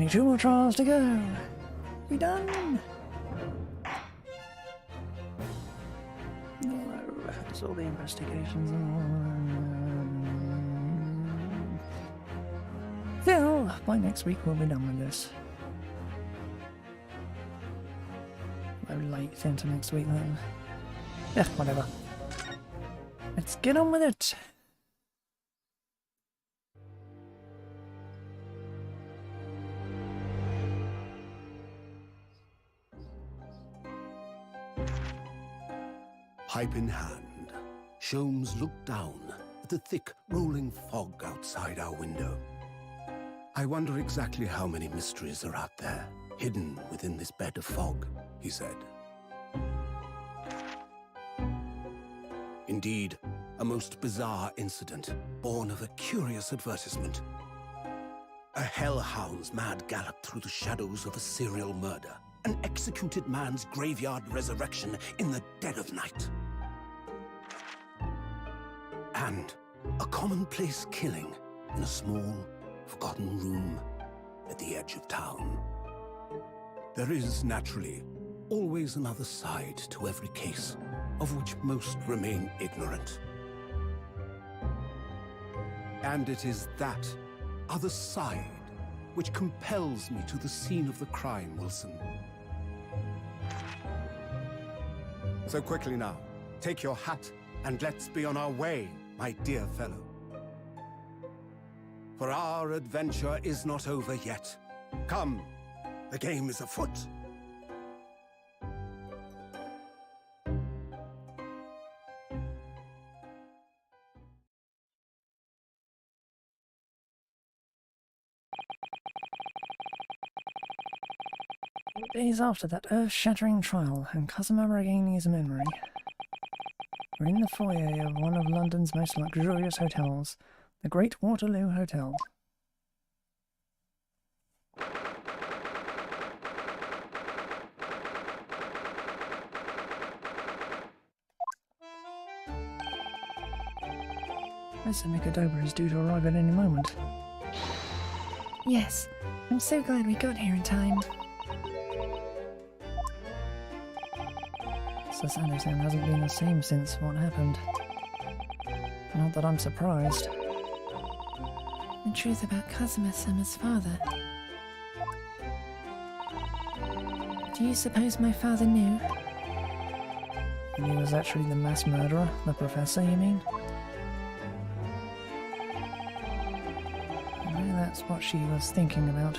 Only 2 more trials to go. We done? No, that's all the investigations. Still, by next week we'll be done with this. No late into next week then. Yeah, whatever. Let's get on with it. Pipe in hand, Sholmes looked down at the thick, rolling fog outside our window. I wonder exactly how many mysteries are out there, hidden within this bed of fog, he said. Indeed, a most bizarre incident, born of a curious advertisement. A hellhound's mad gallop through the shadows of a serial murder. An executed man's graveyard resurrection in the dead of night. And a commonplace killing in a small, forgotten room at the edge of town. There is, naturally, always another side to every case, of which most remain ignorant. And it is that other side which compels me to the scene of the crime, Wilson. So quickly now, take your hat and let's be on our way, my dear fellow. For our adventure is not over yet. Come, the game is afoot. Days after that earth-shattering trial and Cosimo regaining his memory, we're in the foyer of one of London's most luxurious hotels, the Great Waterloo Hotel. Mr. Mikadoba is due to arrive at any moment. Yes, I'm so glad we got here in time. Sasano-san hasn't been the same since what happened. Not that I'm surprised. The truth about Kazuma-sama's father. Do you suppose my father knew? And he was actually the mass murderer, the professor, you mean? Well, that's what she was thinking about.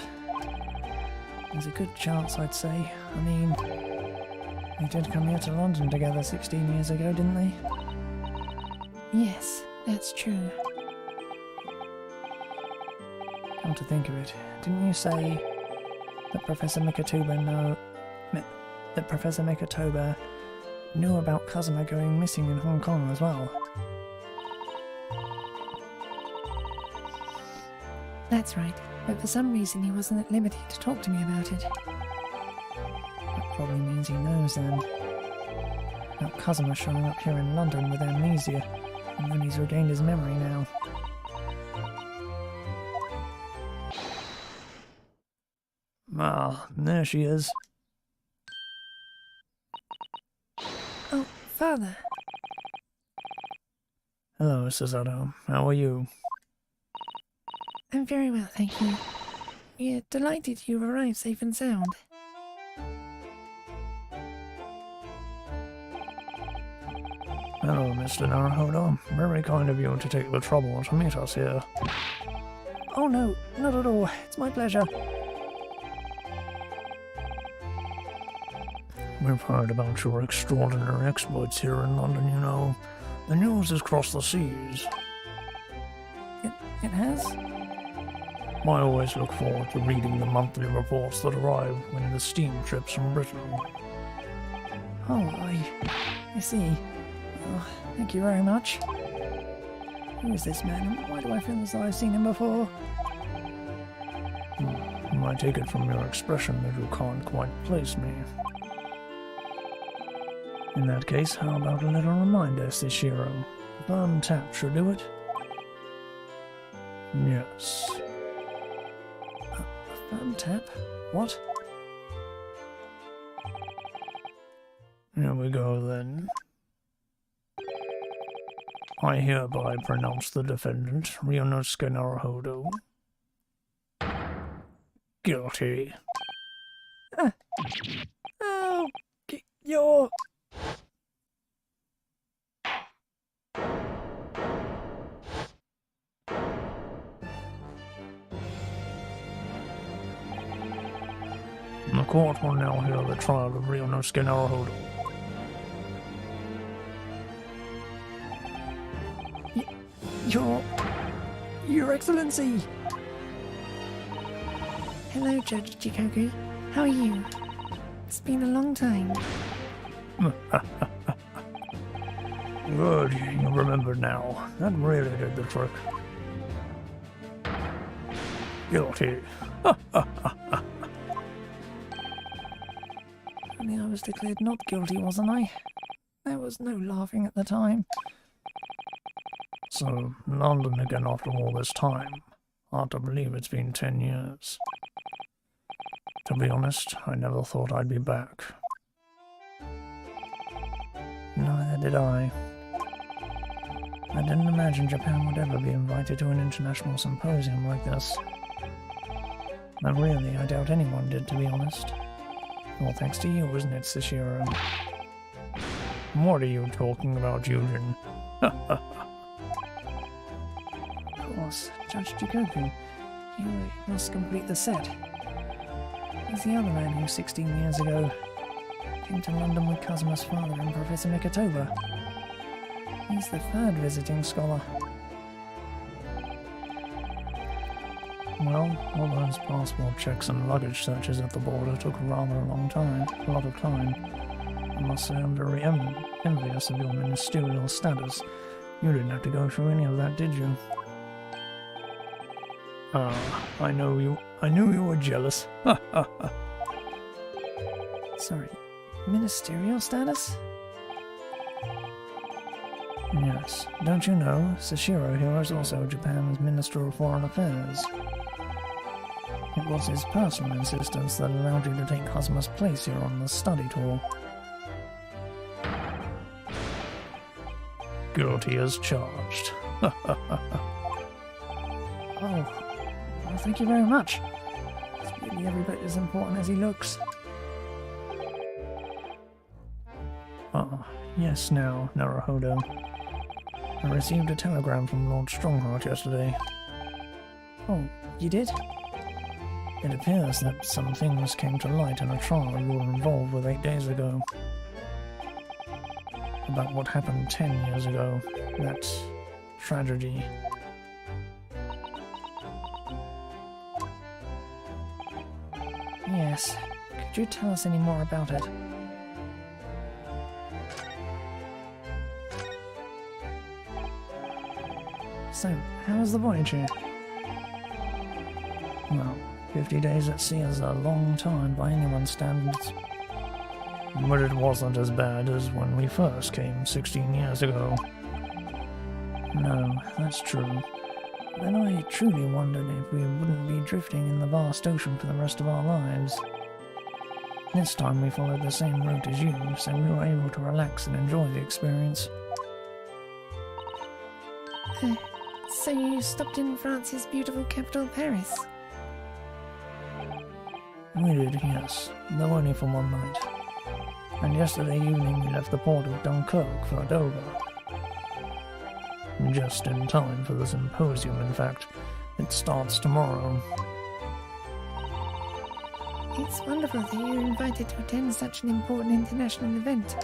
There's a good chance, I'd say. I mean, they did come here to London together 16 years ago, didn't they? Yes, that's true. Come to think of it, didn't you say that Professor Mikatoba knew about Kazuma going missing in Hong Kong as well? That's right, but for some reason he wasn't at liberty to talk to me about it. That probably means he knows then. About Kazuma showing up here in London with amnesia, and then he's regained his memory now. Ah, there she is. Oh, Father. Hello, Susato. How are you? I'm very well, thank you. We're delighted you arrived safe and sound. Hello, Mr. Naruhodo. Very kind of you to take the trouble to meet us here. Oh no, not at all. It's my pleasure. We've heard about your extraordinary exploits here in London, you know. The news has crossed the seas. It has? I always look forward to reading the monthly reports that arrive when the steam trips from Britain. Oh, I see. Oh, thank you very much. Who is this man, and why do I feel as though I've seen him before? I take it from your expression that you can't quite place me. In that case, how about a little reminder, Sishiro? Firm tap should do it. Yes. Tap? What? Here we go then. I hereby pronounce the defendant, Ryunosuke Naruhodo, guilty. Oh, you're... The court will now hear the trial of Ryunosuke Naruhodo. Your Excellency! Hello, Judge Chikoku. How are you? It's been a long time. Good, you remember now. That really did the trick. Guilty. Only I was declared not guilty, wasn't I? There was no laughing at the time. So, London again after all this time. Hard to believe it's been 10 years. To be honest, I never thought I'd be back. Neither did I. I didn't imagine Japan would ever be invited to an international symposium like this. And really, I doubt anyone did, to be honest. All thanks to you, isn't it, Sashiro? What are you talking about, Eugen? Of course, Judge Chikoku. You must complete the set. There's the other man who 16 years ago came to London with Kazuma's father and Professor Mikotoba. He's the third visiting scholar. Well, all those passport checks and luggage searches at the border took rather a lot of time. I must say I'm very envious of your ministerial status. You didn't have to go through any of that, did you? I knew you were jealous. Sorry, ministerial status? Yes, don't you know, Sashiro here is also Japan's Minister of Foreign Affairs. It was his personal insistence that allowed you to take Kazuma's place here on the study tour. Guilty as charged. Oh, well, thank you very much. It's really every bit as important as he looks. Yes now, Naruhodo. I received a telegram from Lord Strongheart yesterday. Oh, you did? It appears that some things came to light in a trial you were involved with 8 days ago. About what happened 10 years ago. That tragedy. Yes. Could you tell us any more about it? So, how was the voyage here? Well, 50 days at sea is a long time by anyone's standards. But it wasn't as bad as when we first came 16 years ago. No, that's true. Then I truly wondered if we wouldn't be drifting in the vast ocean for the rest of our lives. This time we followed the same route as you, so we were able to relax and enjoy the experience. So you stopped in France's beautiful capital, Paris? We did, yes, though only for one night. And yesterday evening we left the port of Dunkirk for Dover. Just in time for the symposium, in fact. It starts tomorrow. It's wonderful that you're invited to attend such an important international event.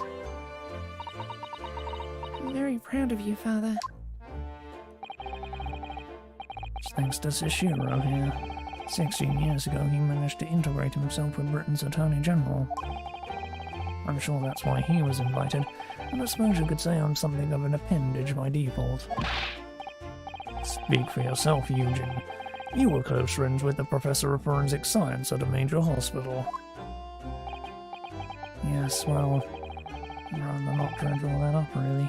I'm very proud of you, Father. It's thanks to Sashiro here. 16 years ago he managed to integrate himself with Britain's Attorney General. I'm sure that's why he was invited, and I suppose you could say I'm something of an appendage by default. Speak for yourself, Eugen. You were close friends with the Professor of Forensic Science at a major hospital. Yes, well, I'd rather not dredge all that up, really.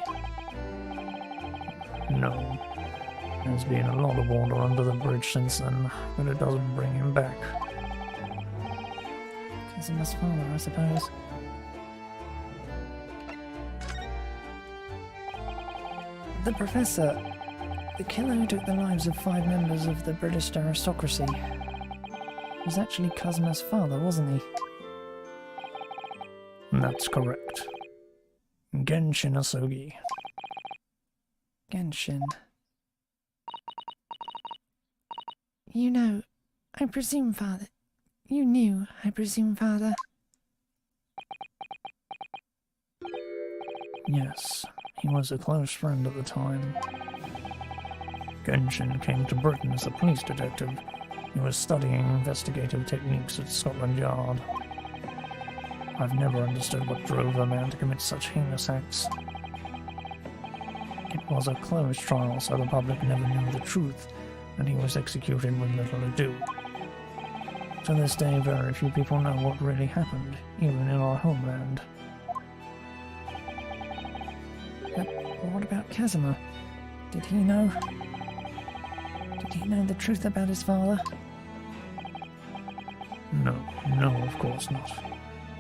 No. There's been a lot of water under the bridge since then, but it doesn't bring him back. Kazuma's father, I suppose. The Professor, the killer who took the lives of 5 members of the British aristocracy, was actually Kazuma's father, wasn't he? That's correct. Genshin Asogi. Genshin. You know, I presume, Father. You knew, I presume, Father. Yes, he was a close friend at the time. Genshin came to Britain as a police detective. He was studying investigative techniques at Scotland Yard. I've never understood what drove a man to commit such heinous acts. It was a closed trial, so the public never knew the truth, and he was executed with little ado. To this day, very few people know what really happened, even in our homeland. But what about Kazuma? Did he know? Did he know the truth about his father? No, of course not.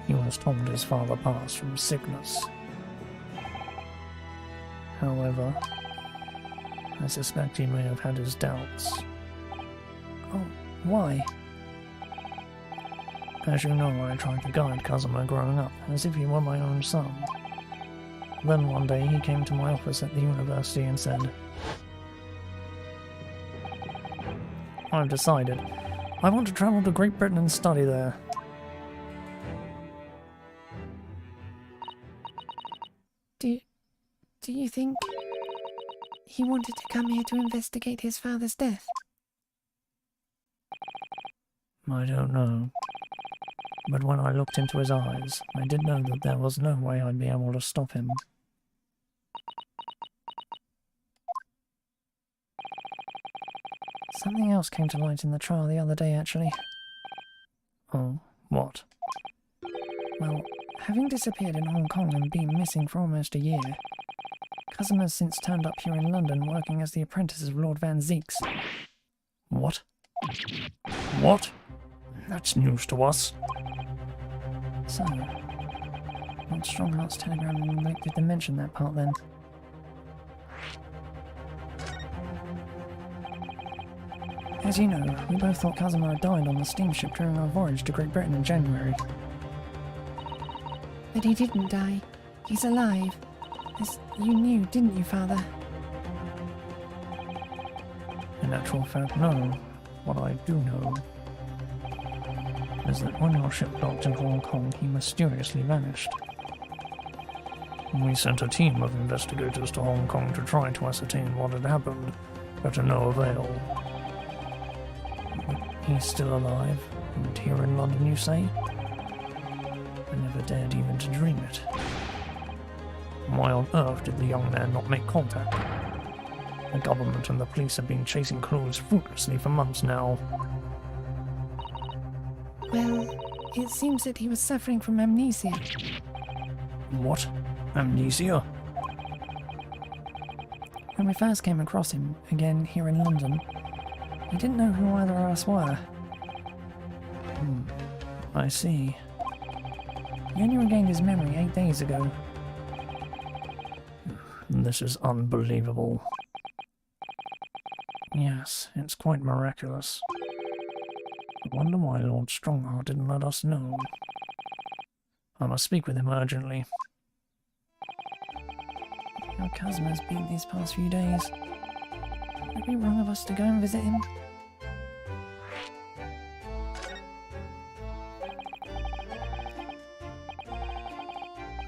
He was told his father passed from sickness. However, I suspect he may have had his doubts. Oh, why? As you know, I tried to guide Kazuma growing up, as if he were my own son. Then one day he came to my office at the university and said, "I've decided. I want to travel to Great Britain and study there." Do you think he wanted to come here to investigate his father's death? I don't know. But when I looked into his eyes, I did know that there was no way I'd be able to stop him. Something else came to light in the trial the other day, actually. Oh, what? Well, having disappeared in Hong Kong and been missing for almost a year, Kazuma's since turned up here in London working as the apprentice of Lord Van Zeeks. What? What? That's news to us. So, Lord Strongheart's telegram neglected to mention that part then. As you know, we both thought Kazuma had died on the steamship during our voyage to Great Britain in January. But he didn't die. He's alive. As you knew, didn't you, Father? In actual fact, no. What I do know is that when our ship docked in Hong Kong, he mysteriously vanished. We sent a team of investigators to Hong Kong to try to ascertain what had happened, but to no avail. He's still alive, and here in London, you say? I never dared even to dream it. Why on earth did the young man not make contact? The government and the police have been chasing clues fruitlessly for months now. Well, it seems that he was suffering from amnesia. What? Amnesia? When we first came across him, again here in London, he didn't know who either of us were. I see. He only regained his memory 8 days ago. This is unbelievable. Yes, it's quite miraculous. I wonder why Lord Strongheart didn't let us know. I must speak with him urgently. How Kazuma's been these past few days. Would it be wrong of us to go and visit him?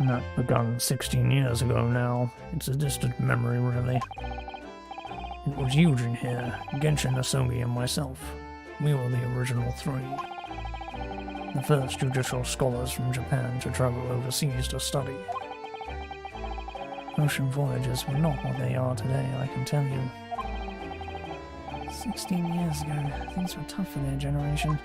That begun 16 years ago now. It's a distant memory, really. It was Eugene here, Genshin Asogi and myself. We were the original 3. The first judicial scholars from Japan to travel overseas to study. Ocean voyages were not what they are today, I can tell you. 16 years ago, things were tough for their generation.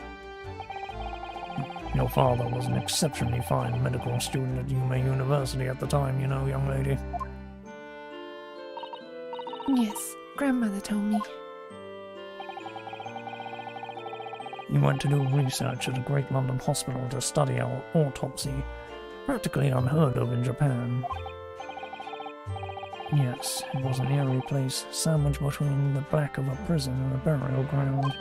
Your father was an exceptionally fine medical student at Yume University at the time, you know, young lady. Yes, grandmother told me. He went to do research at a great London hospital to study our autopsy, practically unheard of in Japan. Yes, it was an eerie place, sandwiched between the back of a prison and a burial ground.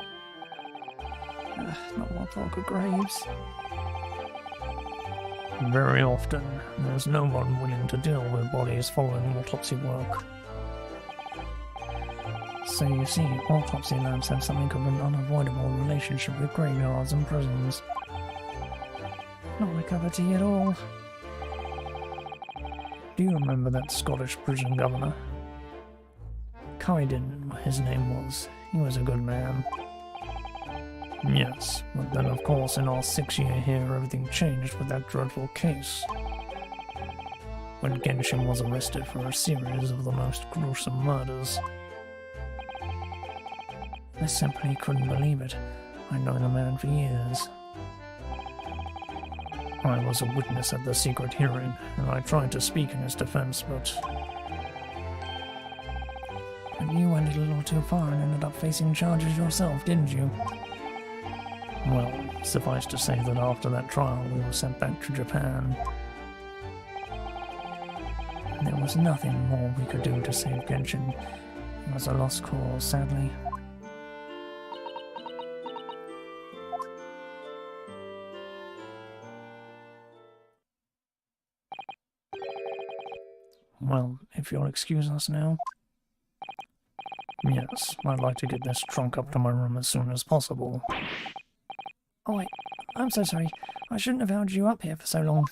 Not more talk of graves. Very often, there's no one willing to deal with bodies following autopsy work. So you see, autopsy labs have something of an unavoidable relationship with graveyards and prisons. Not my cup of tea at all. Do you remember that Scottish prison governor? Kydin, his name was. He was a good man. Yes, but then of course in our 6-year here everything changed with that dreadful case. When Genshin was arrested for a series of the most gruesome murders. I simply couldn't believe it. I'd known the man for years. I was a witness at the secret hearing, and I tried to speak in his defense, but... And you went a little too far and ended up facing charges yourself, didn't you? Well, suffice to say that after that trial we were sent back to Japan. There was nothing more we could do to save Genshin. It was a lost cause, sadly. Well, if you'll excuse us now. Yes, I'd like to get this trunk up to my room as soon as possible. Oh, I'm so sorry. I shouldn't have held you up here for so long.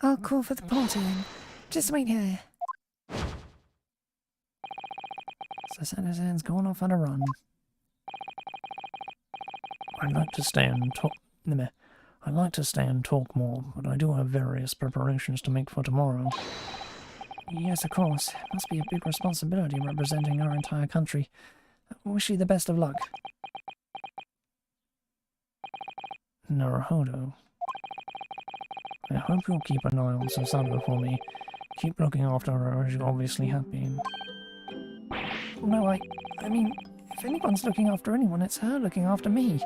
I'll call for the porter then. Just wait here. So Sandersan's gone off on a run. I'd like to stay and talk more, but I do have various preparations to make for tomorrow. Yes, of course. It must be a big responsibility representing our entire country. Wish you the best of luck. Naruhodo. I hope you'll keep an eye on Susanoo for me. Keep looking after her as you obviously have been. No, I mean, if anyone's looking after anyone, it's her looking after me.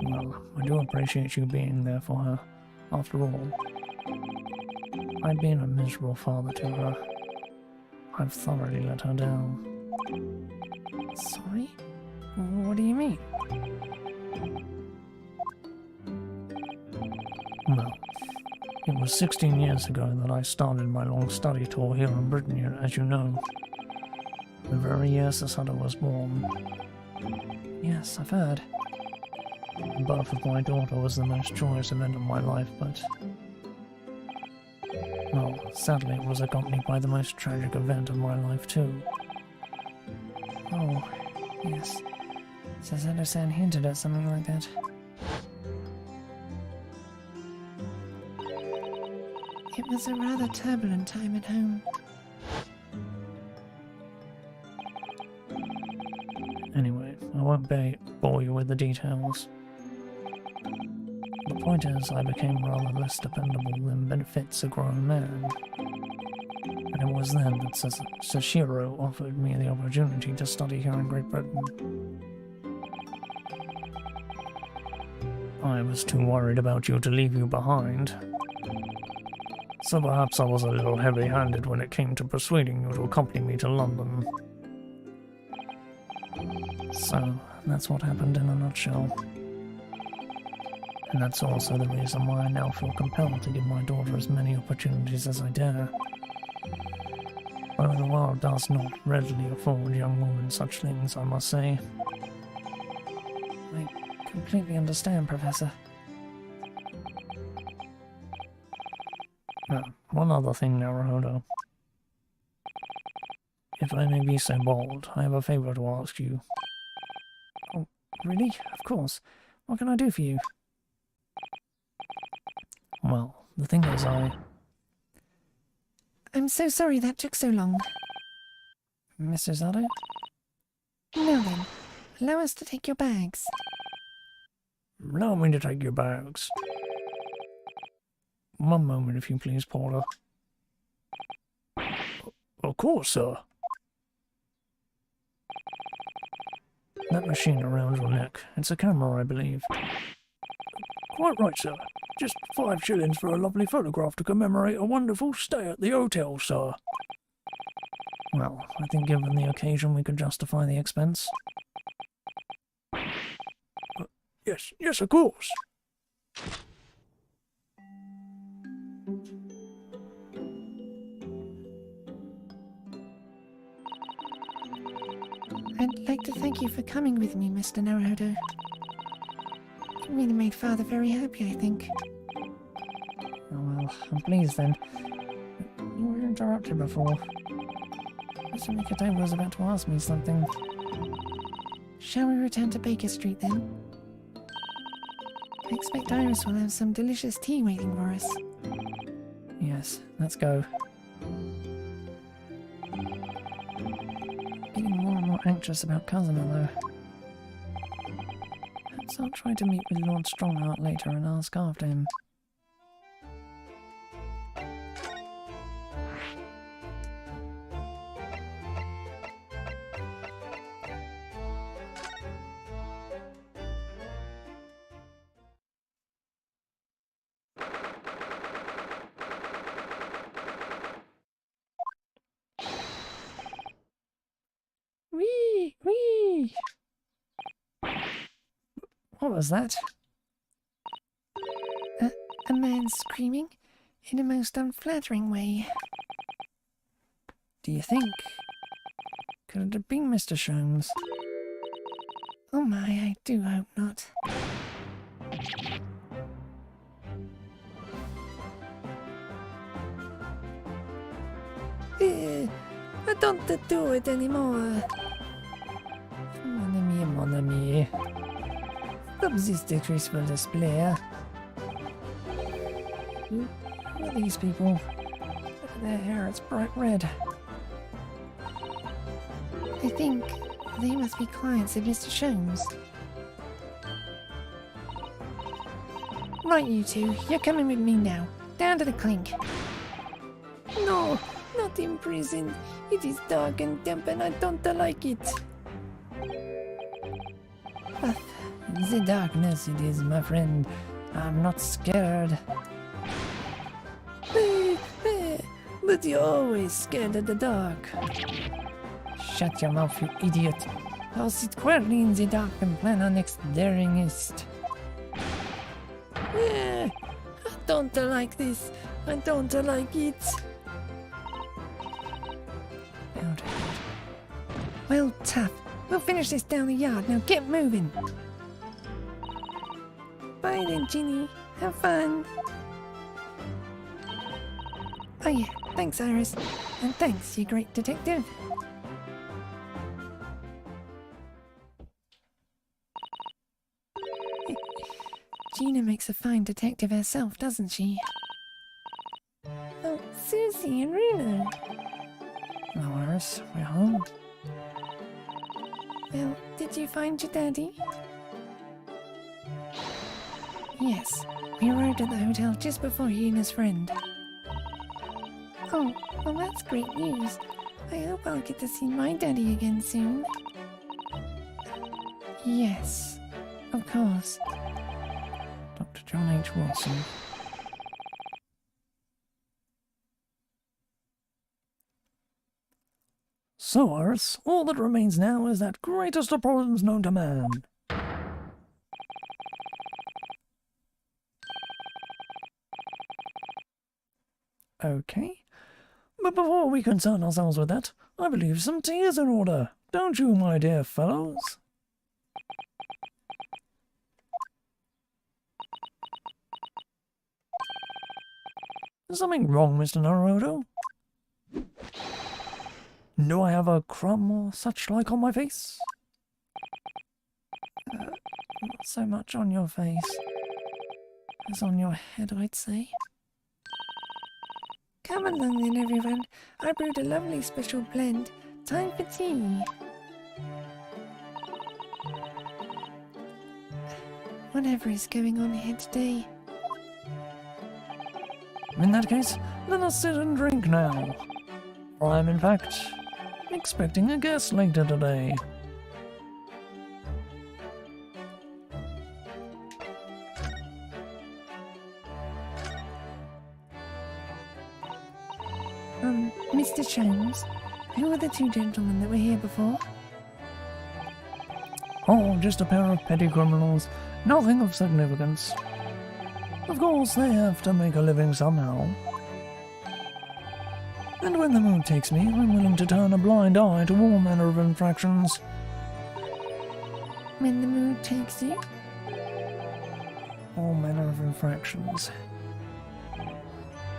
Well, I do appreciate you being there for her. After all, I've been a miserable father to her. I've thoroughly let her down. Sorry? What do you mean? Well, it was 16 years ago that I started my long study tour here in Britain, as you know. The very year Susanoo was born. Yes, I've heard. The birth of my daughter was the most joyous event of my life, but... well, sadly it was accompanied by the most tragic event of my life too. Oh, yes. Susanoo-san hinted at something like that. It was a rather turbulent time at home. Anyway, I won't bore you with the details. The point is, I became rather less dependable than benefits a grown man. And it was then that Sashiro offered me the opportunity to study here in Great Britain. I was too worried about you to leave you behind. So perhaps I was a little heavy-handed when it came to persuading you to accompany me to London. So, that's what happened in a nutshell. And that's also the reason why I now feel compelled to give my daughter as many opportunities as I dare. Though the world does not readily afford young women such things, I must say. I completely understand, Professor. Now, one other thing, Naruhodo. If I may be so bold, I have a favor to ask you. Oh, really? Of course. What can I do for you? Well, the thing is I'm so sorry that took so long. Mr. Zato? Now then, allow us to take your bags. Allow me to take your bags. One moment, if you please, Porter. Of course, sir. That machine around your neck. It's a camera, I believe. Quite right, sir. Just 5 shillings for a lovely photograph to commemorate a wonderful stay at the hotel, sir. Well, I think given the occasion we could justify the expense. Yes, of course. I'd like to thank you for coming with me, Mr. Naruto. You really made Father very happy, I think. Oh well, I'm pleased then. You were interrupted before. Mr. Mikoto was about to ask me something. Shall we return to Baker Street then? I expect Iris will have some delicious tea waiting for us. Yes, let's go. Getting more and more anxious about Kazuma though. Perhaps I'll try to meet with Lord Strongheart later and ask after him. Whee! What was that? A man screaming in a most unflattering way. Do you think? Could it have been Mr. Sholmes? Oh my, I do hope not. I don't do it anymore. Mon ami. Stop this disgraceful display. Who are these people? Look at their hair, it's bright red. I think they must be clients of Mr. Sholmes. Right, you two, you're coming with me now. Down to the clink. No, not in prison. It is dark and damp and I don't like it. But The darkness it is, my friend. I'm not scared. but you're always scared of the dark. Shut your mouth, you idiot. I'll sit quietly in the dark and plan our next daringest. I don't like this. I don't like it. Out. Well, tough. We'll finish this down the yard. Now get moving. Bye then, Ginny. Have fun. Oh yeah, thanks, Iris. And thanks, you great detective. Gina makes a fine detective herself, doesn't she? Oh, Susie and Runa. Hello, Iris. We're home. Well, did you find your daddy? Yes, we arrived at the hotel just before he and his friend. Oh, well that's great news. I hope I'll get to see my daddy again soon. Yes, of course. Dr. John H. Wilson. So, Iris, all that remains now is that greatest of problems known to man. Okay. But before we concern ourselves with that, I believe some tea is in order. Don't you, my dear fellows? Is something wrong, Mr. Naruto? Do I have a crumb or such like on my face? Not so much on your face as on your head, I'd say. Come along then, everyone. I brewed a lovely special blend. Time for tea. Whatever is going on here today. In that case, let us sit and drink now. For I am, in fact, expecting a guest later today. Mr. Sholmes, who were the two gentlemen that were here before? Oh, just a pair of petty criminals. Nothing of significance. Of course, they have to make a living somehow. And when the mood takes me, I'm willing to turn a blind eye to all manner of infractions. When the mood takes you? All manner of infractions.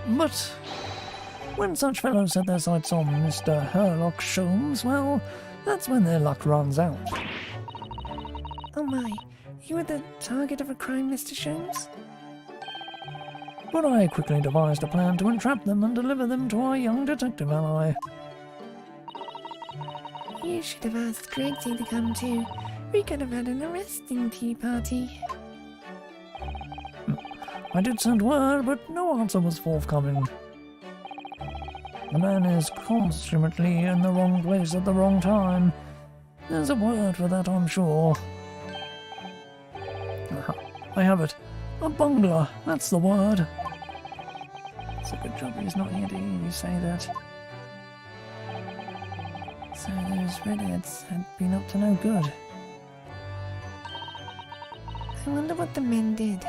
But when such fellows set their sights on Mr. Herlock Sholmes, well, that's when their luck runs out. Oh my, you were the target of a crime, Mr. Sholmes? But I quickly devised a plan to entrap them and deliver them to our young detective ally. You should have asked Greggsy to come too. We could have had an arresting tea party. I did send word, but no answer was forthcoming. The man is consummately in the wrong place at the wrong time. There's a word for that, I'm sure. I have it. A bungler, that's the word. It's a good job he's not here to hear you say that. So those redheads had been up to no good. I wonder what the men did.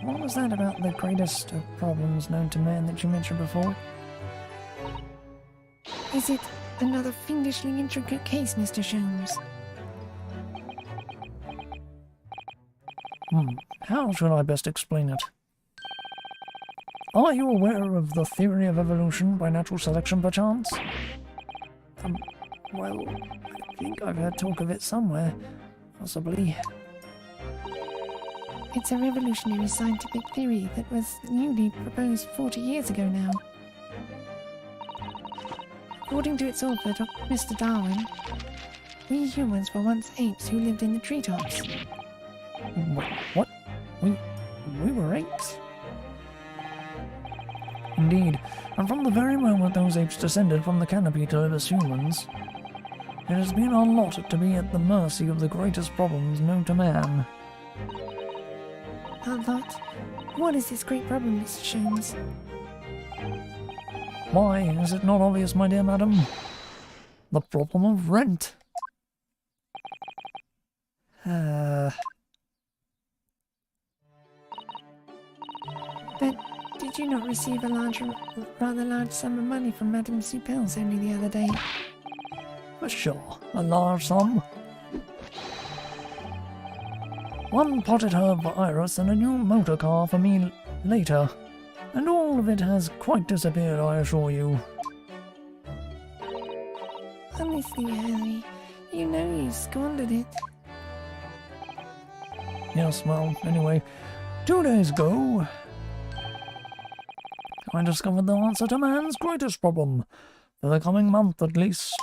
What was that about the greatest of problems known to man that you mentioned before? Is it another fiendishly intricate case, Mr. Sholmes? How should I best explain it? Are you aware of the theory of evolution by natural selection, perchance? Well, I think I've heard talk of it somewhere. Possibly. It's a revolutionary scientific theory that was newly proposed 40 years ago now. According to its author, Mr. Darwin, we humans were once apes who lived in the treetops. What? We were apes? Indeed, and from the very moment those apes descended from the canopy to live as humans, it has been our lot to be at the mercy of the greatest problems known to man. Our lot? What is this great problem, Mr. Sholmes? Why, is it not obvious, my dear madam? The problem of rent. But did you not receive a rather large sum of money from Madame Supels only the other day? For sure, a large sum. One potted herb for Iris and a new motor car for me later. And all of it has quite disappeared, I assure you. Honestly, Harry, you know you squandered it. Yes, well, anyway, 2 days ago, I discovered the answer to man's greatest problem, for the coming month at least.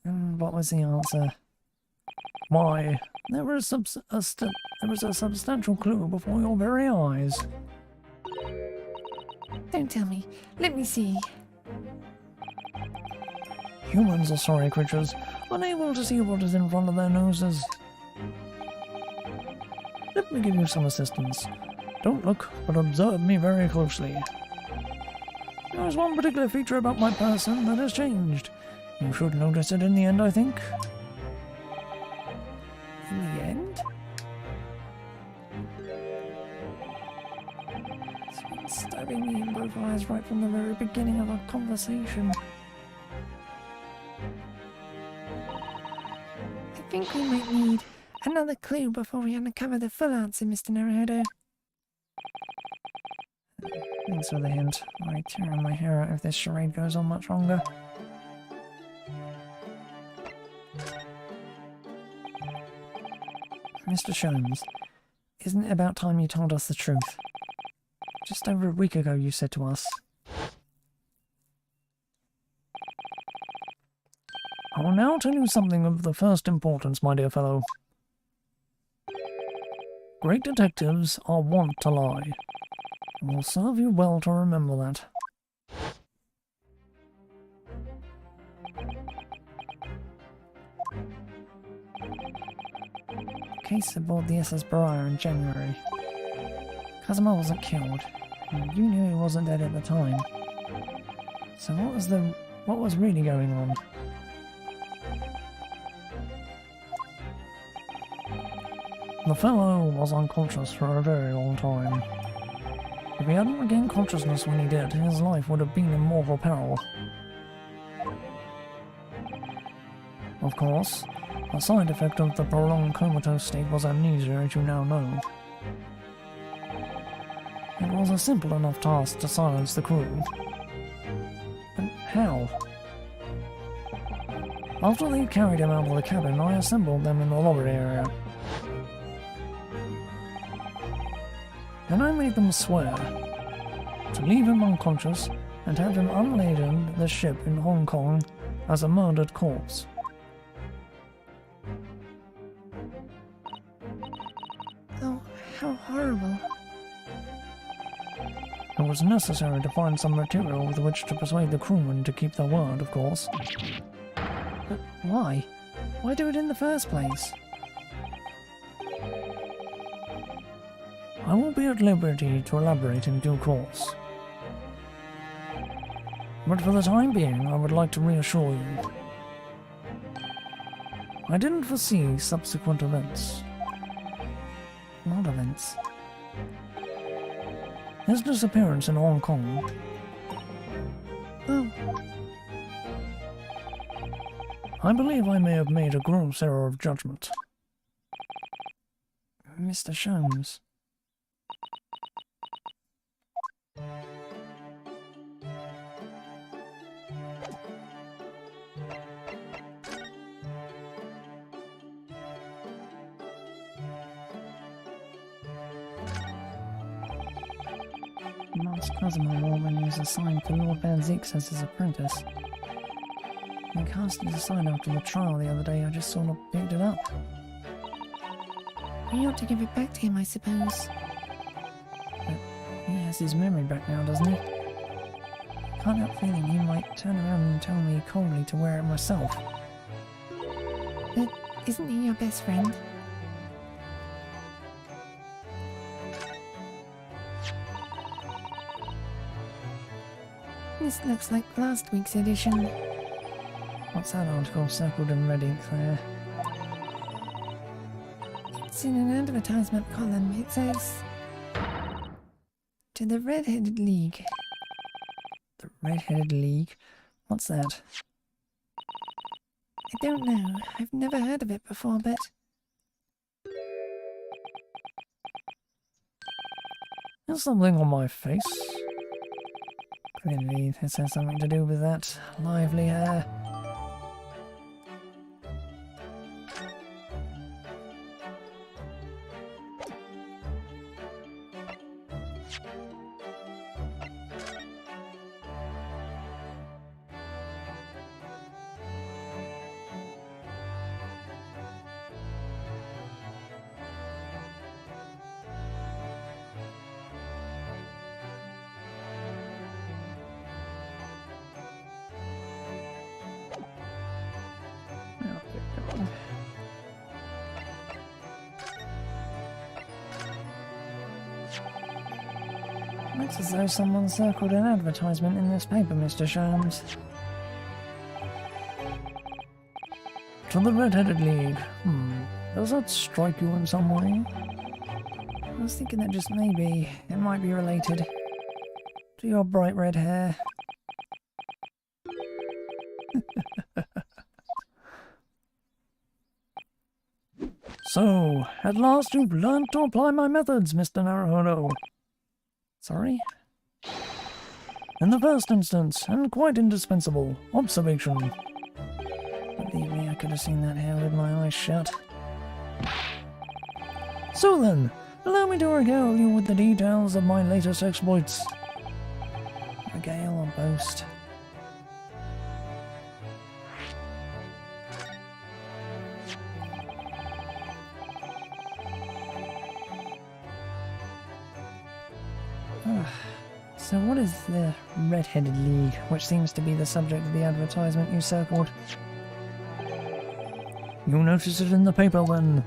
And what was the answer? Why, there is a substantial clue before your very eyes. Don't tell me. Let me see. Humans are sorry creatures, unable to see what is in front of their noses. Let me give you some assistance. Don't look, but observe me very closely. There is one particular feature about my person that has changed. You should notice it in the end, I think. In the end? It's been stabbing me in both eyes right from the very beginning of our conversation. I think we might need another clue before we uncover the full answer, Mr. Naruhodo. Thanks for the hint. I tear my hair out if this charade goes on much longer. Mr. Sholmes, isn't it about time you told us the truth? Just over a week ago you said to us, I will now tell you something of the first importance, my dear fellow. Great detectives are wont to lie. It will serve you well to remember that. case aboard the SS Barrier in January. Kazuma wasn't killed, and you knew he wasn't dead at the time. So what was really going on? The fellow was unconscious for a very long time. If he hadn't regained consciousness when he did, his life would have been in mortal peril. Of course, a side effect of the prolonged comatose state was amnesia, as you now know. It was a simple enough task to silence the crew. But how? After they carried him out of the cabin, I assembled them in the lobby area. Then I made them swear to leave him unconscious and have him unladen the ship in Hong Kong as a murdered corpse. Oh, how horrible. It was necessary to find some material with which to persuade the crewmen to keep their word, of course. But why? Why do it in the first place? I will be at liberty to elaborate in due course. But for the time being, I would like to reassure you. I didn't foresee subsequent events. What events? His disappearance in Hong Kong. Oh, I believe I may have made a gross error of judgment. Mr. Sholmes. Master Kazuma wore when he was assigned to Lord Van Zeeks as his apprentice. He cast it aside after the trial the other day. I just sort of picked it up. we ought to give it back to him, I suppose. But he has his memory back now, doesn't he? I can't help feeling he might turn around and tell me coldly to wear it myself. But isn't he your best friend? This looks like last week's edition. What's that article circled in red ink there? It's in an advertisement column. It says, "To the Red-Headed League." The Red-Headed League? What's that? I don't know. I've never heard of it before, but There's something on my face. Clearly, this has something to do with that lively hair. Looks as though someone circled an advertisement in this paper, Mr. Sholmes. To the Red-Headed League. Does that strike you in some way? I was thinking that just maybe it might be related to your bright red hair. So, at last you've learned to apply my methods, Mr. Naruhodo. Sorry? In the first instance, and quite indispensable, observation. Believe me, I could have seen that hair with my eyes shut. So then, allow me to regale you with the details of my latest exploits. Regale or boast? So what is the Red-Headed League, which seems to be the subject of the advertisement you circled? You'll notice it in the paper then.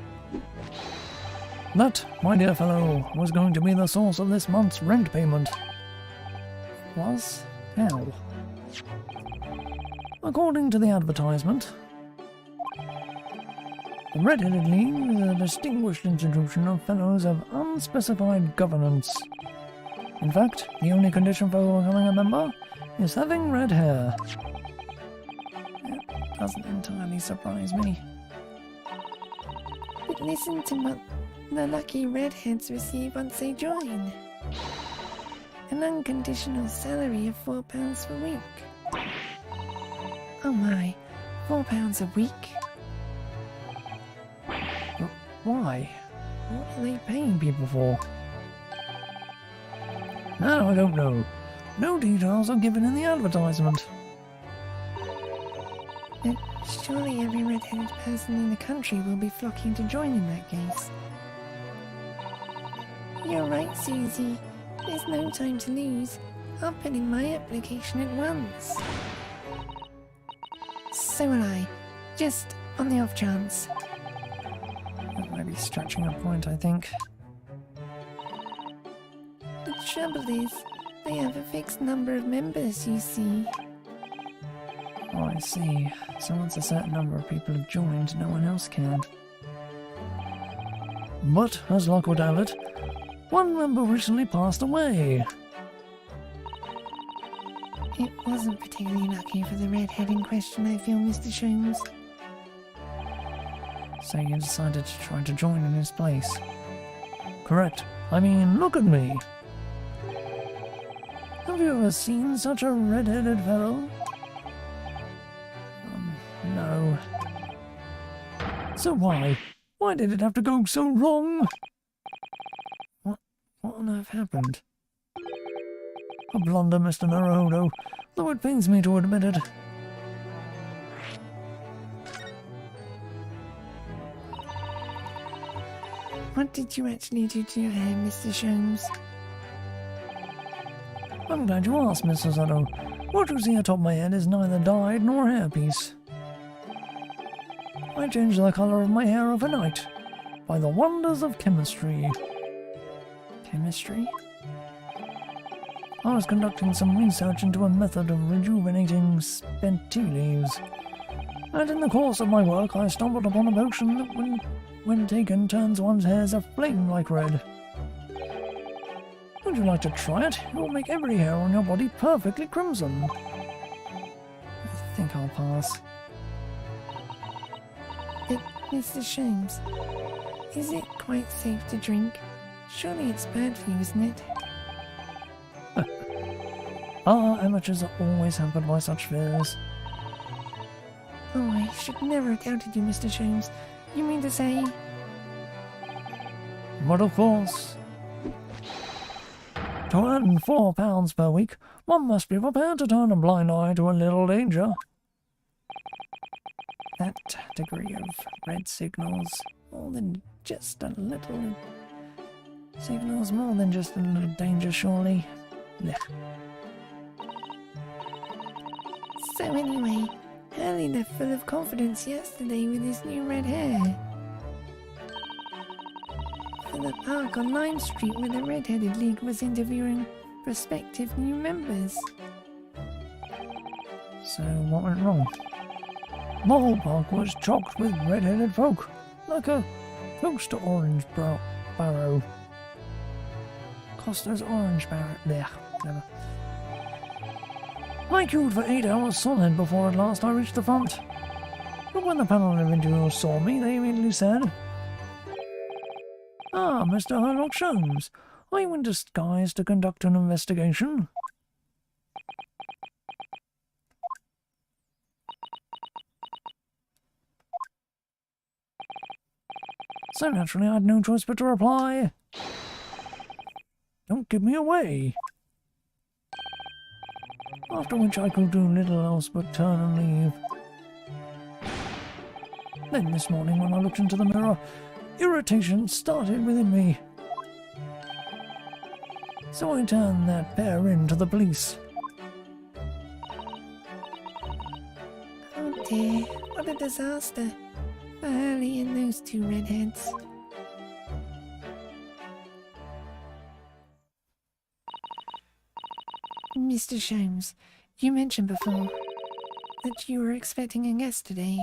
That, my dear fellow, was going to be the source of this month's rent payment. Was? How? According to the advertisement, the Red-Headed League is a distinguished institution of fellows of unspecified governance. In fact, the only condition for becoming a member is having red hair. That doesn't entirely surprise me. But listen to what the lucky redheads receive once they join. An unconditional salary of £4 per week. Oh my, £4 a week? Why? What are they paying people for? Now I don't know. No details are given in the advertisement. But surely every red-headed person in the country will be flocking to join in that case. You're right, Susie. There's no time to lose. I'll put in my application at once. So will I. Just on the off chance. That might be stretching a point, I think. The trouble is, they have a fixed number of members, you see. Oh, I see. So once a certain number of people have joined, no one else can. But, as luck would have it, one member recently passed away. It wasn't particularly lucky for the redhead in question, I feel, Mr. Sholmes. So you decided to try to join in his place. Correct. I mean, look at me. Have you ever seen such a red-headed fellow? No. So why? Why did it have to go so wrong? What on earth happened? A blunder, Mr. Naruhodo, though it pains me to admit it. What did you actually do to your hair, Mr. Sholmes? I'm glad you asked, Mrs. Otto. What you see atop my head is neither dyed nor hairpiece. I changed the colour of my hair overnight, by the wonders of chemistry. Chemistry? I was conducting some research into a method of rejuvenating spent tea leaves, and in the course of my work I stumbled upon a potion that, when taken, turns one's hairs aflame like red. Would you like to try it? It will make every hair on your body perfectly crimson. I think I'll pass. But, Mr. Sholmes, is it quite safe to drink? Surely it's bad for you, isn't it? Amateurs are always hampered by such fears. Oh, I should never have doubted you, Mr. Sholmes. You mean to say... But of course, to earn £4 per week, one must be prepared to turn a blind eye to a little danger. That degree of red signals more than just a little... Signals more than just a little danger, surely. Blech. So anyway, Hurley left full of confidence yesterday with his new red hair. For the park on Lime Street where the Red-Headed League was interviewing prospective new members. So what went wrong? The whole park was chocked with red-headed folk, like a Costa orange barrow. Costa's orange barrow. Blech. Never. I queued for 8 hours solid before at last I reached the front. But when the panel of interviewers saw me, they immediately said, "Ah, Mr. Sherlock Sholmes, are you in disguise to conduct an investigation?" So naturally I had no choice but to reply, "Don't give me away." After which I could do little else but turn and leave. Then this morning when I looked into the mirror, irritation started within me. So I turned that pair in to the police. Oh dear, what a disaster for Hurley and those two redheads. Mr. Sholmes, you mentioned before that you were expecting a guest today.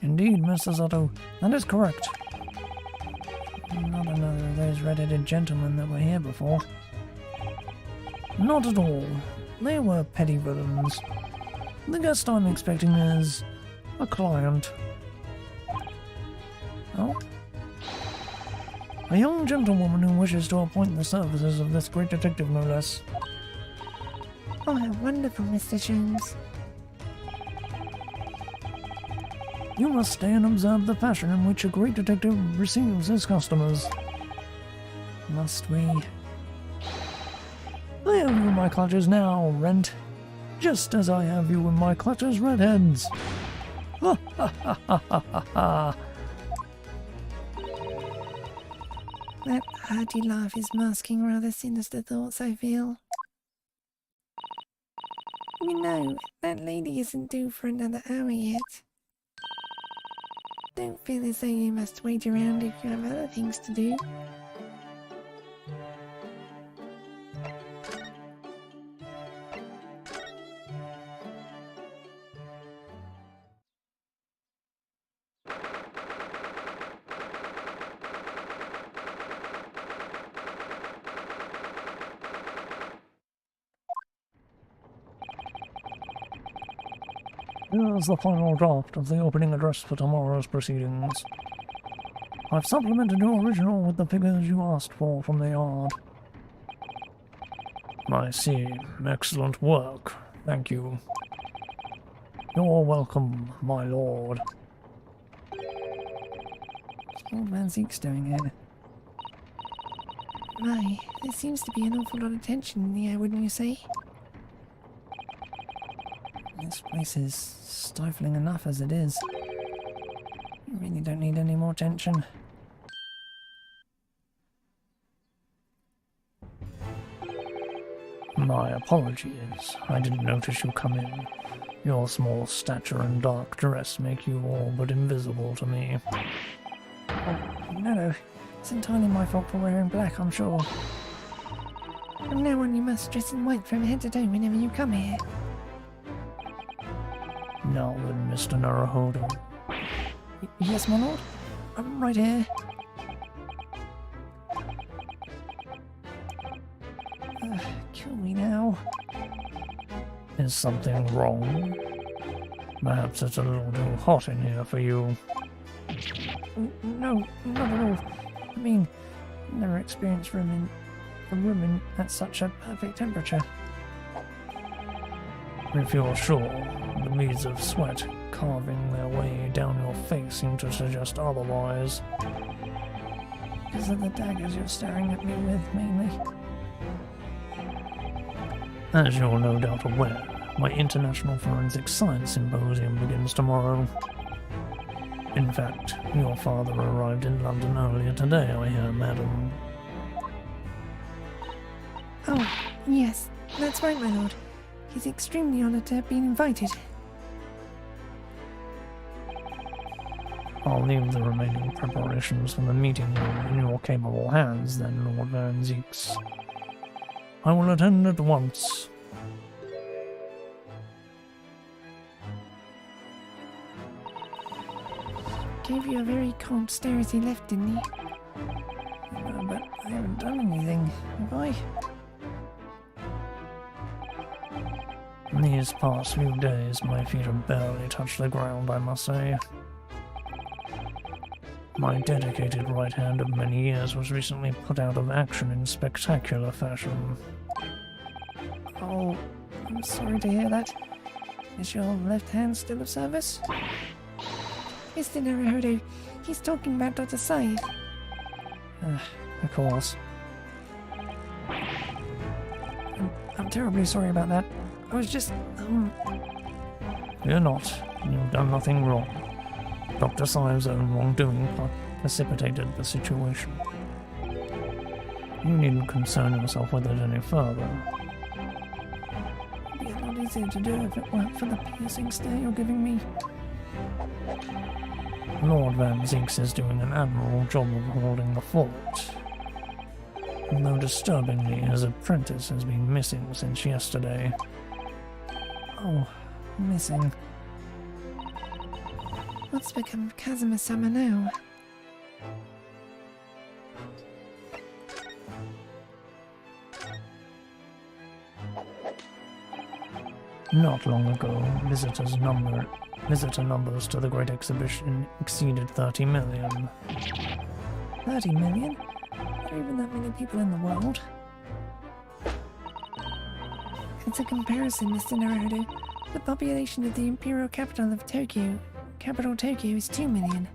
Indeed, Mr. Zotto, that is correct. Not another of those red-headed gentlemen that were here before. Not at all. They were petty villains. The guest I'm expecting is a client. Oh? A young gentlewoman who wishes to appoint the services of this great detective, no less. Oh, how wonderful, Mr. Sholmes. You must stay and observe the fashion in which a great detective receives his customers. Must we? I have you in my clutches now, Rent. Just as I have you in my clutches, Redheads. Ha ha ha ha ha ha ha. That hearty laugh is masking rather sinister thoughts, I feel. You know, that lady isn't due for another hour yet. Don't feel as though you must wait around if you have other things to do. Here's the final draft of the opening address for tomorrow's proceedings. I've supplemented your original with the figures you asked for from the yard. I see. Excellent work. Thank you. You're welcome, my lord. What's old man Zeke's doing here? My, there seems to be an awful lot of tension in the air, wouldn't you say? This place is stifling enough as it is. You really don't need any more tension. My apologies. I didn't notice you come in. Your small stature and dark dress make you all but invisible to me. Oh, no. It's entirely my fault for wearing black, I'm sure. From now on you must dress in white from head to toe whenever you come here. Now then, Mr. Naruhodo. Yes, my lord? I'm right here. Kill me now. Is something wrong? Perhaps it's a little too hot in here for you. No, not at all. I mean, never experienced a room in at such a perfect temperature. If you're sure, the beads of sweat carving their way down your face seem to suggest otherwise. Because of the daggers you're staring at me with, mainly. As you're no doubt aware, my International Forensic Science Symposium begins tomorrow. In fact, your father arrived in London earlier today, I hear, madam. Oh, yes, that's right, my lord. He's extremely honoured to have been invited. I'll leave the remaining preparations for the meeting room in your capable hands, then, Lord Van Zeeks. I will attend at once. Gave you a very cold stare as he left, didn't he? But I haven't done anything, have I? These past few days, my feet have barely touched the ground, I must say. My dedicated right hand of many years was recently put out of action in spectacular fashion. Oh, I'm sorry to hear that. Is your left hand still of service? Mr. Naruhodo, he's talking about Dr. Scythe. Of course. I'm terribly sorry about that. I was just, You're not. You've done nothing wrong. Dr. Scythe's own wrongdoing precipitated the situation. You needn't concern yourself with it any further. it'd be a lot easier to do if it weren't for the piercing stare you're giving me. Lord Van Zeeks is doing an admirable job of holding the fort. Though disturbingly, his apprentice has been missing since yesterday. Oh, missing. What's become of Kazuma-sama now? Not long ago, visitor numbers to the Great Exhibition exceeded 30 million. 30 million? Not even that many people in the world. As a comparison, Mr. Naruto, the population of the imperial capital of Tokyo, is 2 million.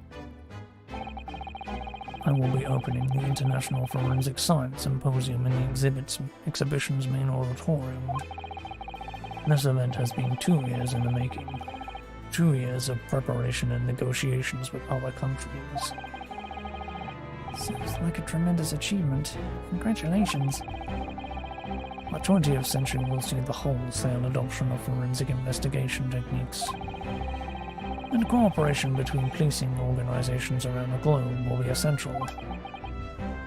I will be opening the International Forensic Science Symposium in the exhibition's main auditorium. This event has been 2 years in the making. 2 years of preparation and negotiations with other countries. Sounds like a tremendous achievement. Congratulations. The 20th century will see the wholesale adoption of forensic investigation techniques. And cooperation between policing organizations around the globe will be essential.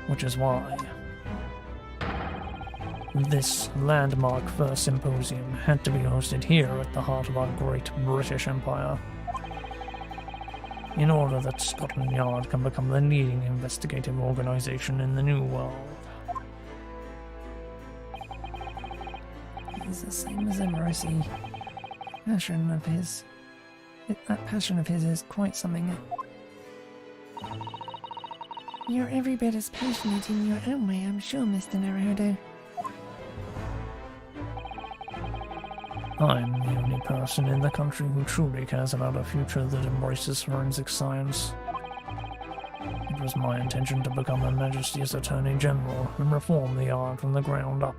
Which is why this landmark first symposium had to be hosted here at the heart of our great British Empire, in order that Scotland Yard can become the leading investigative organization in the New World. He's the same as ever, I see. That passion of his is quite something. You're every bit as passionate in your own way, I'm sure, Mr. Naruto. I'm the only person in the country who truly cares about a future that embraces forensic science. It was my intention to become Her Majesty's Attorney General and reform the Yard from the ground up.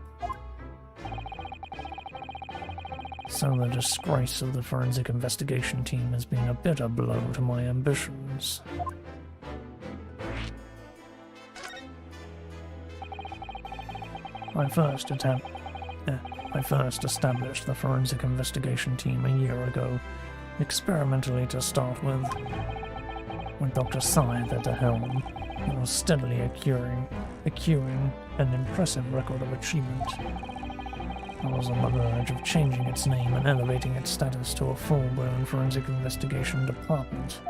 So the disgrace of the forensic investigation team has been a bitter blow to my ambitions. I first established the forensic investigation team a year ago, experimentally to start with. With Dr. Scythe at the helm, it was steadily accruing an impressive record of achievement. I was on the verge of changing its name and elevating its status to a full-blown forensic investigation department.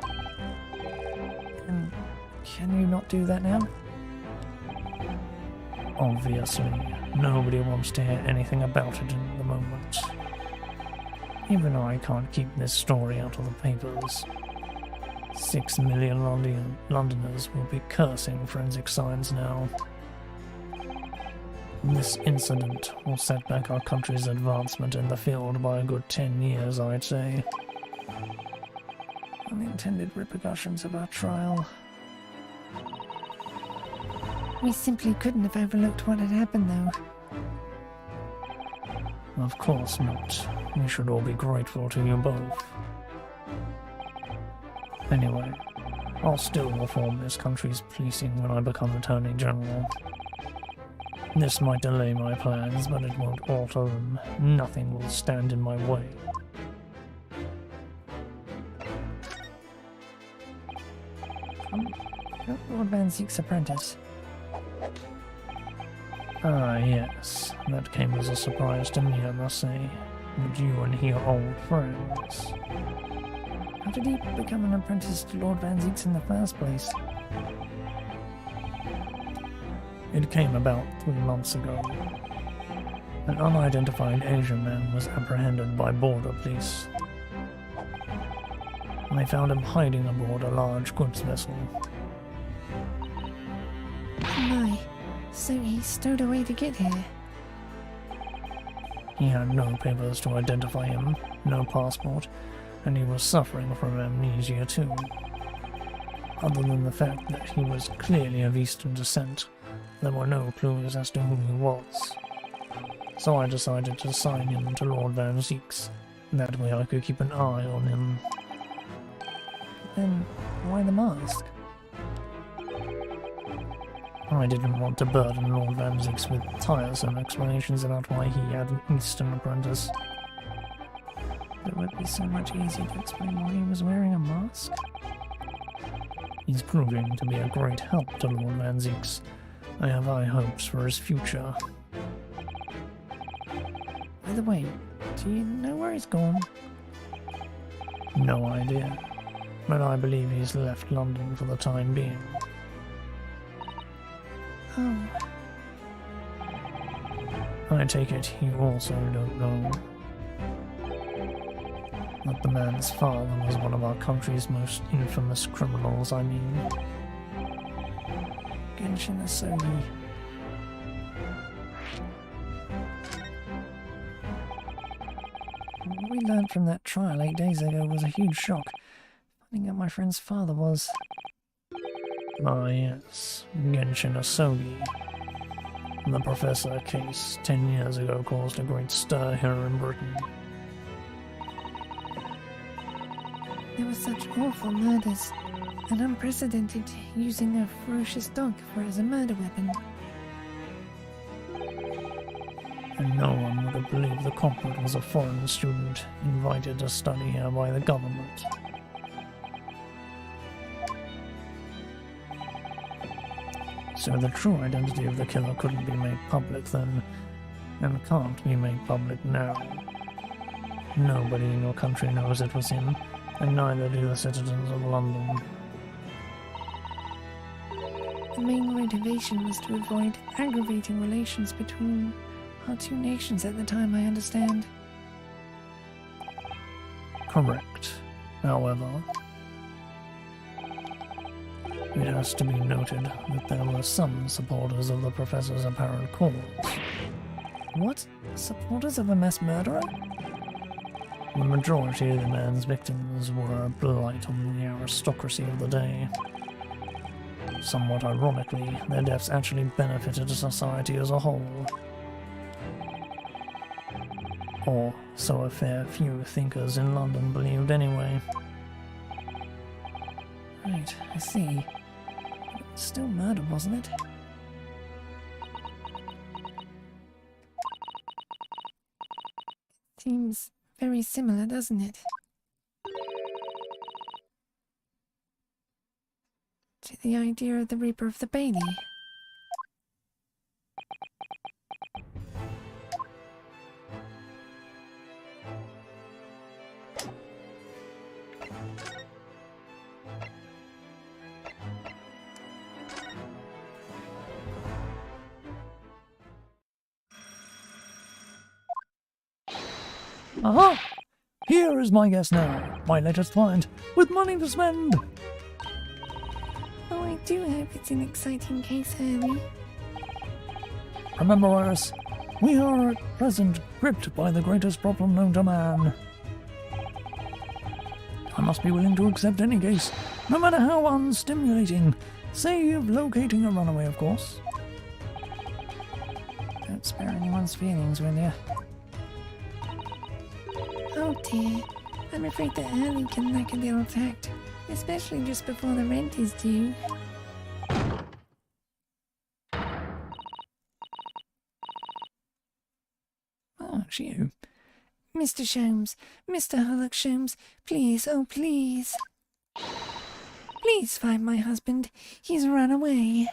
And can you not do that now? Obviously, nobody wants to hear anything about it in the moment. Even I can't keep this story out of the papers. 6 million Londoners will be cursing forensic science now. This incident will set back our country's advancement in the field by a good 10 years, I'd say. Unintended repercussions of our trial. We simply couldn't have overlooked what had happened, though. Of course not. We should all be grateful to you both. Anyway, I'll still reform this country's policing when I become Attorney General. This might delay my plans, but it won't alter them. Nothing will stand in my way. Lord Van Ziek's apprentice. Ah, yes. That came as a surprise to me, I must say. But you and he are old friends. How did he become an apprentice to Lord Van Ziek's in the first place? It came about 3 months ago. An unidentified Asian man was apprehended by border police. They found him hiding aboard a large goods vessel. My, so he stowed away to get here. He had no papers to identify him, no passport, and he was suffering from amnesia too. Other than the fact that he was clearly of Eastern descent, there were no clues as to who he was. So I decided to assign him to Lord Van Ziek's. That way I could keep an eye on him. Then why the mask? I didn't want to burden Lord Van Ziek's with tiresome explanations about why he had an Eastern apprentice. It would be so much easier to explain why he was wearing a mask. He's proving to be a great help to Lord Van Ziek's, I have high hopes for his future. By the way, do you know where he's gone? No idea, but I believe he's left London for the time being. Oh, I take it you also don't know that the man's father was one of our country's most infamous criminals, I mean. Genshin Asogi. What we learned from that trial 8 days ago was a huge shock. Finding out my friend's father was... Ah yes, Genshin Asogi. The Professor case 10 years ago caused a great stir here in Britain. There were such awful murders, and unprecedented using a ferocious dog as a murder weapon. And no one would have believed the culprit was a foreign student invited to study here by the government. So the true identity of the killer couldn't be made public then, and can't be made public now. Nobody in your country knows it was him, and neither do the citizens of London. The main motivation was to avoid aggravating relations between our two nations at the time, I understand. Correct. However, it has to be noted that there were some supporters of the Professor's apparent cause. What? Supporters of a mass murderer? The majority of the man's victims were a blight on the aristocracy of the day. Somewhat ironically, their deaths actually benefited society as a whole. Or so a fair few thinkers in London believed anyway. Right, I see. It was still murder, wasn't it? Seems very similar, doesn't it? To the idea of the Reaper of the Bailey. Aha! Here is my guest now, my latest client, with money to spend! Oh, I do hope it's an exciting case, Hurley. Remember, Iris, we are at present gripped by the greatest problem known to man. I must be willing to accept any case, no matter how unstimulating, save locating a runaway, of course. Don't spare anyone's feelings, will you? Oh dear, I'm afraid that Hurley can lack a little tact, especially just before the rent is due. Oh, it's you. Mr. Sholmes, Mr. Hullock Sholmes, please, oh please. Please find my husband. He's run away.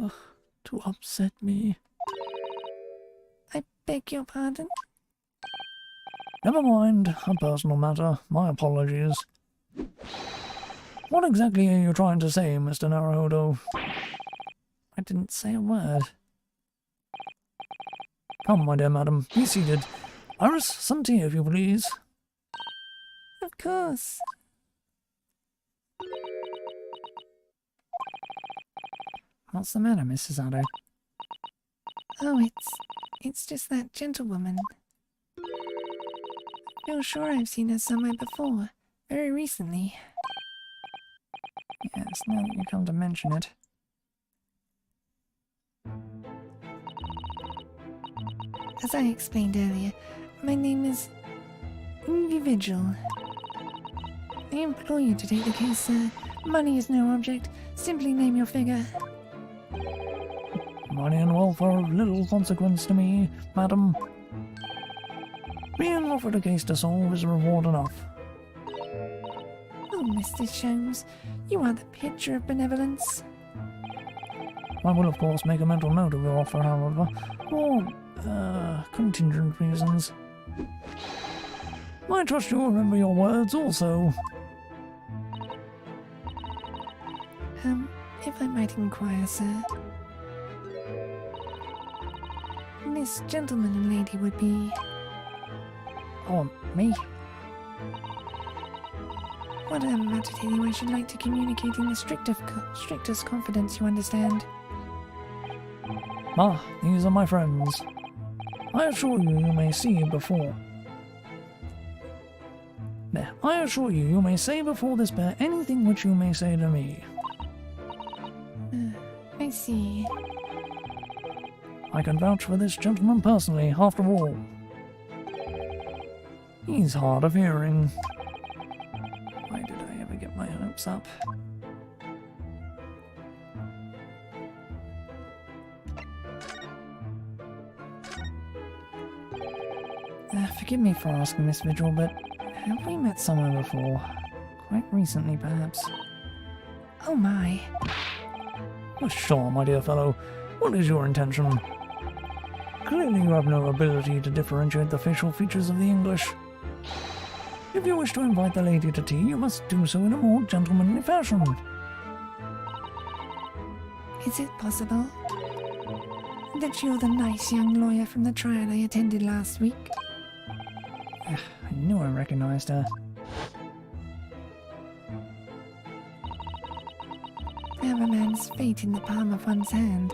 Ugh, to upset me. I beg your pardon? Never mind, a personal matter. My apologies. What exactly are you trying to say, Mr. Naruhodo? I didn't say a word. Come, my dear madam, be seated. Iris, some tea, if you please. Of course. What's the matter, Mrs. Addo? Oh, it's just that gentlewoman. I feel sure I've seen her somewhere before, very recently. Yes, now that you come to mention it. As I explained earlier, my name is Vigil. I implore you to take the case, sir. Money is no object. Simply name your figure. Money and wealth are of little consequence to me, madam. Being offered a case to solve is reward enough. Oh, Mr. Sholmes, you are the picture of benevolence. I will, of course, make a mental note of your offer, however, for contingent reasons. I trust you'll remember your words also. If I might inquire, sir. This gentleman and lady would be... Oh, me? What matter to you I should like to communicate in the strictest confidence, you understand? Ah, these are my friends. I assure you, you may see before... There, I assure you, you may say before this pair anything which you may say to me. I see. I can vouch for this gentleman personally, after all. He's hard of hearing. Why did I ever get my hopes up? Forgive me for asking, Miss Vigil, but have we met somewhere before? Quite recently, perhaps? Oh my. Oh, sure, my dear fellow. What is your intention? Clearly you have no ability to differentiate the facial features of the English. If you wish to invite the lady to tea, you must do so in a more gentlemanly fashion. Is it possible that you're the nice young lawyer from the trial I attended last week? I knew I recognized her. I have a man's fate in the palm of one's hand.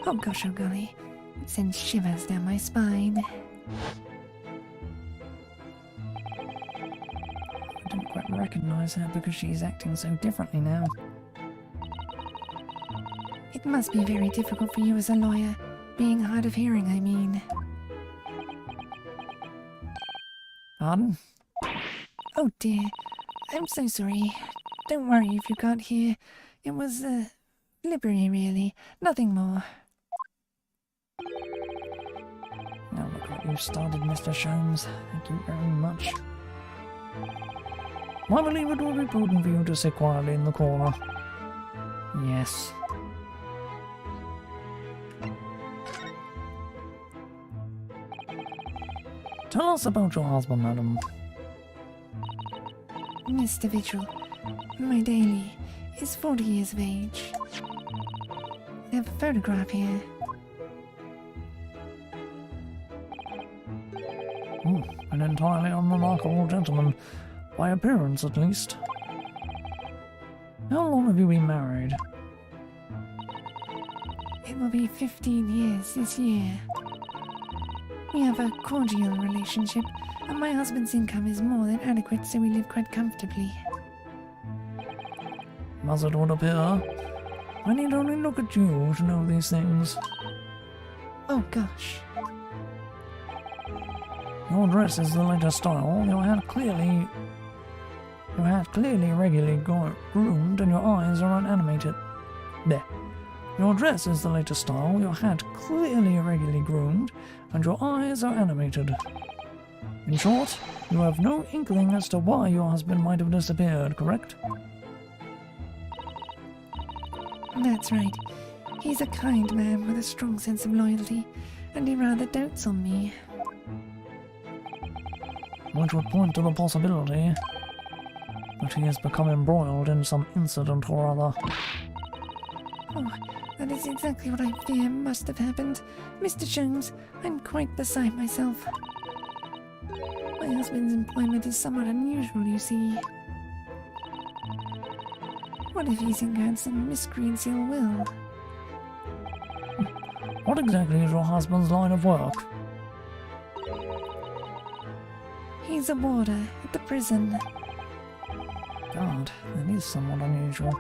Oh gosh, oh golly. It sends shivers down my spine. I don't quite recognize her because she's acting so differently now. It must be very difficult for you as a lawyer, being hard of hearing, I mean. Pardon? Oh dear, I'm so sorry. Don't worry if you can't hear. It was, livery really, nothing more. Now look what you've started, Mr. Sholmes. Thank you very much. I believe it will be prudent for you to sit quietly in the corner. Yes. Tell us about your husband, madam. Mr. Vigil, my daily is 40 years of age. I have a photograph here. An entirely unremarkable gentleman, by appearance at least. How long have you been married? It will be 15 years this year. We have a cordial relationship, and my husband's income is more than adequate, so we live quite comfortably. As it would appear, I need only look at you to know these things. Oh gosh. Your dress is the latest style, your hair clearly regularly groomed, and your eyes are unanimated. There. Your dress is the latest style, your hat clearly irregularly groomed, and your eyes are animated. In short, you have no inkling as to why your husband might have disappeared, correct? That's right. He's a kind man with a strong sense of loyalty, and he rather dotes on me. Which would point to the possibility that he has become embroiled in some incident or other. Oh, that is exactly what I fear must have happened. Mr. Sholmes, I'm quite beside myself. My husband's employment is somewhat unusual, you see. What if he's incurred some miscreant's ill will? What exactly is your husband's line of work? He's a warder at the prison. God, that is somewhat unusual.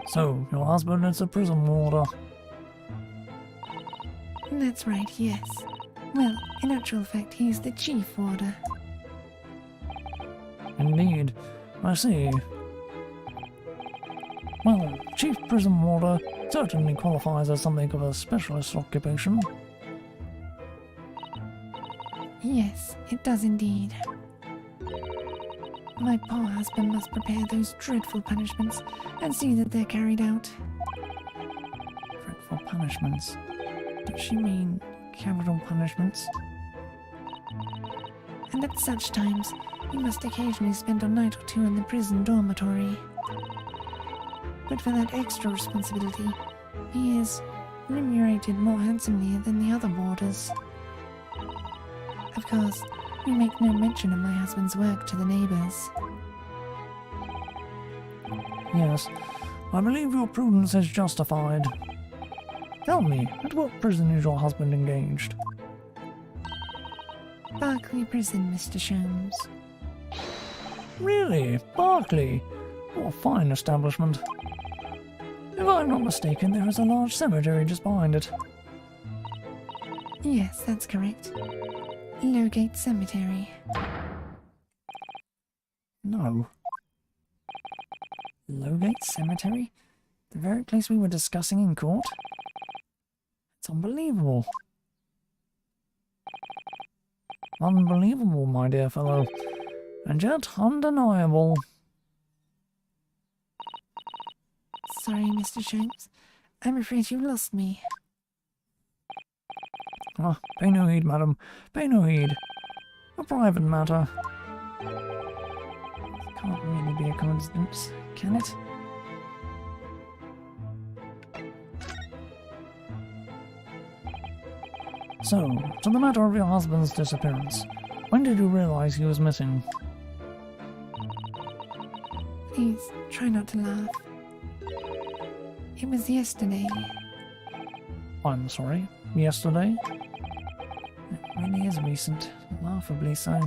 So, your husband is a prison warder. That's right, yes. Well, in actual fact, he's the chief warder. Indeed. I see. Well, chief prison warder certainly qualifies as something of a specialist occupation. Yes, it does indeed. My poor husband must prepare those dreadful punishments and see that they're carried out. Dreadful punishments? Does she mean capital punishments? And at such times, he must occasionally spend a night or two in the prison dormitory. But for that extra responsibility, he is remunerated more handsomely than the other warders. Of course, we make no mention of my husband's work to the neighbours. Yes, I believe your prudence is justified. Tell me, at what prison is your husband engaged? Berkeley Prison, Mr. Sholmes. Really? Berkeley? What a fine establishment. If I'm not mistaken, there is a large cemetery just behind it. Yes, that's correct. Lowgate Cemetery. No. Lowgate Cemetery? The very place we were discussing in court? It's unbelievable. Unbelievable, my dear fellow. And yet undeniable. Sorry, Mr. Sholmes. I'm afraid you lost me. Ah, pay no heed, madam. Pay no heed. A private matter. Can't really be a coincidence, can it? So, to the matter of your husband's disappearance. When did you realize he was missing? Please, try not to laugh. It was yesterday. I'm sorry, yesterday? It really is recent, laughably so.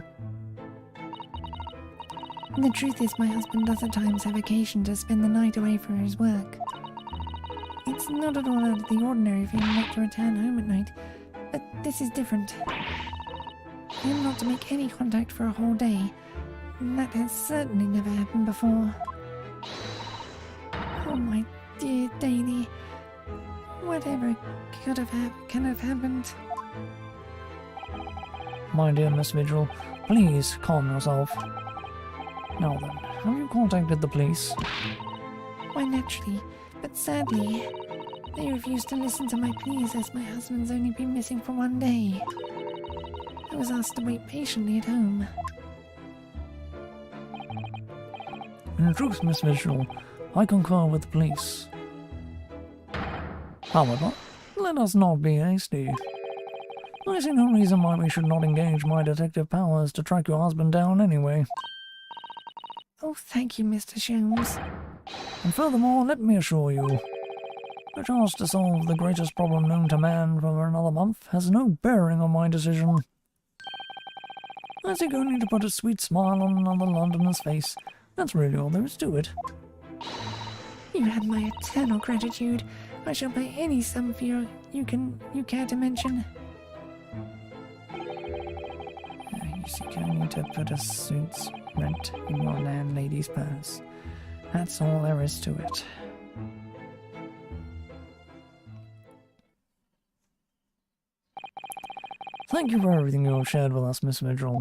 The truth is, my husband does at times have occasion to spend the night away from his work. It's not at all out of the ordinary for him not to return home at night, but this is different. For him not to make any contact for a whole day, that has certainly never happened before. Oh, my dear Daly, whatever can have happened. My dear Miss Vigil, please calm yourself. Now then, have you contacted the police? Why, naturally, but sadly, they refuse to listen to my pleas as my husband's only been missing for 1 day. I was asked to wait patiently at home. In truth, Miss Vigil, I concur with the police. However, let us not be hasty. I see no reason why we should not engage my detective powers to track your husband down anyway. Oh, thank you, Mr. Sholmes. And furthermore, let me assure you, the chance to solve the greatest problem known to man for another month has no bearing on my decision. I seek only to put a sweet smile on another Londoner's face. That's really all there is to it. You have my eternal gratitude. I shall pay any sum for you care to mention. You seek only to put a suit's rent in your landlady's purse. That's all there is to it. Thank you for everything you have shared with us, Miss Vigil.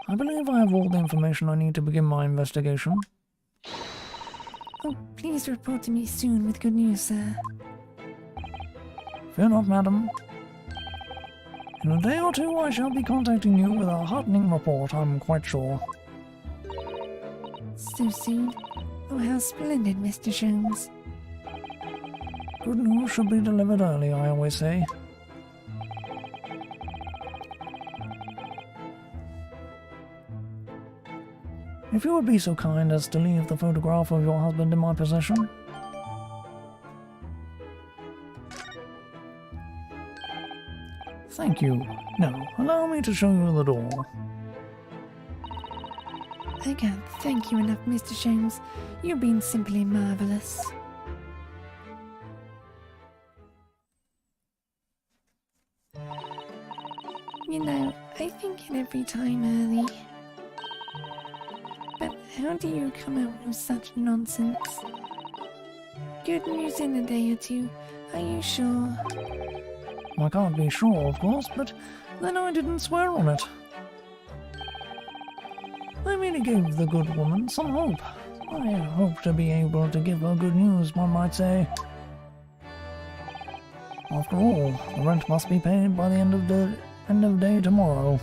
I believe I have all the information I need to begin my investigation. Oh, please report to me soon with good news, sir. Fear not, madam. In a day or two I shall be contacting you with a heartening report, I'm quite sure. So soon? Oh, how splendid, Mr. Sholmes. Good news should be delivered early, I always say. If you would be so kind as to leave the photograph of your husband in my possession. Thank you. Now, allow me to show you the door. I can't thank you enough, Mr. Sholmes. You've been simply marvellous. You know, I think it every time early. But how do you come out with such nonsense? Good news in a day or two, are you sure? I can't be sure, of course, but Then I didn't swear on it. I merely gave the good woman some hope. I hope to be able to give her good news, one might say. After all, the rent must be paid by the end of day tomorrow.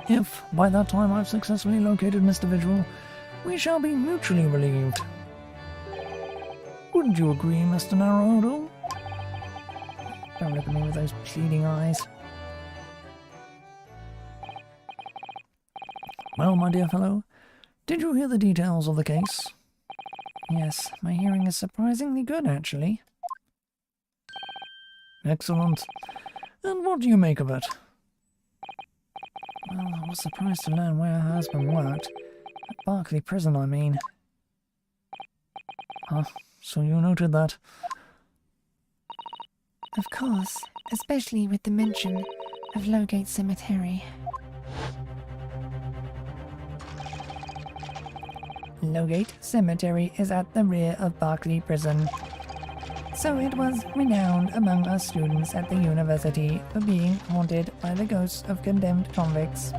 If, by that time, I've successfully located Mr. Vigil, we shall be mutually relieved. Wouldn't you agree, Mr. Naruto? Don't look at me with those pleading eyes. Well, my dear fellow, did you hear the details of the case? Yes, my hearing is surprisingly good, actually. Excellent. And what do you make of it? Well, I was surprised to learn where her husband worked. At Berkeley Prison, I mean. Huh, so you noted that? Of course, especially with the mention of Lowgate Cemetery. Lowgate Cemetery is at the rear of Berkeley Prison. So it was renowned among us students at the university for being haunted by the ghosts of condemned convicts.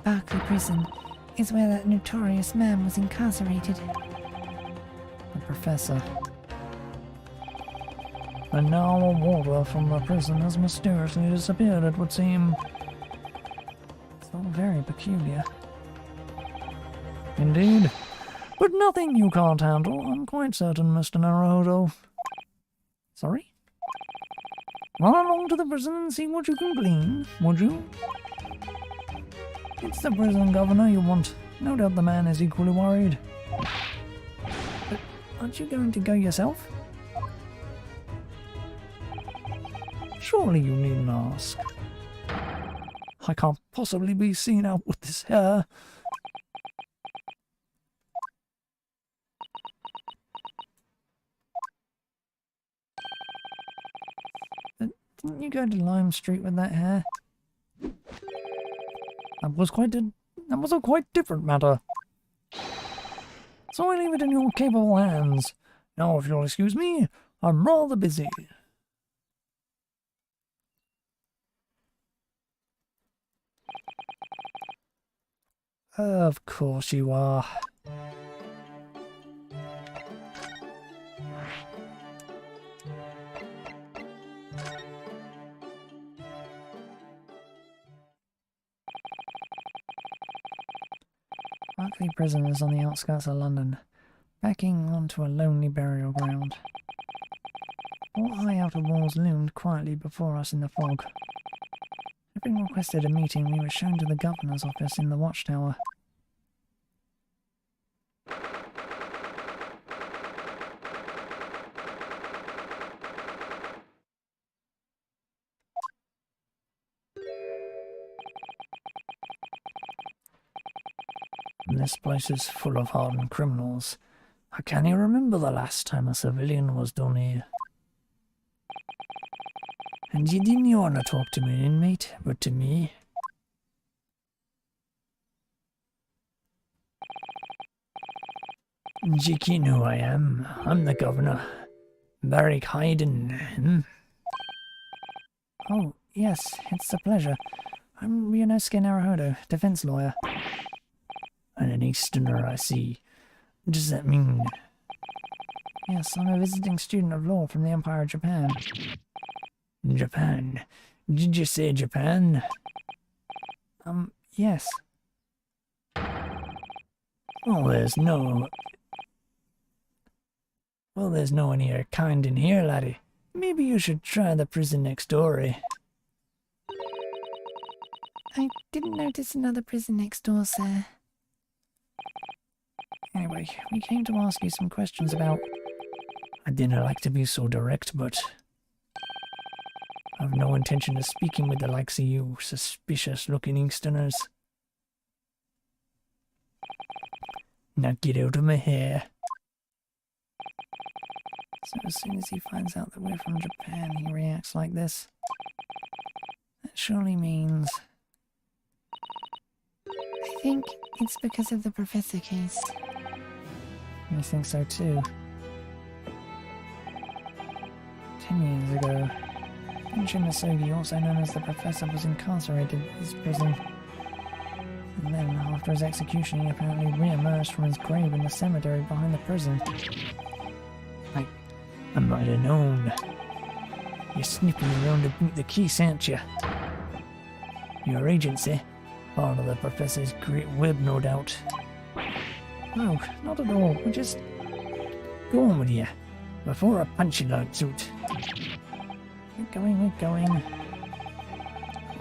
Berkeley Prison is where that notorious man was incarcerated. The professor. And now a warder from the prison has mysteriously disappeared, it would seem. It's all very peculiar. Indeed. But nothing you can't handle, I'm quite certain, Mr. Naruto. Sorry? Run along to the prison and see what you can glean, would you? It's the prison governor you want. No doubt the man is equally worried. But aren't you going to go yourself? Surely you needn't ask. I can't possibly be seen out with this hair. Didn't you go to Lime Street with that hair? That was a quite different matter. So I leave it in your capable hands. Now, if you'll excuse me, I'm rather busy. Of course you are. Berkeley Prison is on the outskirts of London, backing onto a lonely burial ground. Four high outer walls loomed quietly before us in the fog. Having requested a meeting, we were shown to the governor's office in the watchtower. This place is full of hardened criminals. I can't even remember the last time a civilian was down here. And you didn't want to talk to an inmate, but to me? You know who I am. I'm the governor. Barrick Hayden. Oh, yes, it's a pleasure. I'm Ryunosuke Naruhodo, defense lawyer. And an Easterner, I see. What does that mean? Yes, I'm a visiting student of law from the Empire of Japan. Japan? Did you say Japan? Yes. Well, there's no one of your kind in here, laddie. Maybe you should try the prison next door, eh? I didn't notice another prison next door, sir. Anyway, we came to ask you some questions about... I didn't like to be so direct, but I've no intention of speaking with the likes of you suspicious-looking Easterners. Now get out of my hair. So as soon as he finds out that we're from Japan, he reacts like this. That surely means... I think it's because of the professor case. I think so too. 10 years ago, Kenshin Masugi, also known as the Professor, was incarcerated in his prison. And then, after his execution, he apparently re-emerged from his grave in the cemetery behind the prison. I might have known. You're sniffing around beneath the keys, aren't you? Your agency? Part of the Professor's great web, no doubt. No, not at all. We're just... Go on with you, before I punch you like suit. We're going.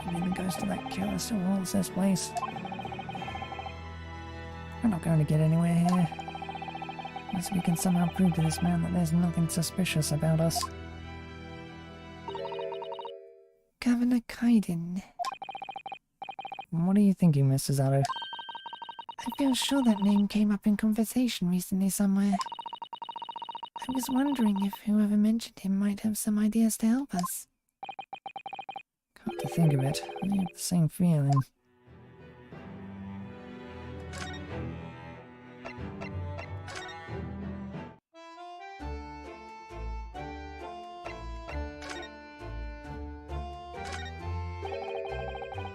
Maybe the ghost of that killer still haunts this place. We're not going to get anywhere here. Unless we can somehow prove to this man that there's nothing suspicious about us. Governor Kaiden. What are you thinking, Mr. Zato? I feel sure that name came up in conversation recently somewhere. I was wondering if whoever mentioned him might have some ideas to help us. Come to think of it, I have the same feeling.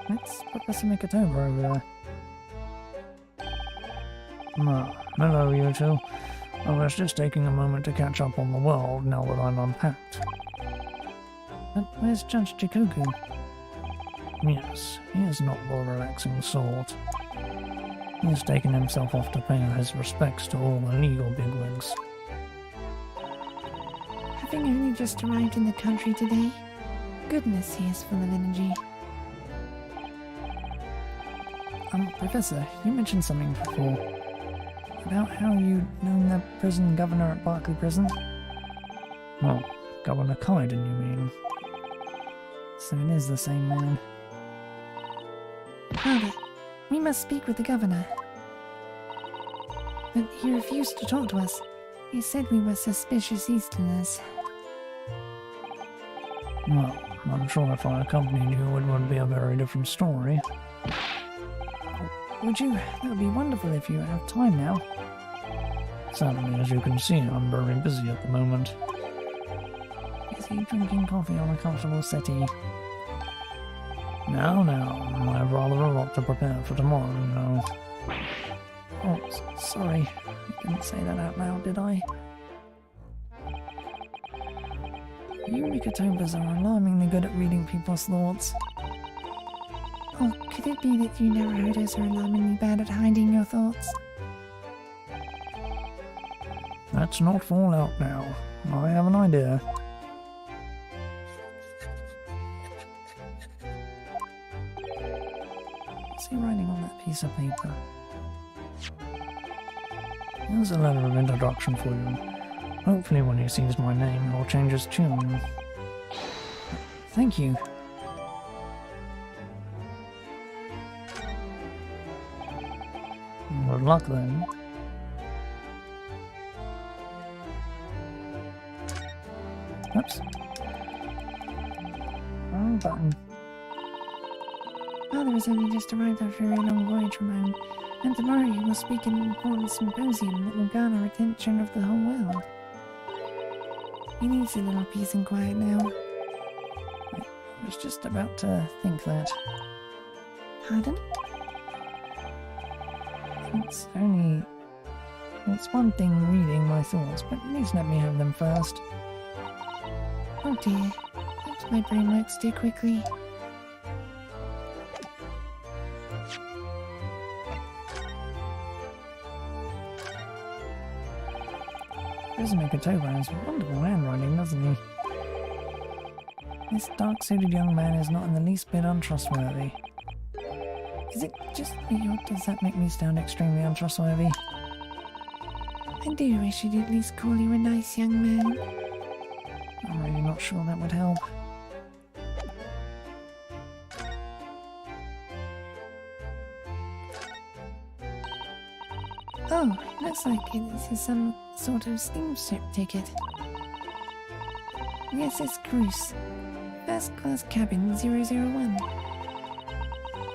That's Professor Mikatoba over there. Hello, you two. I was just taking a moment to catch up on the world now that I'm unpacked. But where's Judge Chikuku? Yes, he is not the relaxing sort. He has taken himself off to pay his respects to all the legal bigwigs. Having only just arrived in the country today, goodness, he is full of energy. Professor, you mentioned something before. About how you'd known the prison governor at Barclay Prison? Well, Governor Kaiden, you mean? So it is the same man. Father, we must speak with the governor. But he refused to talk to us. He said we were suspicious Easterners. Well, I'm sure if I accompanied you, it would be a very different story. Would you? That would be wonderful if you have time now. Sadly, as you can see, I'm very busy at the moment. Busy drinking coffee on a comfortable settee. Now, I have rather a lot to prepare for tomorrow, you know. Oh, sorry. I didn't say that out loud, did I? You Mikatobas are alarmingly good at reading people's thoughts. Oh, could it be that you never heard us are alarmingly bad at hiding your thoughts? Let's not fall out now. I have an idea. What's he writing on that piece of paper? Here's a letter of introduction for you. Hopefully when he sees my name, he'll change his tune. Thank you. Good luck then. Oops. Wrong button. Father has only just arrived after a very long voyage from home, and tomorrow he will speak in an important symposium that will garner attention of the whole world. He needs a little peace and quiet now. I was just about to think that. Pardon? It's one thing reading my thoughts, but at least let me have them first. Oh dear, perhaps my brain works too quickly. Prisoner Kotoba has wonderful handwriting, doesn't he? This dark-suited young man is not in the least bit untrustworthy. Is it just me, or does that make me sound extremely untrustworthy? I do wish he'd at least call you a nice young man. I'm really not sure that would help. Oh, looks like this is some sort of steamship ticket. USS Cruise. First class cabin 001.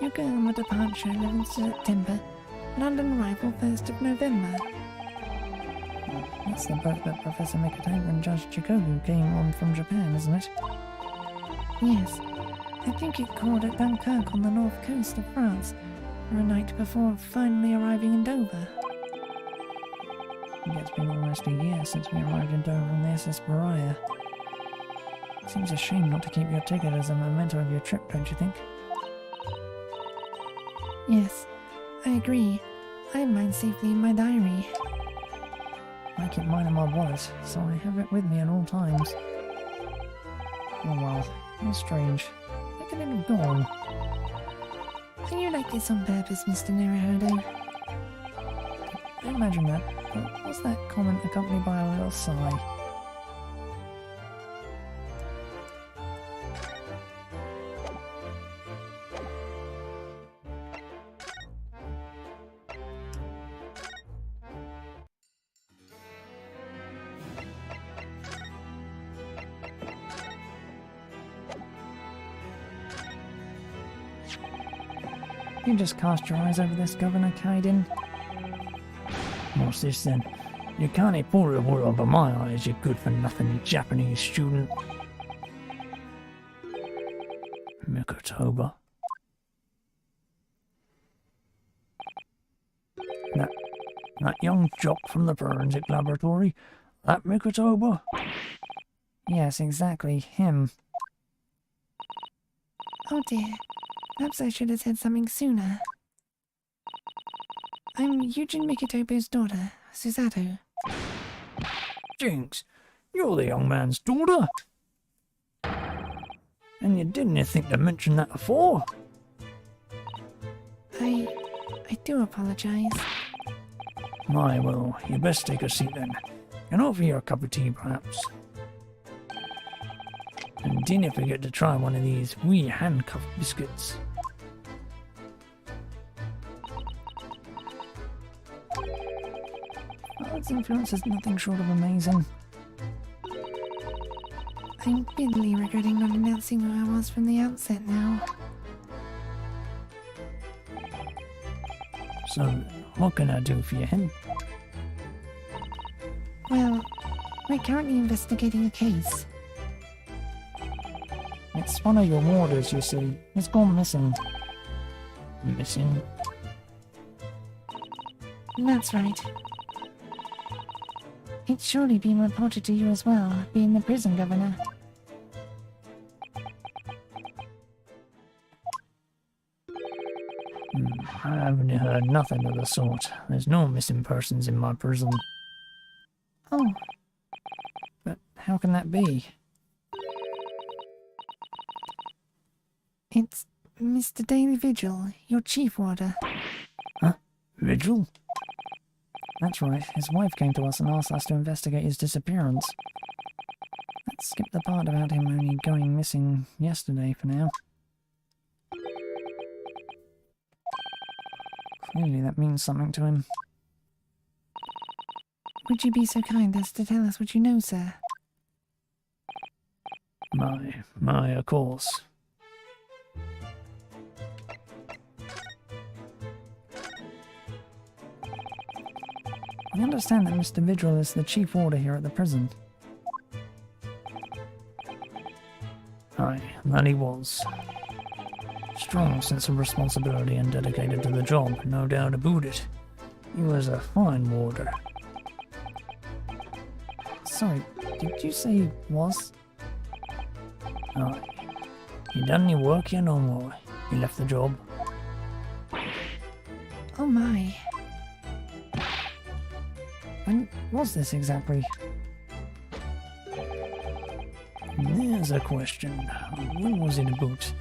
Yokohama departure 11th September. London arrival 1st of November. That's the boat that Professor Mikitova and Judge Jacobu came on from Japan, isn't it? Yes, I think it called at Dunkirk on the north coast of France for a night before finally arriving in Dover. It's been almost a year since we arrived in Dover on the SS Maria. Seems a shame not to keep your ticket as a memento of your trip, don't you think? Yes, I agree. I have mine safely in my diary. I keep mine in my wallet, so I have it with me at all times. Oh well, how strange. Where could it have gone? Are you like this on purpose, Mr. Naruhodo? I imagine that, but what's that comment accompanied by a little sigh? You just cast your eyes over this, Governor Kaiden. What's this then? You can't pull the wool over my eyes, you good-for-nothing Japanese student. Mikitoba. That young jock from the forensic laboratory? That Mikitoba? Yes, exactly, him. Oh dear. Perhaps I should have said something sooner. I'm Yujin Mikitobo's daughter, Susato. Jinx, you're the young man's daughter? And you didn't think to mention that before? I do apologize. My, well, you best take a seat then. And offer you a cup of tea, perhaps. And didn't forget to try one of these wee handcuffed biscuits. Its influence is nothing short of amazing. I'm bitterly regretting not announcing who I was from the outset now. So, what can I do for you, Hen? Well, we're currently investigating a case. It's one of your warders, you see. He's gone missing. Missing? That's right. It's surely been reported to you as well, being the prison governor. I haven't heard nothing of the sort. There's no missing persons in my prison. Oh, But how can that be? it's Mr. Daily Vigil, your chief warder. Vigil? That's right, his wife came to us and asked us to investigate his disappearance. Let's skip the part about him only going missing yesterday for now. Clearly that means something to him. Would you be so kind as to tell us what you know, sir? My, of course. I understand that Mr. Vigil is the chief warder here at the prison. Aye, that he was. Strong sense of responsibility and dedicated to the job, no doubt about it. He was a fine warder. Sorry, did you say he was? Aye. He done any work yet no more. He left the job. Oh my. When was this exactly? There's a question. When was it about?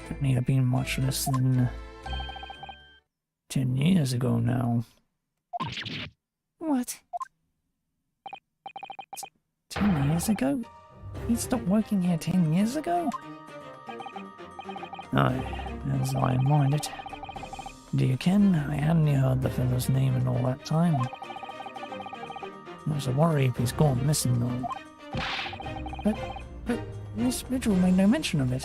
Couldn't have been much less than 10 years ago now. What? 10 years ago? He stopped working here 10 years ago? Aye, as I mind it. Do you ken, I hadn't heard the fellow's name in all that time. There's a worry if he's gone missing though. But Miss Vigil made no mention of it.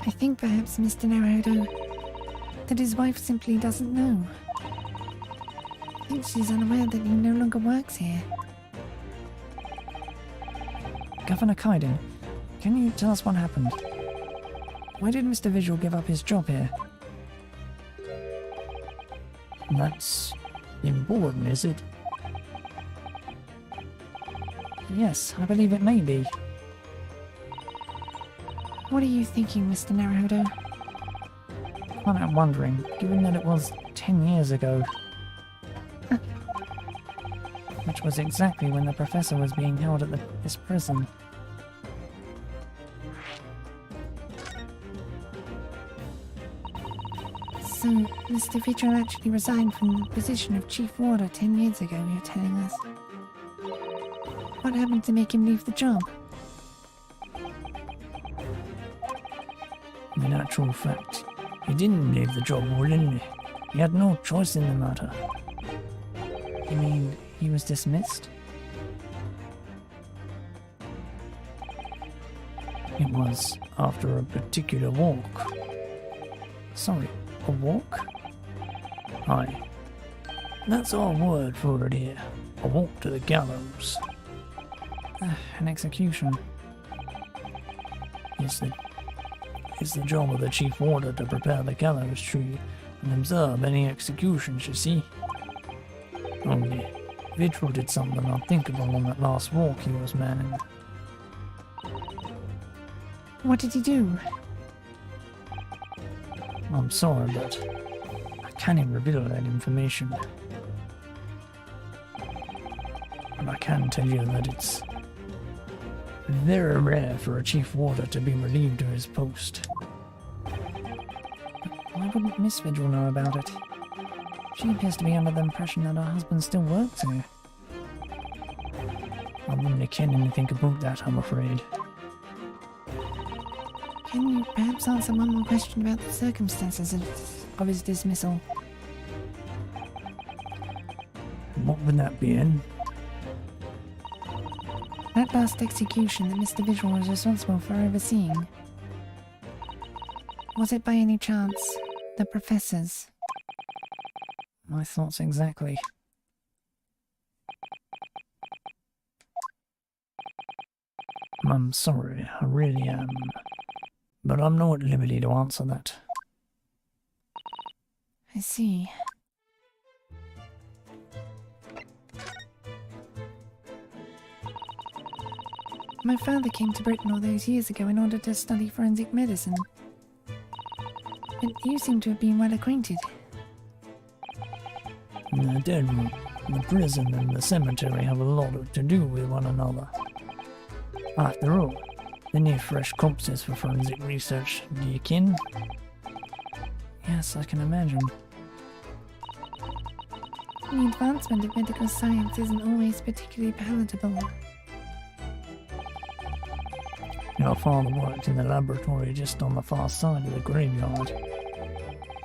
I think perhaps, Mr. Naruhodo, that his wife simply doesn't know. think she's unaware that he no longer works here. Governor Kaiden, can you tell us what happened? Why did Mr. Visual give up his job here? That's important, is it? Yes, I believe it may be. What are you thinking, Mr. Naruhodo? Well, I'm wondering, given that it was 10 years ago, which was exactly when the professor was being held at this prison. So, Mr. Vigil actually resigned from the position of Chief Warder 10 years ago, you're telling us? What happened to make him leave the job? In actual fact, he didn't leave the job willingly. He had no choice in the matter. You mean he was dismissed? It was after a particular walk. Sorry, a walk? Aye. That's our word for it here. A walk to the gallows. An execution. It's the job of the Chief Warder to prepare the gallows tree and observe any executions, you see. Only, Vigil did something unthinkable on that last walk he was manning. What did he do? I'm sorry, but I can't even reveal that information. But I can tell you that it's very rare for a Chief Warder to be relieved of his post. Why wouldn't Miss Vigil know about it? She appears to be under the impression that her husband still works here. I wouldn't have cared anything about that, I'm afraid. Can you perhaps answer one more question about the circumstances of his dismissal? What would that be in? That last execution that Mr. Vigil was responsible for overseeing. Was it by any chance the Professor's? My thoughts exactly. I'm sorry, I really am. But I'm not at liberty to answer that. I see. My father came to Britain all those years ago in order to study forensic medicine. But you seem to have been well acquainted. The dead room, the prison and the cemetery have a lot to do with one another. After all, they need fresh corpses for forensic research, do you kin? Yes, I can imagine. The advancement of medical science isn't always particularly palatable. Your father worked in the laboratory just on the far side of the graveyard,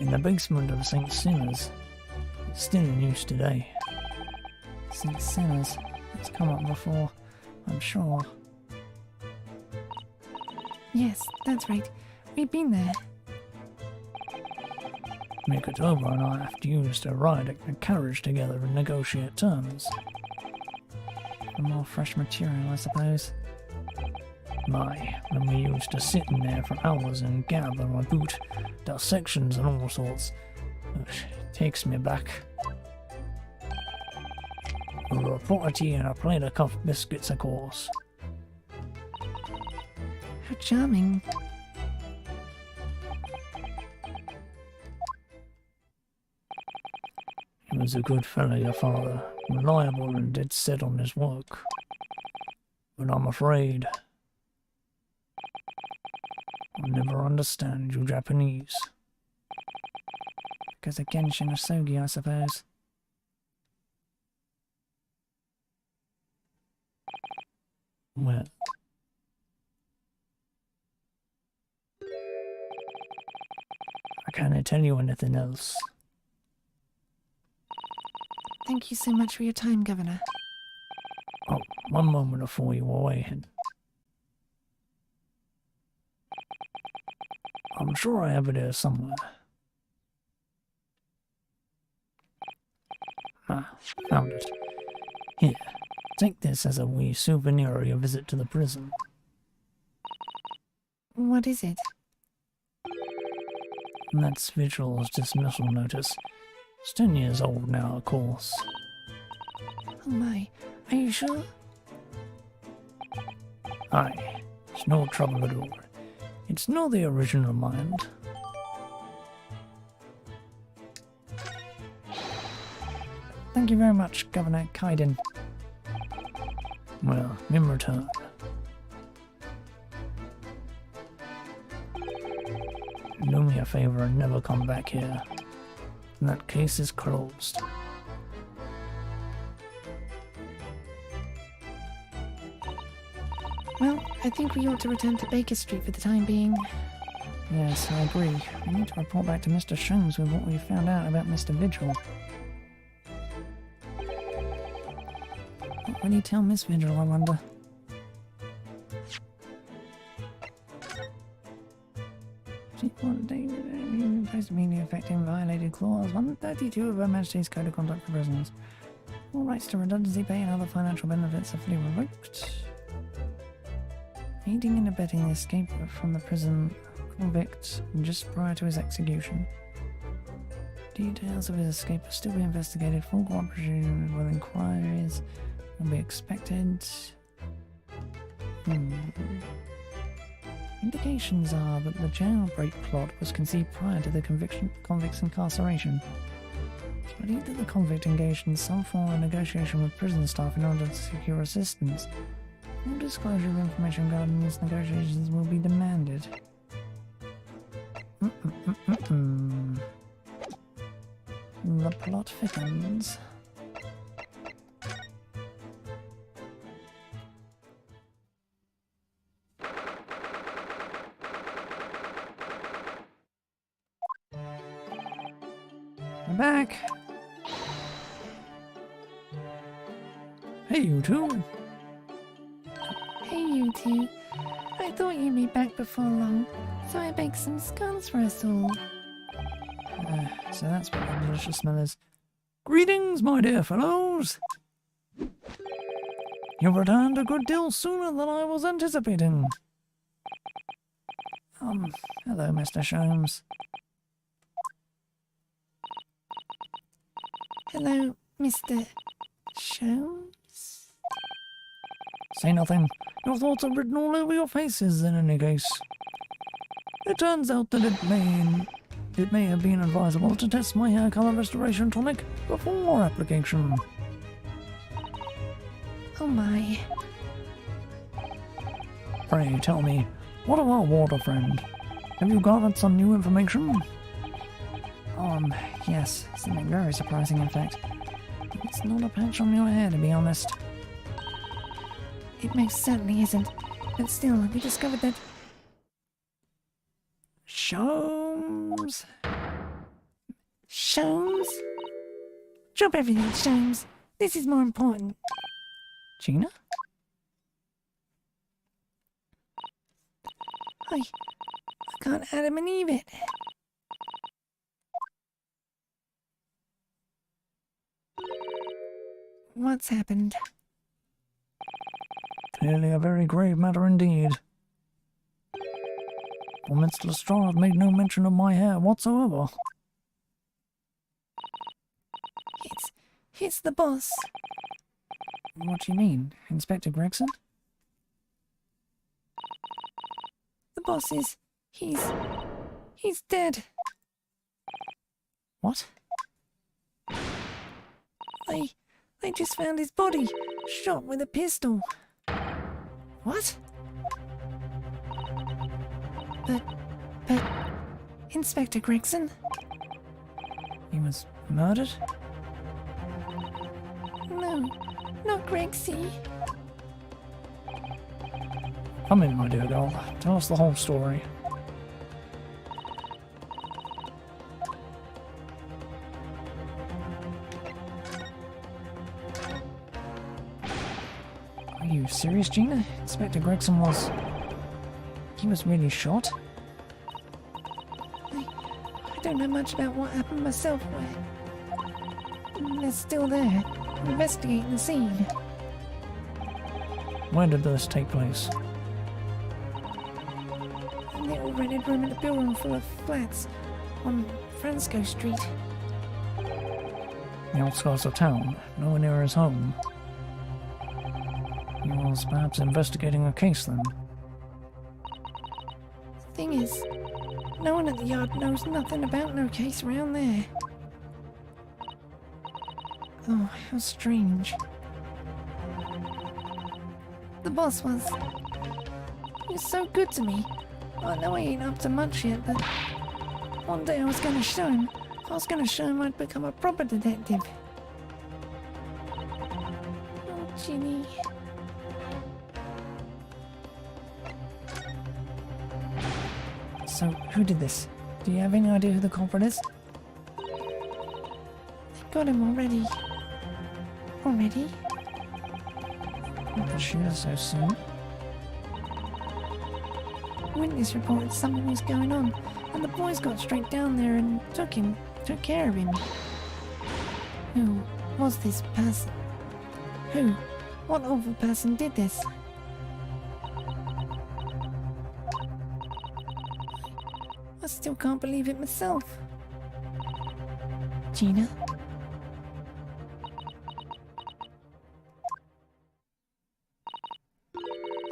in the basement of St. Sinners. It's still in use today. St. Sinners. It's come up before, I'm sure. Yes, that's right. We've been there. Mikotoba and I have to use to ride a carriage together and negotiate terms. For more fresh material, I suppose. My, when we used to sit in there for hours and gather about dissections and all sorts. It takes me back. A report of tea and a plate of cuff biscuits, of course. How charming. He was a good fellow, your father, reliable and dead set on his work. But I'm afraid I'll never understand you Japanese. Because of Genshin Asogi, I suppose. Well, I can't tell you anything else. Thank you so much for your time, Governor. Oh, one moment before you away. I'm sure I have it here somewhere. Ah, found it. Here, take this as a wee souvenir of your visit to the prison. What is it? That's Vigil's dismissal notice. It's 10 years old now, of course. Oh my, are you sure? Aye, it's no trouble at all. It's not the original mind. Thank you very much, Governor Kaiden. Well, in return. Do me a favor and never come back here. That case is closed. Well, I think we ought to return to Baker Street for the time being. Yes, I agree. We need to report back to Mr. Sholmes with what we found out about Mr. Vigil. What will you tell Miss Vigil, I wonder? She wanted David imposed immediately affecting violated clause 132 of Her Majesty's Code of Conduct for Prisoners. All rights to redundancy pay and other financial benefits are fully revoked. Aiding and abetting the escape from the prison convict just prior to his execution. Details of his escape are still being investigated. Full cooperation with inquiries will be expected. Indications are that the jailbreak plot was conceived prior to the convict's incarceration. But either the convict engaged in some form of negotiation with prison staff in order to secure assistance, no disclosure of information regarding these negotiations will be demanded. The plot thickens. I'm back. Hey, you two. Hey, you two. I thought you'd be back before long, so I baked some scones for us all. So that's what the delicious smell is. Greetings, my dear fellows. You've returned a good deal sooner than I was anticipating. Hello, Mr. Sholmes. Hello, Mr. Sholmes? Say nothing. Your thoughts are written all over your faces in any case. It turns out that it may have been advisable to test my hair color restoration tonic before application. Oh my. Pray tell me, what of our water friend? Have you gathered some new information? Yes, something very surprising in fact. It's not a patch on your hair, to be honest. It most certainly isn't. But still, we discovered that... Sholmes? Sholmes? Drop everything, Sholmes. This is more important. Gina? I can't Adam and Eve it. What's happened? Clearly a very grave matter indeed. For Mr. Lestrade made no mention of my hair whatsoever. It's the boss. What do you mean? Inspector Gregson? The boss is... He's dead. What? They just found his body, shot with a pistol. What? But... Inspector Gregson? He was murdered? No, not Gregsy. Come in, my dear girl. Tell us the whole story. Are you serious, Gina? Inspector Gregson was... He was really shot? I don't know much about what happened myself. They're still there, investigating the scene. Where did this take place? A little rented room in a building full of flats on Francisco Street. The outskirts of town, nowhere near his home. He was perhaps investigating a case then. The thing is, no one at the yard knows nothing about no case around there. Oh, how strange. The boss was... He was so good to me. I know he ain't up to much yet, but... One day I was gonna show him. I was gonna show him I'd become a proper detective. Oh, Ginny. So, who did this? Do you have any idea who the culprit is? They got him already. Already? But she is so soon. Witness reported something was going on, and the boys got straight down there and took care of him. Who was this person? Who? What awful person did this? I still can't believe it myself. Gina?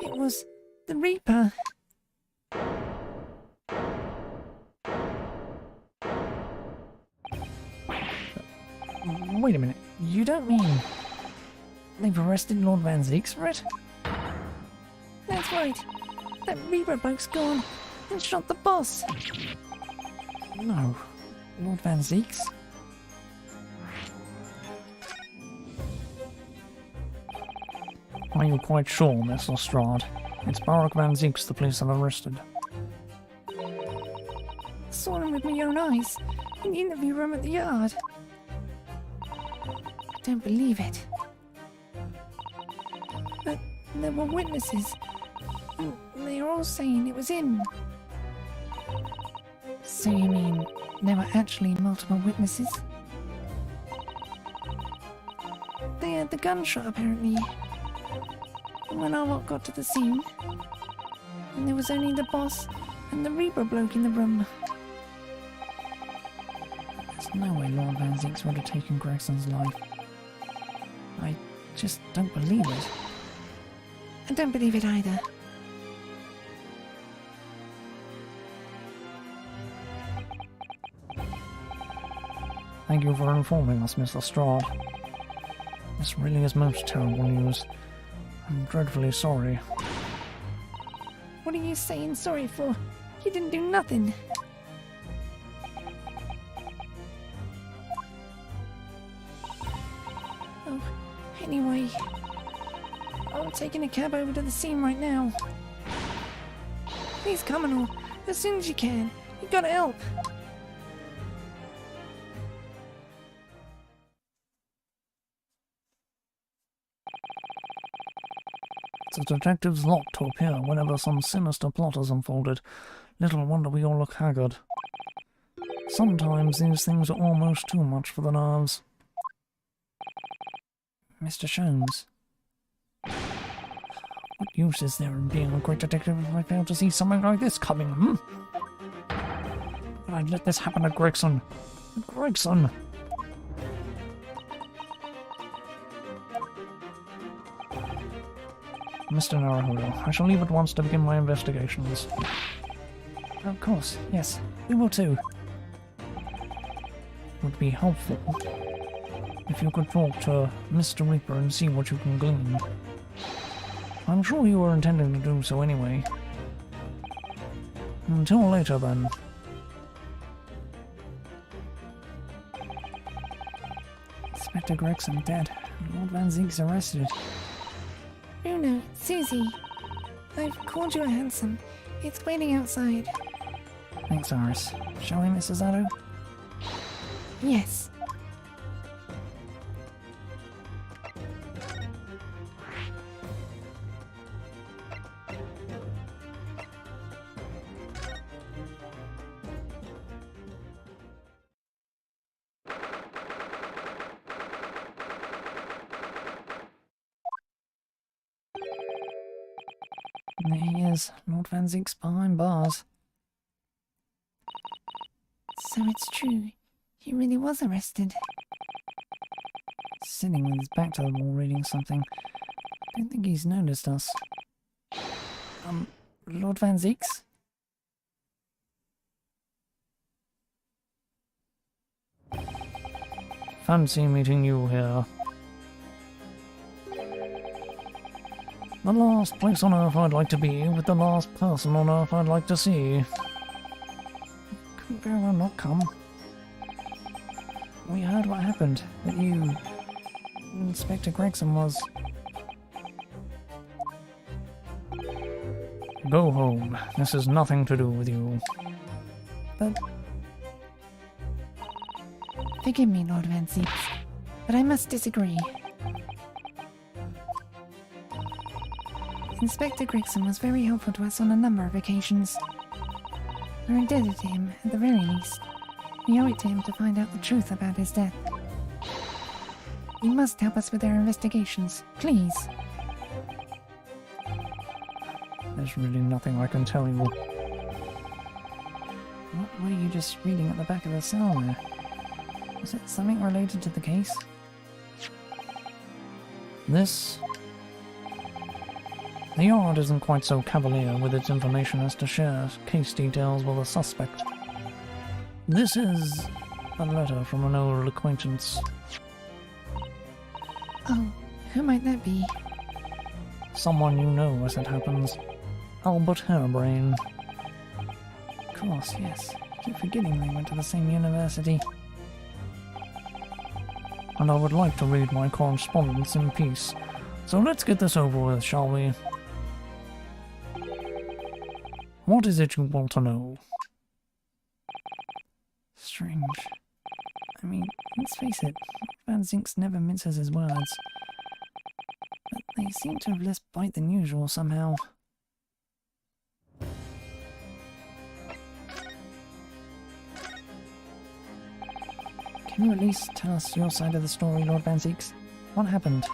It was the Reaper. Wait a minute, you don't mean... They've arrested Lord Van Zeeks for it? That's right. That Reaper bloke's gone and shot the boss. No. Lord Van Zeeks? Are you quite sure, Miss Lestrade? It's Barak Van Zeeks the police have arrested. I saw him with my own eyes in the interview room at the yard. I don't believe it. But there were witnesses, and they are all saying it was him. So you mean there were actually multiple witnesses? They had the gunshot apparently. And when our lot got to the scene, and there was only the boss and the Reaper bloke in the room. There's no way Lord Van Zeeks would have taken Gregson's life. I just don't believe it. I don't believe it either. Thank you for informing us, Miss Lestrade. This really is most terrible news. I'm dreadfully sorry. What are you saying sorry for? You didn't do nothing. Oh, anyway, I'm taking a cab over to the scene right now. Please come and all, as soon as you can. You gotta help. It's a detective's lot to appear whenever some sinister plot is unfolded. Little wonder we all look haggard. Sometimes these things are almost too much for the nerves. Mr. Sholmes. What use is there in being a great detective if I fail to see something like this coming, hmm? But I'd let this happen to Gregson. Gregson! Mr. Naruhodo, I shall leave at once to begin my investigations. Of course, yes. We will too. It would be helpful if you could talk to Mr. Reaper and see what you can glean. I'm sure you were intending to do so anyway. Until later, then. Inspector Gregson dead. Lord Van Zeeks arrested. Bruno, Susie, I've called you a hansom. It's waiting outside. Thanks, Iris. Shall we, Mrs. Addo? Yes. is, Lord Van Zeek's behind bars. So it's true. He really was arrested. Sitting with his back to the wall reading something. Don't think he's noticed us. Lord Van Zeek's? Fancy meeting you here. The last place on Earth I'd like to be, with the last person on Earth I'd like to see. Couldn't very well not come. We heard what happened, that you... Inspector Gregson was... Go home. This has nothing to do with you. But... Forgive me, Lord Van Zeek, but I must disagree. Inspector Gregson was very helpful to us on a number of occasions. We're indebted to him, at the very least. We owe it to him to find out the truth about his death. You must help us with our investigations, please. There's really nothing I can tell you. What were you just reading at the back of the cell there? Was it something related to the case? This? The Yard isn't quite so cavalier with its information as to share case details with a suspect. This is a letter from an old acquaintance. Oh, who might that be? Someone you know, as it happens. Albert Harebrain. Of course, yes. I keep forgetting they went to the same university. And I would like to read my correspondence in peace. So let's get this over with, shall we? What is it you want to know? Strange. I mean, let's face it, Van Zinks never minces his words. But they seem to have less bite than usual somehow. Can you at least tell us your side of the story, Lord Van Zeeks? What happened?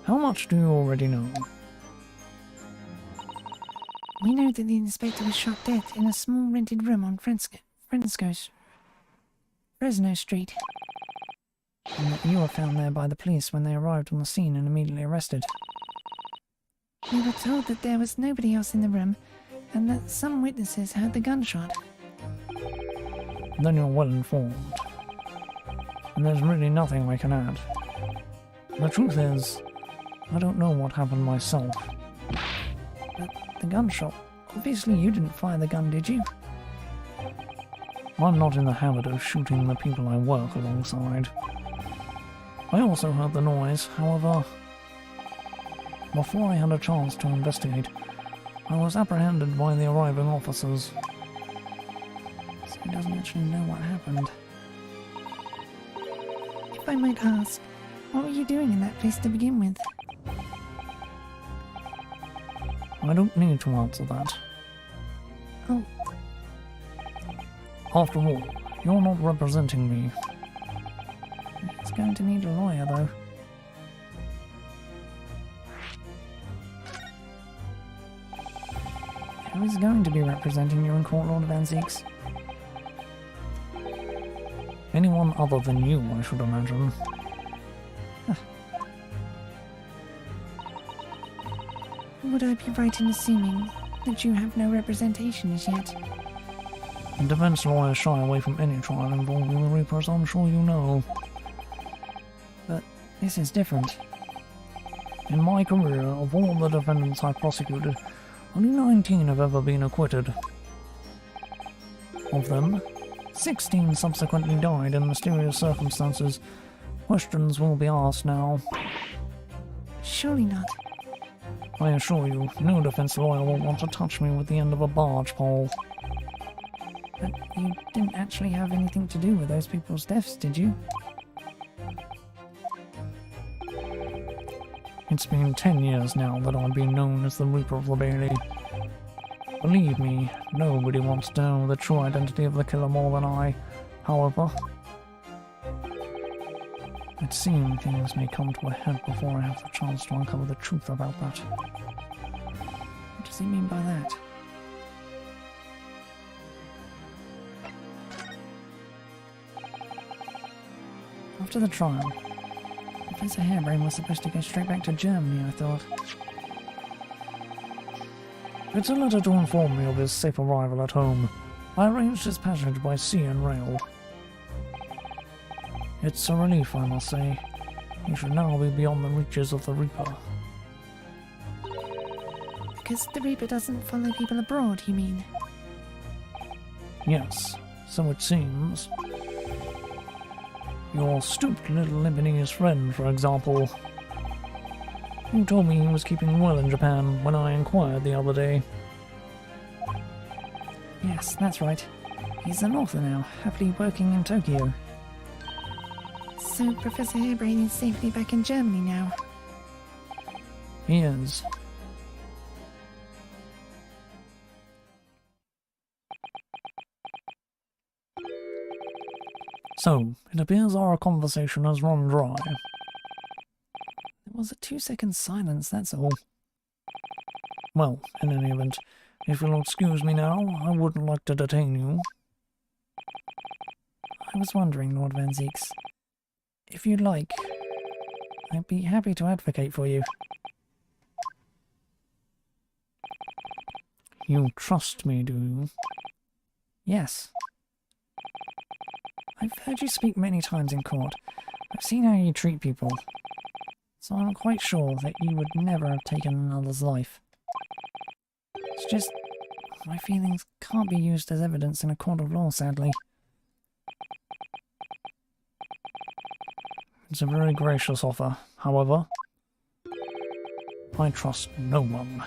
How much do you already know? We know that the inspector was shot dead in a small rented room on Fresno Street. And that you were found there by the police when they arrived on the scene and immediately arrested. We were told that there was nobody else in the room, and that some witnesses heard the gunshot. Then you're well informed. And there's really nothing I can add. The truth is, I don't know what happened myself. But the gunshot, obviously you didn't fire the gun, did you? I'm not in the habit of shooting the people I work alongside. I also heard the noise, however. Before I had a chance to investigate, I was apprehended by the arriving officers. So he doesn't actually know what happened. If I might ask, what were you doing in that place to begin with? I don't need to answer that. Oh. After all, you're not representing me. It's going to need a lawyer, though. Who is going to be representing you in court, Lord Van Zeeks? Anyone other than you, I should imagine. Would I be right in assuming that you have no representation as yet? Defense lawyers shy away from any trial involving the Reapers, I'm sure you know. But this is different. In my career, of all the defendants I've prosecuted, only 19 have ever been acquitted. Of them, 16 subsequently died in mysterious circumstances. Questions will be asked now. Surely not. I assure you, no defense lawyer will want to touch me with the end of a barge pole. But you didn't actually have anything to do with those people's deaths, did you? It's been 10 years now that I've been known as the Reaper of the Bailey. Believe me, nobody wants to know the true identity of the killer more than I. However, it It seems things may come to a head before I have the chance to uncover the truth about that. What does he mean by that? After the trial, Professor Harebrain was supposed to go straight back to Germany, I thought. It's a letter to inform me of his safe arrival at home. I arranged his passage by sea and rail. It's a relief, I must say. He should now be beyond the reaches of the Reaper. Because the Reaper doesn't follow people abroad, you mean? Yes, so it seems. Your stooped little Lebanese friend, for example. You told me he was keeping well in Japan when I inquired the other day. Yes, that's right. He's an author now, happily working in Tokyo. So Professor Harebrain is safely back in Germany now. He is. So, it appears our conversation has run dry. There was a 2-second silence, that's all. Well, in any event, if you'll excuse me now, I wouldn't like to detain you. I was wondering, Lord Van Zieks, if you'd like, I'd be happy to advocate for you. You trust me, do you? Yes. I've heard you speak many times in court. I've seen how you treat people. So I'm quite sure that you would never have taken another's life. It's just, my feelings can't be used as evidence in a court of law, sadly. It's a very gracious offer, however. I trust no one.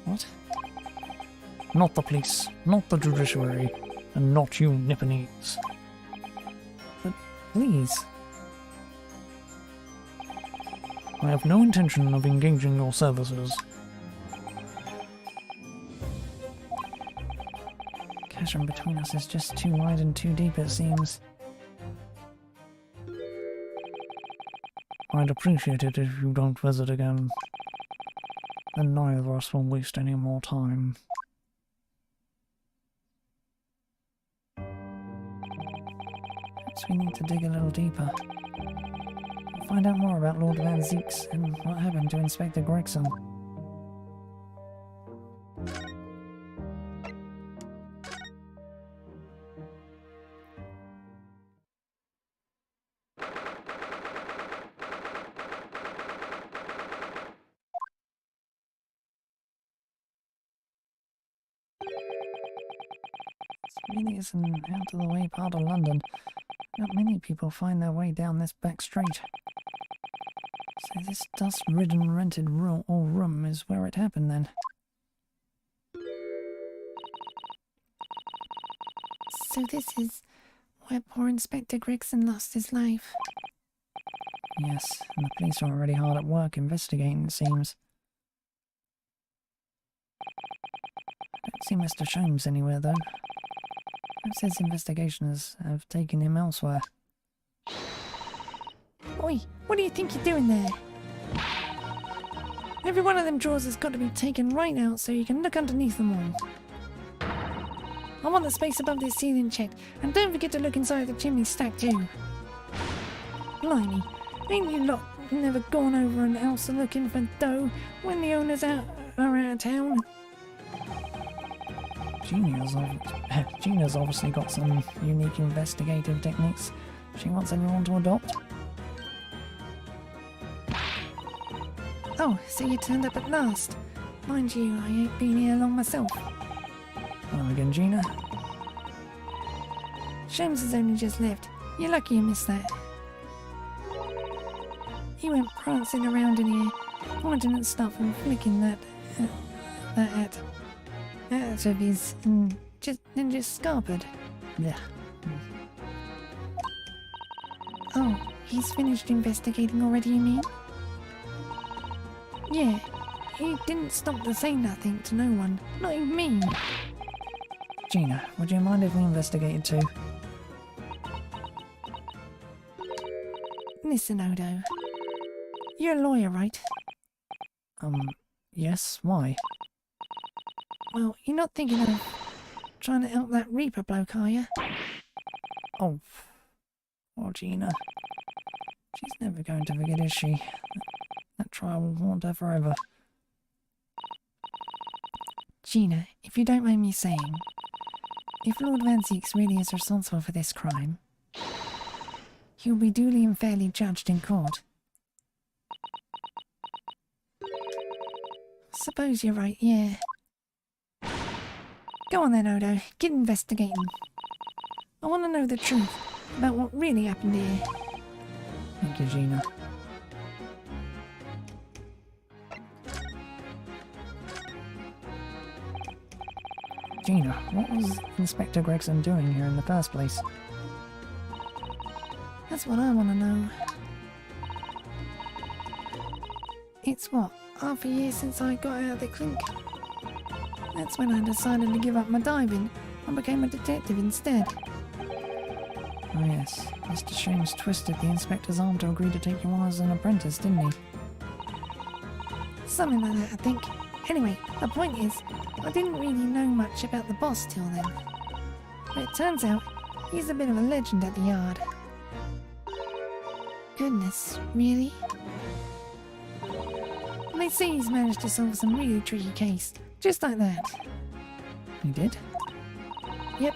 What? Not the police, not the judiciary, and not you Nipponese. But please. I have no intention of engaging your services. Chasm between us is just too wide and too deep, it seems. I'd appreciate it if you don't visit again. Then neither of us will waste any more time. Perhaps we need to dig a little deeper. Find out more about Lord Van Zieks and what happened to Inspector Gregson. This really is an out-of-the-way part of London. Not many people find their way down this back street. So this dust-ridden rented room is where it happened then. So this is where poor Inspector Gregson lost his life. Yes, and the police are already hard at work investigating, it seems. I don't see Mr. Sholmes anywhere, though. Perhaps his investigations have taken him elsewhere. Oi, what do you think you're doing there? Every one of them drawers has got to be taken right out so you can look underneath them all. I want the space above this ceiling checked, and don't forget to look inside the chimney stack too. Blimey, ain't you lot never gone over an house looking for dough when the owners are out of town? Gina's obviously got some unique investigative techniques she wants everyone to adopt. Oh, so you turned up at last. Mind you, I ain't been here long myself. Hello again, Gina. Sholmes has only just left. You're lucky you missed that. He went prancing around in here, pointing at stuff and flicking that out of his just scarpered. Yeah. Oh, he's finished investigating already, you mean? Yeah, he didn't stop to say nothing to no one, not even me. Gina, would you mind if we investigated too? listen, Odo. You're a lawyer, right? Yes, why? Well, you're not thinking of trying to help that Reaper bloke, are you? Oh, poor Gina. She's never going to forget, is she? That trial will haunt her forever. Gina, if you don't mind me saying, if Lord Van Zeeks really is responsible for this crime, he'll be duly and fairly judged in court. Suppose you're right, yeah. Go on then, Odo. Get investigating. I want to know the truth about what really happened here. Thank you, Gina. Gina, what was Inspector Gregson doing here in the first place? That's what I want to know. It's what, half a year since I got out of the clink? That's when I decided to give up my diving and became a detective instead. Oh yes, Mr. Shames twisted the inspector's arm to agree to take you on as an apprentice, didn't he? Something like that, I think. Anyway, the point is, I didn't really know much about the boss till then. But it turns out, he's a bit of a legend at the yard. Goodness, really? They say he's managed to solve some really tricky case, just like that. He did? Yep.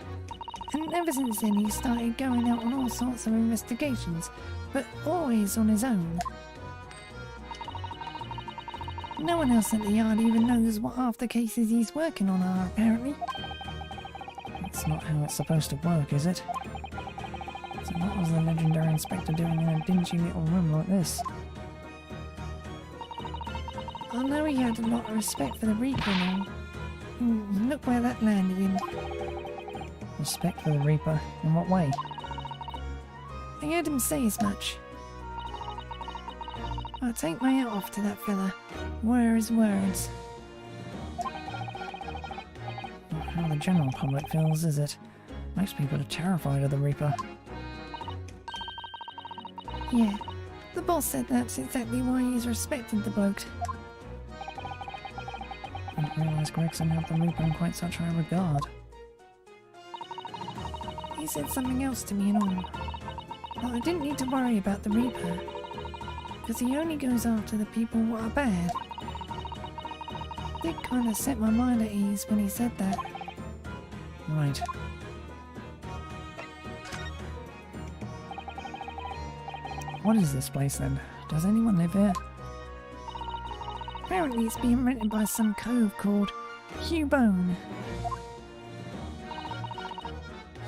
And ever since then he started going out on all sorts of investigations, but always on his own. No one else at the yard even knows what half the cases he's working on are, apparently. That's not how it's supposed to work, is it? So what was the legendary inspector doing in a dingy little room like this? I know he had a lot of respect for the Reaper and all. Look where that landed him. Respect for the Reaper? In what way? I heard him say as much. I'll take my hat off to that fella. Were his words. Not how the general public feels, is it? Most people are terrified of the Reaper. Yeah, the boss said that's exactly why he's respected the bloke. I didn't realise Gregson held the Reaper in quite such high regard. He said something else to me and all. But I didn't need to worry about the Reaper, because he only goes after the people what are bad. Did kind of set my mind at ease when he said that. Right. What is this place then? Does anyone live here? Apparently it's being rented by some cove called Hugh Bone.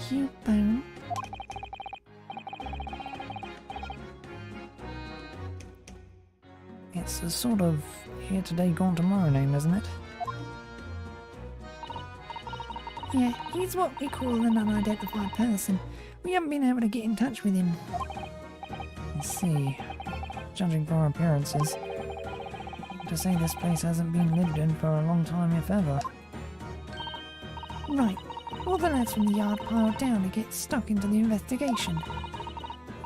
Hugh Bone? It's a sort of here today, gone tomorrow name, isn't it? Yeah, he's what we call an unidentified person. We haven't been able to get in touch with him. I see. Judging from appearances, to say this place hasn't been lived in for a long time, if ever. Right. All the lads from the yard piled down to get stuck into the investigation.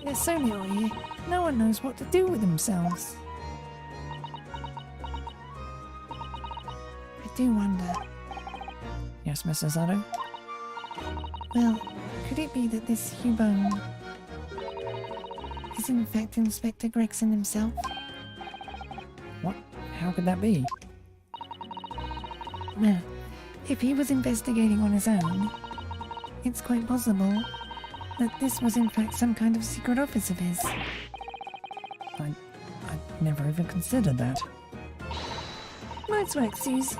There's so little here, no one knows what to do with themselves. I do wonder. Yes, Mrs. Addo? Well, could it be that this Hugh Bone is in fact Inspector Gregson himself? What? How could that be? Well, if he was investigating on his own, it's quite possible that this was in fact some kind of secret office of his. I'd never even considered that. Nice work, Suze.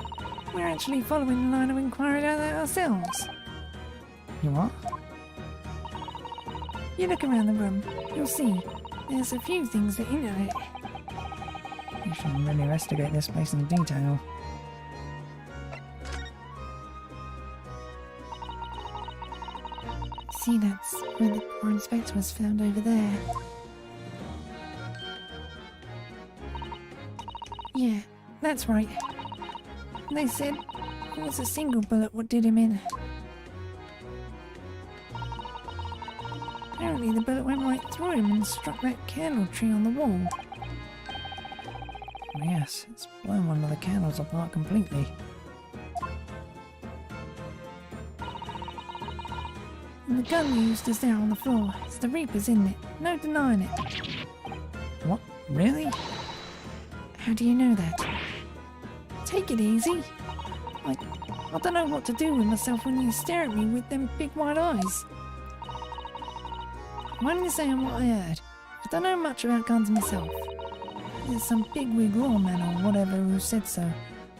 We're actually following the line of inquiry like that ourselves. You what? You look around the room, you'll see there's a few things that hint at it. You should really investigate this place in detail. See, that's where the poor inspector was found over there. Yeah, that's right. They said it was a single bullet what did him in. Apparently the bullet went right through him and struck that candle tree on the wall. Yes, it's blown one of the candles apart completely. And the gun used is there on the floor. It's the Reaper's, isn't it? No denying it. What? Really? How do you know that? Take it easy. I don't know what to do with myself when you stare at me with them big white eyes. I'm only saying what I heard. I don't know much about guns myself. There's some bigwig lawman or whatever who said so.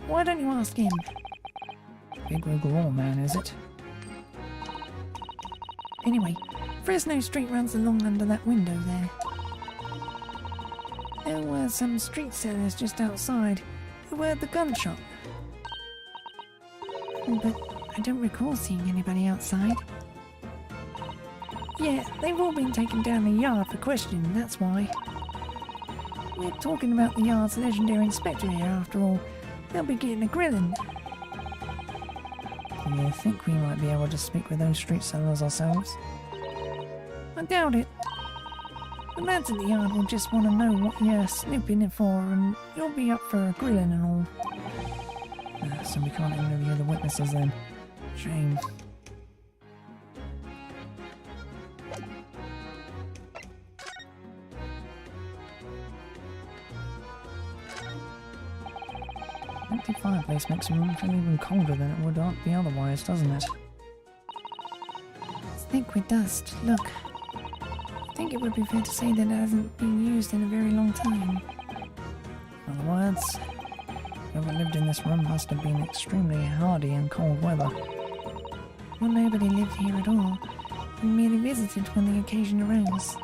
Why don't you ask him? Bigwig lawman, is it? Anyway, Fresno Street runs along under that window there. There were some street sellers just outside who heard the gunshot. But I don't recall seeing anybody outside. Yeah, they've all been taken down the yard for questioning, that's why. We're talking about the yard's legendary inspector here, after all. They'll be getting a grilling. Do you think we might be able to speak with those street sellers ourselves? I doubt it. The lads at the yard will just want to know what you're snooping it for, and you'll be up for a grilling and all. So we can't interview the witnesses then. Shame. Empty fireplace makes the room feel even colder than it would be otherwise, doesn't it? It's thick with dust. Look. I think it would be fair to say that it hasn't been used in a very long time. In other words, whoever lived in this room must have been extremely hardy in cold weather. Well, nobody lived here at all. We merely visited when the occasion arose.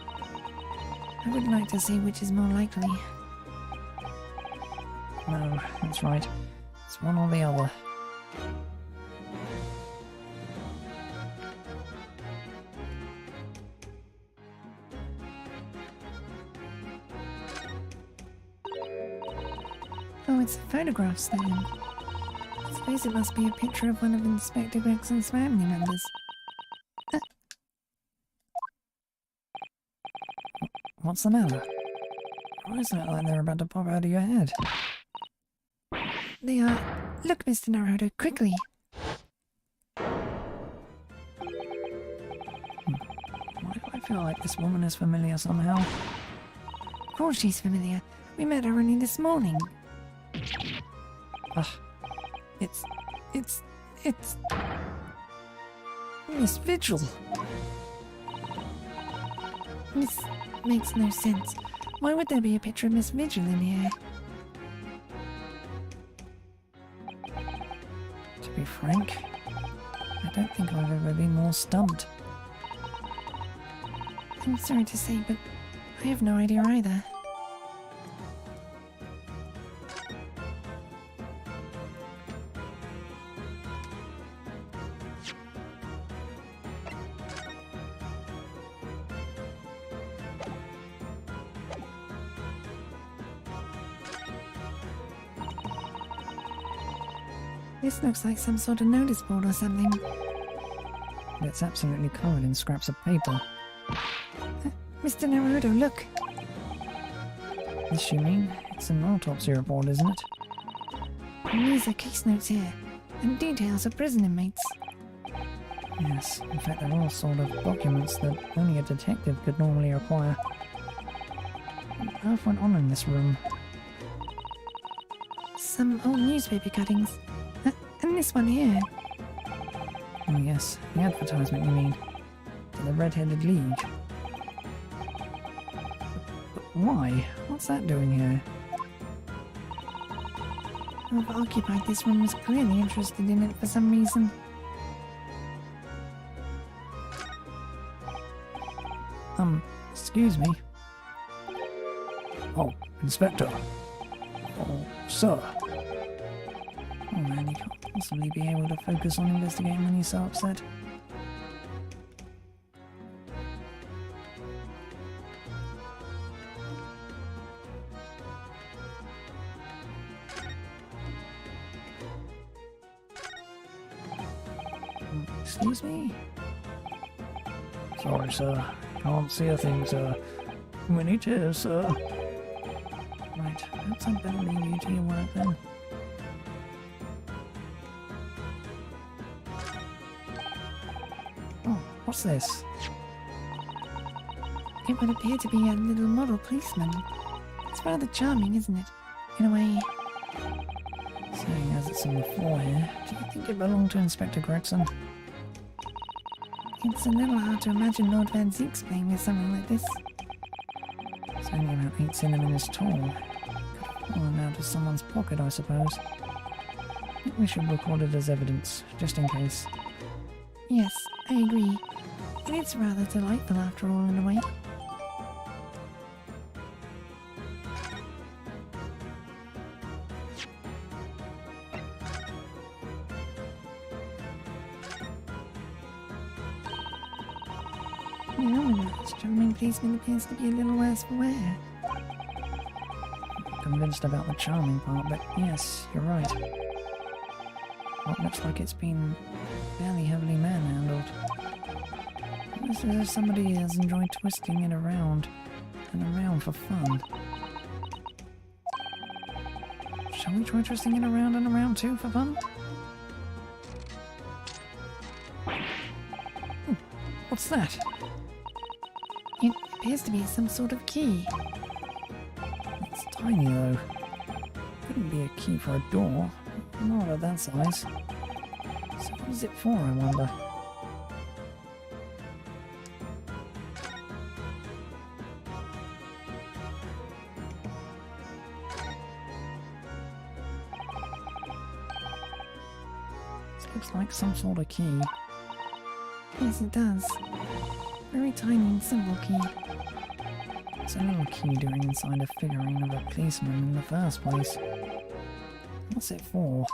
I would like to see which is more likely. No, that's right. It's one or the other. Oh, it's photographs then. I suppose it must be a picture of one of Inspector Gregson's family members. What's the matter? Why does it look like they're about to pop out of your head? They are. Look, Mr. Naruto, quickly. Why do I feel like this woman is familiar somehow? Of course she's familiar. We met her only this morning. Ugh. It's... Miss Vigil. This makes no sense. Why would there be a picture of Miss Vigil in here? To be frank, I don't think I've ever been more stumped. I'm sorry to say, but I have no idea either. This looks like some sort of notice board or something. It's absolutely covered in scraps of paper. Mr. Naruto, look! This, you mean? It's an autopsy report, isn't it? And these are case notes here, and details of prison inmates. Yes, in fact they're all sort of documents that only a detective could normally require. What on earth went on in this room? Some old newspaper cuttings. And this one here. Oh yes, the advertisement you mean. To the Red-Headed League. But why? What's that doing here? Whoever occupied this room was clearly interested in it for some reason. Excuse me. Oh, Inspector. Oh, sir. Oh man, he can't possibly be able to focus on investigating when he's so upset. Excuse me? Sorry, sir. Can't see a thing, sir. Many tears, sir. Right, perhaps I'd better leave you to your work then. Oh, what's this? It would appear to be a little model policeman. It's rather charming, isn't it? In a way. Seeing as it's on the floor here, do you think it belonged to Inspector Gregson? It's a little hard to imagine Lord Van Zeek's playing with something like this. It's only about 8 centimeters tall. Could have fallen out of someone's pocket, I suppose. I think we should record it as evidence, just in case. Yes, I agree. It's rather delightful after all, in a way. This charming policeman appears to be a little worse for wear. Convinced about the charming part, but yes, you're right. Well, it looks like it's been fairly heavily manhandled. It's as if somebody has enjoyed twisting it around and around for fun. Shall we try twisting it around and around too for fun? What's that? It appears to be some sort of key. It's tiny though. Couldn't be a key for a door. Not at that size. So what is it for, I wonder? This looks like some sort of key. Yes, it does. Very tiny and simple key. It's a little key doing inside a figurine of a policeman in the first place. What's it for?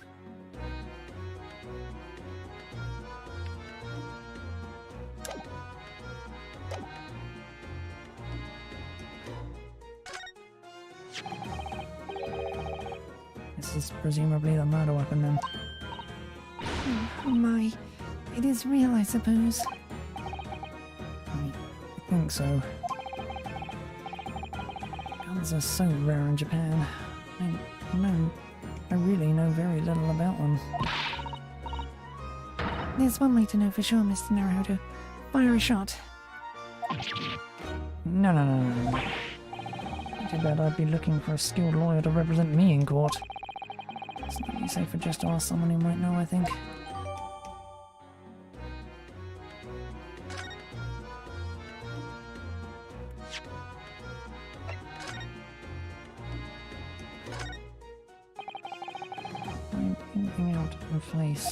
This is presumably the murder weapon then. Oh my. It is real, I suppose. I think so. Guns are so rare in Japan. I really know very little about them. There's one way to know for sure, Mr. Naruto. Fire a shot. No. Too bad I'd be looking for a skilled lawyer to represent me in court. It's not be safer just to ask someone who might know, I think. Find anything out of place.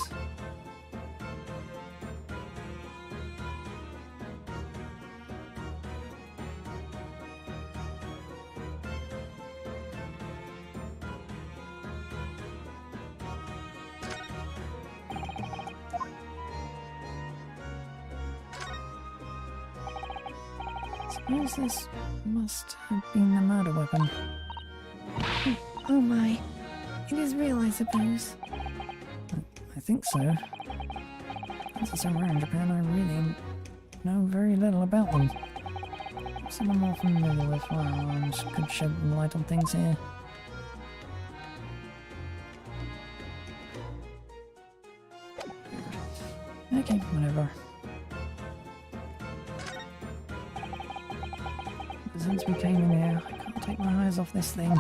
Suppose this must have been the murder weapon. Oh my. It is real, I suppose. I think so. As it's so rare in Japan, I really know very little about them. Someone more familiar with firearms could shed light on things here. Okay, whatever. Since we came in here, I can't take my eyes off this thing.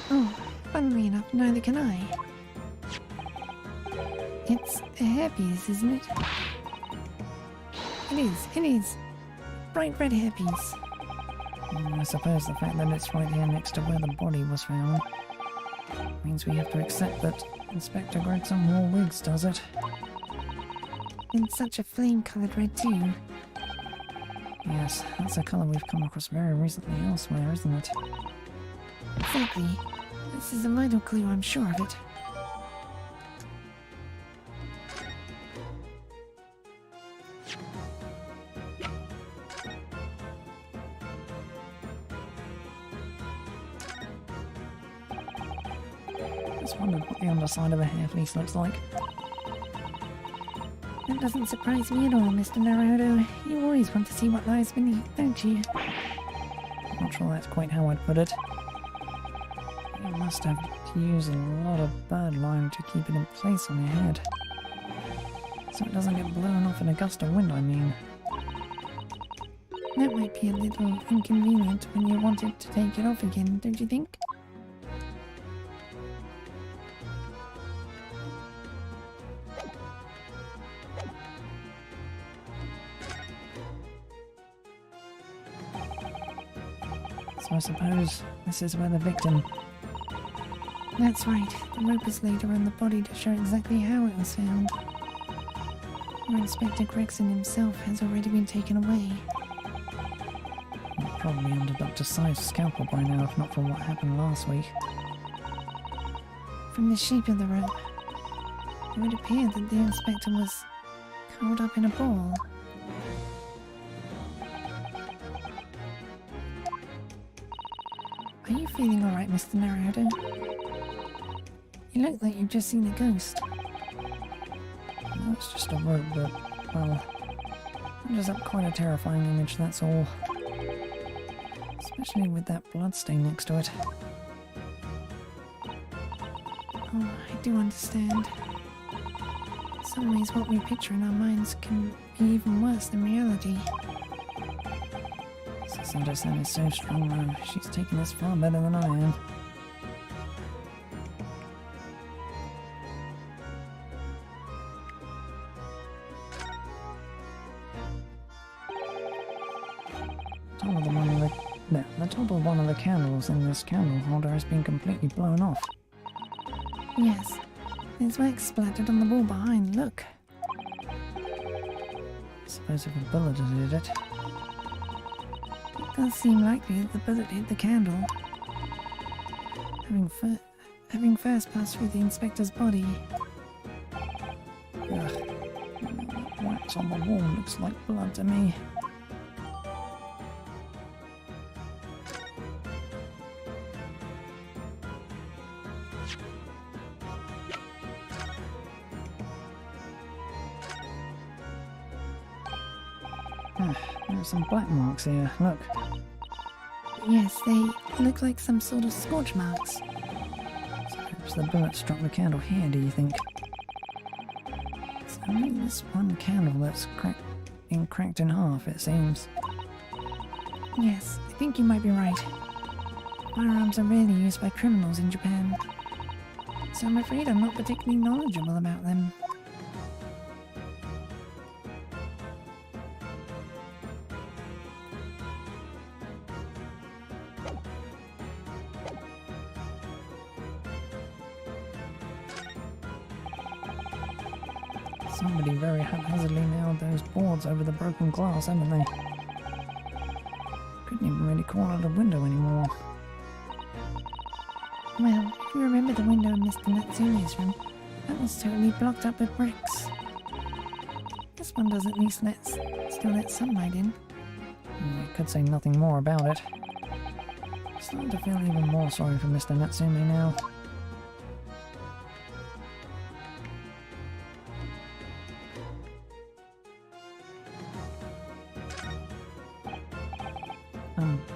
Oh, funnily enough, neither can I. It's a hairpiece, isn't it? It is. Bright red hairpiece. I suppose the fact that it's right here next to where the body was found means we have to accept that Inspector Gregson wore wigs, does it? And such a flame-coloured red too. Yes, that's a colour we've come across very recently elsewhere, isn't it? Exactly. This is a vital clue, I'm sure of it. Just wondered what the underside of a hair fleece looks like. That doesn't surprise me at all, Mr. Naruto. You always want to see what lies beneath, don't you? Not sure that's quite how I'd put it. You must have to use a lot of bird lime to keep it in place on your head. So it doesn't get blown off in a gust of wind, I mean. That might be a little inconvenient when you wanted to take it off again, don't you think? So I suppose this is where the victim... That's right. The rope is laid around the body to show exactly how it was found. Or Inspector Gregson himself has already been taken away. Probably under Dr. Sai's scalpel by now, if not for what happened last week. From the shape of the rope, it would appear that the inspector was curled up in a ball. Are you feeling alright, Mr. Naruto? You look like you've just seen a ghost. No, it's just a rope, but, well, it conjures up quite a terrifying image, that's all. Especially with that bloodstain next to it. Oh, I do understand. In some ways, what we picture in our minds can be even worse than reality. Sando-san is so strong, though. She's taken this far better than I am. The top of one of the candles in this candle holder has been completely blown off. Yes, there's wax splattered on the wall behind, look. I suppose if a bullet had hit it. It does seem likely that the bullet hit the candle. Having first passed through the inspector's body. Ugh. That wax on the wall looks like blood to me. There are some black marks here, look. Yes, they look like some sort of scorch marks. So perhaps the bullet struck the candle here, do you think? It's only this one candle that's been cracked in half, it seems. Yes, I think you might be right. Firearms are rarely used by criminals in Japan, so I'm afraid I'm not particularly knowledgeable about them. Somebody very haphazardly nailed those boards over the broken glass, haven't they? Couldn't even really call it a window anymore. Well, if you remember the window in Mr. Natsume's room, that was totally blocked up with bricks. This one does at least still let sunlight in. I could say nothing more about it. Starting to feel even more sorry for Mr. Natsume now.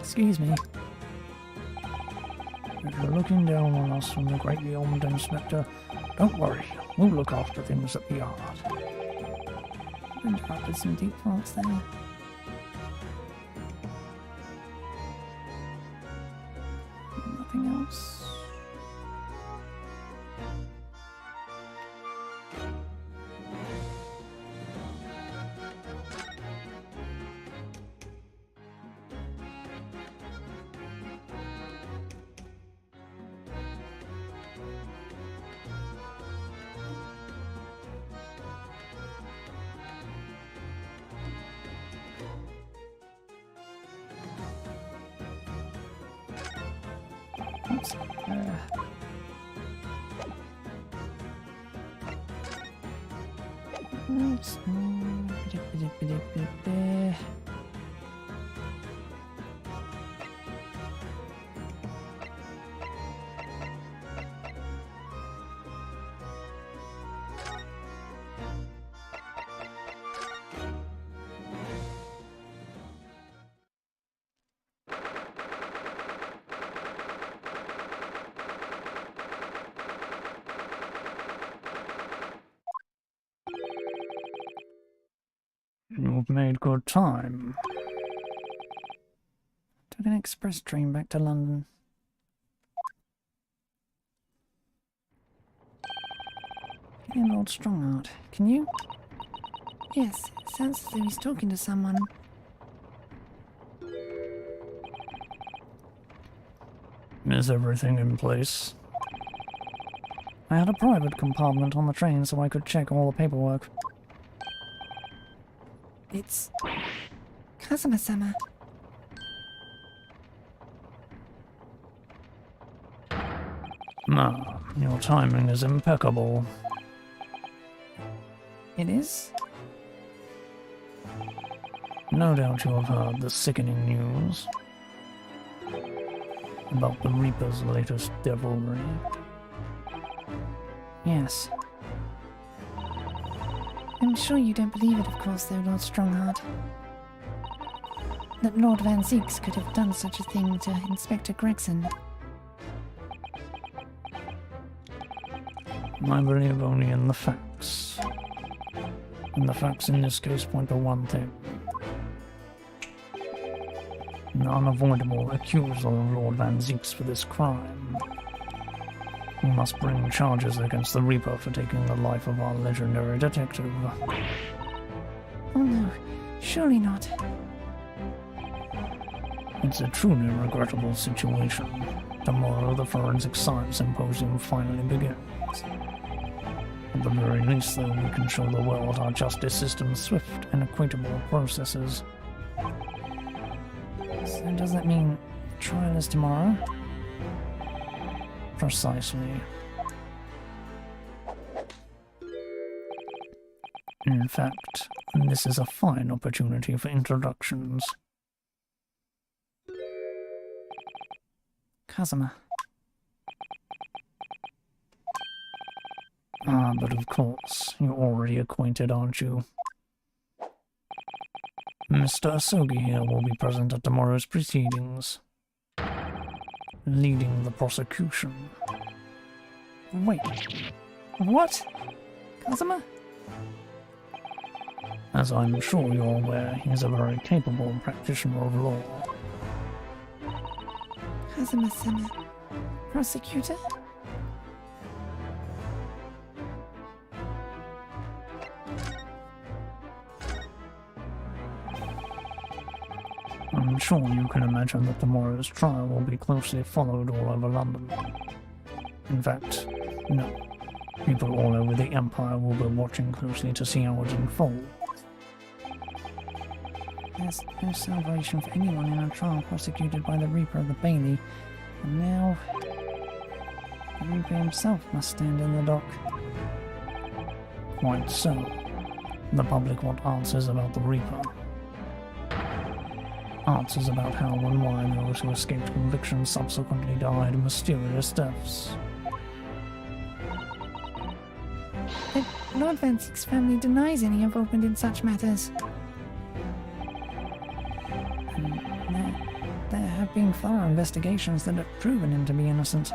Excuse me. If you're looking down on us from the greatly honoured Inspector, don't worry, we'll look after things at the yard. I've interrupted some deep thoughts there. Nothing else? Oops. Oops. You've made good time. Took an express train back to London. Hey, Lord Strongheart, can you? Yes, it sounds as though he's talking to someone. Is everything in place? I had a private compartment on the train so I could check all the paperwork. It's Kazuma-sama. Ah, your timing is impeccable. It is? No doubt you have heard the sickening news about the Reaper's latest devilry. Yes. I'm sure you don't believe it, of course, though, Lord Strongheart. That Lord Van Zeeks could have done such a thing to Inspector Gregson. I believe only in the facts. And the facts in this case point to one thing. An unavoidable accusal of Lord Van Zeeks for this crime. We must bring charges against the Reaper for taking the life of our legendary detective. Oh no, surely not. It's a truly regrettable situation. Tomorrow the Forensic Science Symposium finally begins. At the very least, though, we can show the world our justice system's swift and equitable processes. So does that mean trial is tomorrow? Precisely. In fact, this is a fine opportunity for introductions. Kazuma. Ah, but of course, you're already acquainted, aren't you? Mr. Asogi here will be present at tomorrow's proceedings, leading the prosecution. Wait. What? Kazuma? As I'm sure you're aware, he is a very capable practitioner of law. Kazuma-sama. Prosecutor? I'm sure you can imagine that tomorrow's trial will be closely followed all over London. In fact, no. People all over the Empire will be watching closely to see how it unfolds. There's no salvation for anyone in a trial prosecuted by the Reaper of the Bailey, and now the Reaper himself must stand in the dock. Quite so. The public want answers about the Reaper. Answers about how and why those who escaped conviction subsequently died mysterious deaths. But Lord Van Zeek's family denies any involvement in such matters. And there have been thorough investigations that have proven him to be innocent.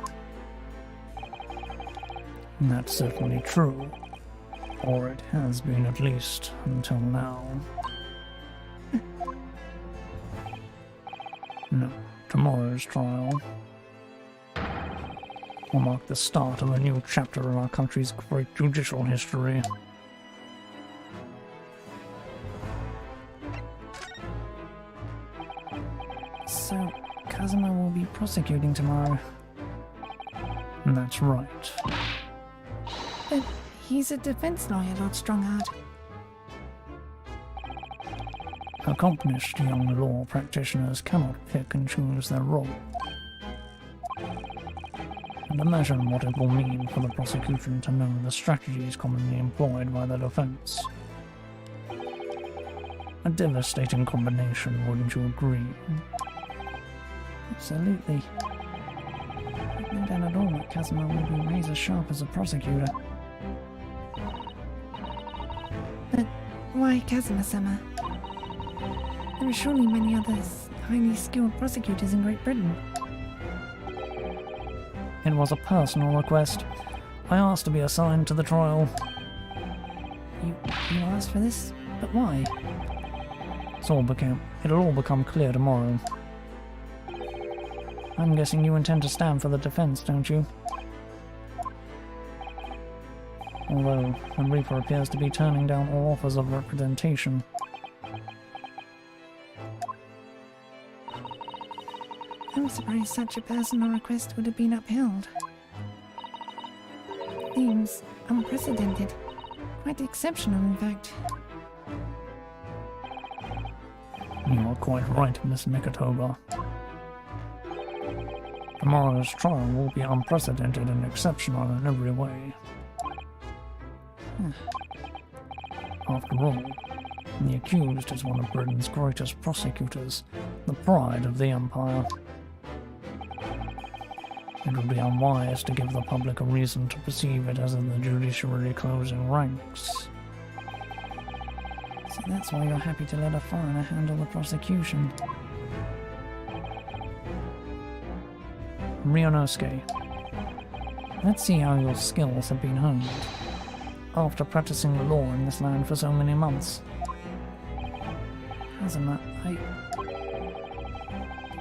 That's certainly true. Or it has been, at least, until now. No, tomorrow's trial will mark the start of a new chapter in our country's great judicial history. So, Kazuma will be prosecuting tomorrow. That's right. But he's a defense lawyer, Lord Strongheart. Accomplished young law practitioners cannot pick and choose their role. And imagine what it will mean for the prosecution to know the strategies commonly employed by the defense. A devastating combination, wouldn't you agree? Absolutely. I've no doubt at all that Kazuma will be razor sharp as a prosecutor. But why Kazuma-sama? There are surely many other highly skilled prosecutors in Great Britain. It was a personal request. I asked to be assigned to the trial. You asked for this? But why? It'll all become clear tomorrow. I'm guessing you intend to stand for the defense, don't you? Although, the Reaper appears to be turning down all offers of representation. I'm surprised such a personal request would have been upheld. Seems unprecedented. Quite exceptional, in fact. You are quite right, Miss Mikatoba. Tomorrow's trial will be unprecedented and exceptional in every way. After all, the accused is one of Britain's greatest prosecutors, the pride of the Empire. It would be unwise to give the public a reason to perceive it as in the judiciary closing ranks. So that's why you're happy to let a foreigner handle the prosecution. Ryunosuke, let's see how your skills have been honed after practicing the law in this land for so many months. Kazuma, I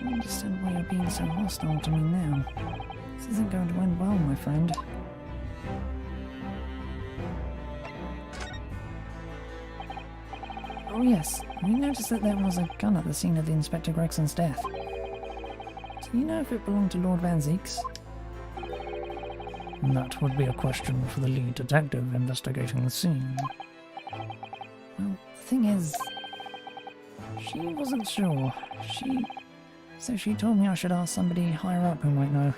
don't understand why you're being so hostile to me now. This isn't going to end well, my friend. Oh yes, we noticed that there was a gun at the scene of the Inspector Gregson's death. Do you know if it belonged to Lord Van Zeeks? That would be a question for the lead detective investigating the scene. Well, the thing is, she wasn't sure. So she told me I should ask somebody higher up who might know.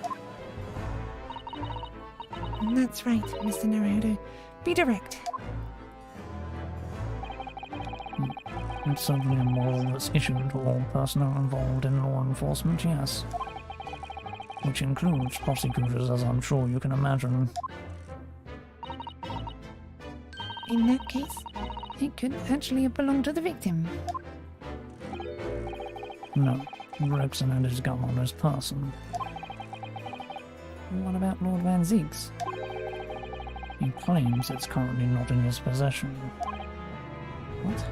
That's right, Mr. Naruto. Be direct. It's certainly a moral that's issued to all personnel involved in law enforcement, yes. Which includes prosecutors, as I'm sure you can imagine. In that case, it could actually have belonged to the victim. No, Gregson had his gun on his person. What about Lord Van Zeeks? He claims it's currently not in his possession. What?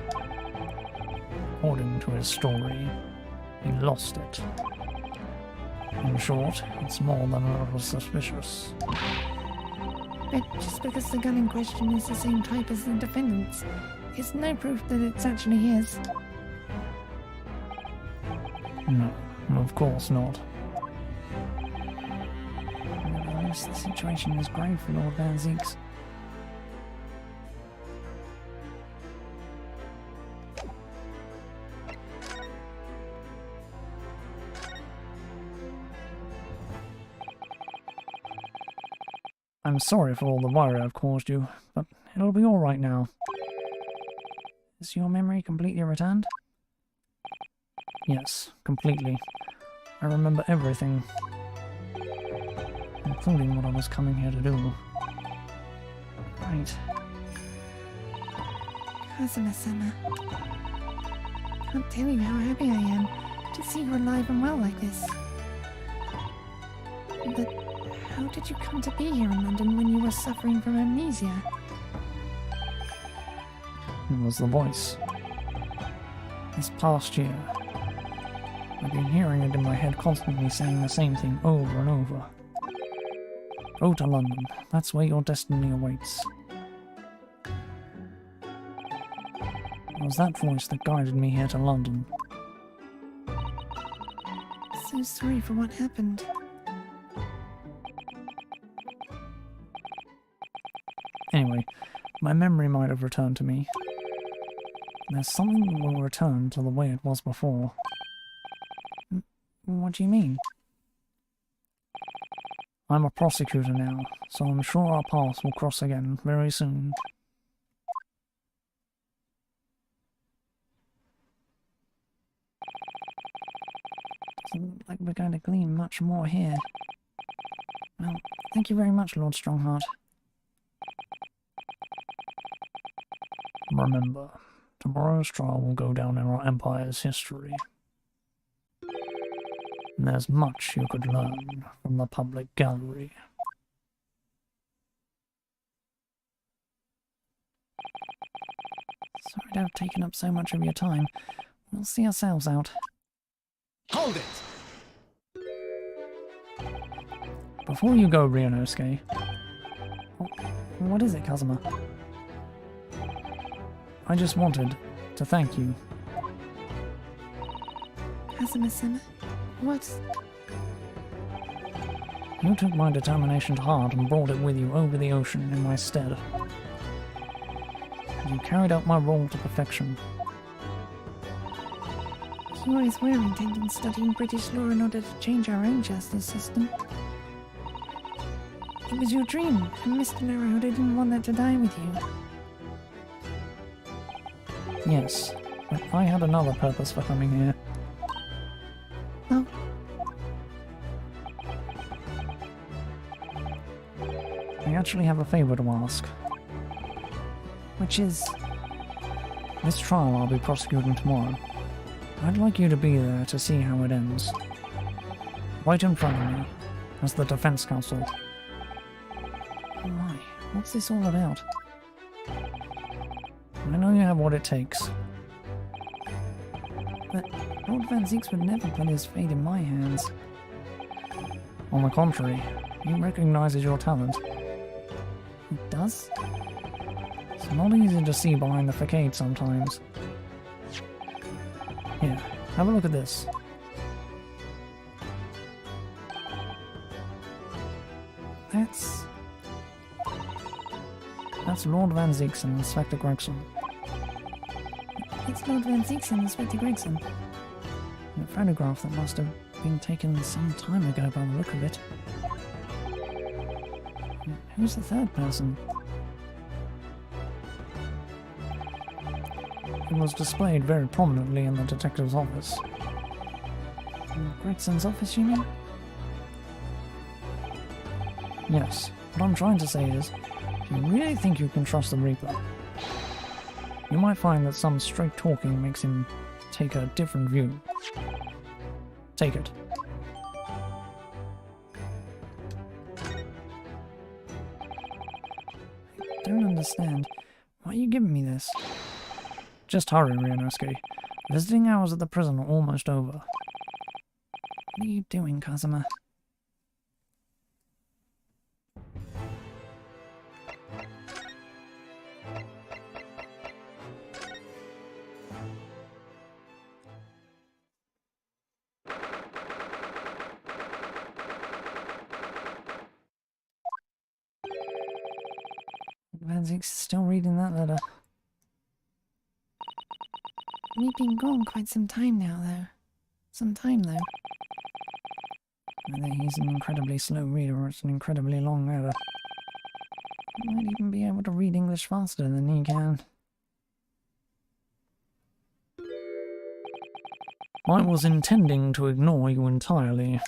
According to his story, he lost it. In short, it's more than a little suspicious. But just because the gun in question is the same type as the defendant's, is no proof that it's actually his. No, of course not. Nevertheless, the situation is grave for Lord Van Zeeks. I'm sorry for all the worry I've caused you, but it'll be all right now. Is your memory completely returned? Yes, completely. I remember everything, including what I was coming here to do. Right. Kazuma-sama. Can't tell you how happy I am to see you alive and well like this. But how did you come to be here in London when you were suffering from amnesia? It was the voice. This past year, I've been hearing it in my head constantly saying the same thing over and over. Go to London, that's where your destiny awaits. It was that voice that guided me here to London. So sorry for what happened. Anyway, my memory might have returned to me. There's something that will return to the way it was before. What do you mean? I'm a prosecutor now, so I'm sure our paths will cross again very soon. Doesn't look like we're going to glean much more here. Well, thank you very much, Lord Strongheart. Remember, tomorrow's trial will go down in our Empire's history. And there's much you could learn from the public gallery. Sorry to have taken up so much of your time. We'll see ourselves out. Hold it! Before you go, Ryunosuke... Oh, what is it, Kazuma? I just wanted to thank you. Kazuma-sama, what? You took my determination to heart and brought it with you over the ocean in my stead. You carried out my role to perfection. You always were intent on studying British law in order to change our own justice system. It was your dream, and Mr. Naruhodo didn't want that to die with you. Yes, but I had another purpose for coming here. Oh, I actually have a favour to ask. which is... This trial I'll be prosecuting tomorrow. I'd like you to be there to see how it ends. Right in front of me, as the defense counsel. Oh my, what's this all about? I know you have what it takes. But Lord Van Zieks would never put his fate in my hands. On the contrary, he recognizes your talent. It does? It's not easy to see behind the facade sometimes. Here, have a look at this. That's Lord Van Zieks and Inspector Gregson. It's Lord Van Zieks and Inspector Gregson. A photograph that must have been taken some time ago by the look of it. Who's the third person? It was displayed very prominently in the detective's office. In Gregson's office, you mean? Yes, what I'm trying to say is, do you really think you can trust the Reaper? You might find that some straight talking makes him take a different view. Take it. I don't understand. Why are you giving me this? Just hurry, Ryunosuke. Visiting hours at the prison are almost over. What are you doing, Kazuma? Van Zieks is still reading that letter. We've been gone quite some time now, though. Some time, though. Whether he's an incredibly slow reader or it's an incredibly long letter. He might even be able to read English faster than he can. I was intending to ignore you entirely.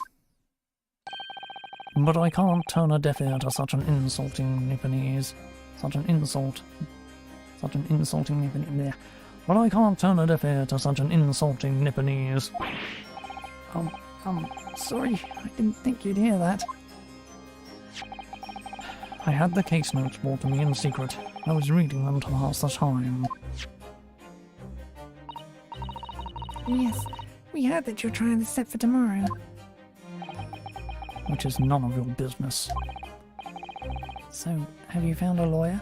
But I can't turn a deaf ear to such an insulting Nipponese. Such an insulting Nipponese. But I can't turn a deaf ear to such an insulting Nipponese. Sorry, I didn't think you'd hear that. I had the case notes brought to me in secret. I was reading them to pass the time. Yes, we heard that your trial is set for tomorrow. Which is none of your business. So, have you found a lawyer?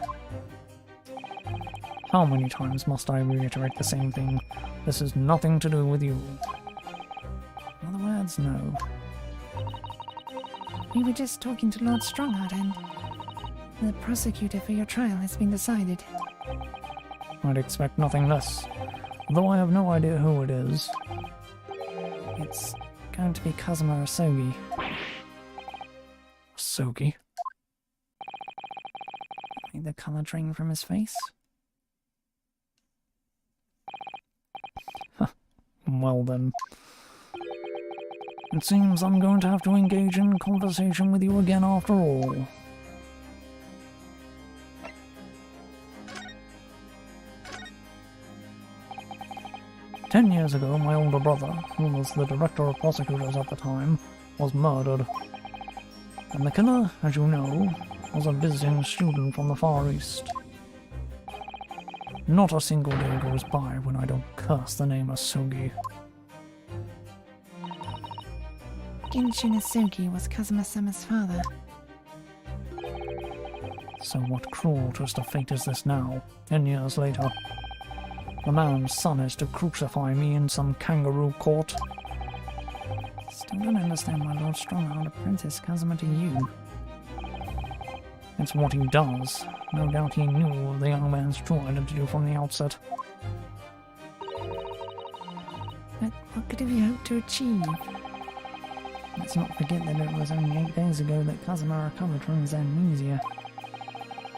How many times must I reiterate the same thing? This has nothing to do with you. In other words, no. We were just talking to Lord Strongheart and the prosecutor for your trial has been decided. I'd expect nothing less, though I have no idea who it is. It's going to be Kazuma Asogi. Asogi? The colour drain from his face? Well then. It seems I'm going to have to engage in conversation with you again after all. "10 years ago, my older brother, who was the director of prosecutors at the time, was murdered. And the killer, as you know, was a visiting student from the Far East. Not a single day goes by when I don't curse the name Asogi. Genshin Asogi was Kazuma-sama's father. So what cruel twist of fate is this now, 10 years later? The man's son is to crucify me in some kangaroo court. Still don't understand why Lord Strongheart apprenticed Kazuma to you. It's what he does. No doubt he knew of the young man's true identity from the outset. But what could have you hoped to achieve? Let's not forget that it was only 8 days ago that Kazuma recovered from his amnesia.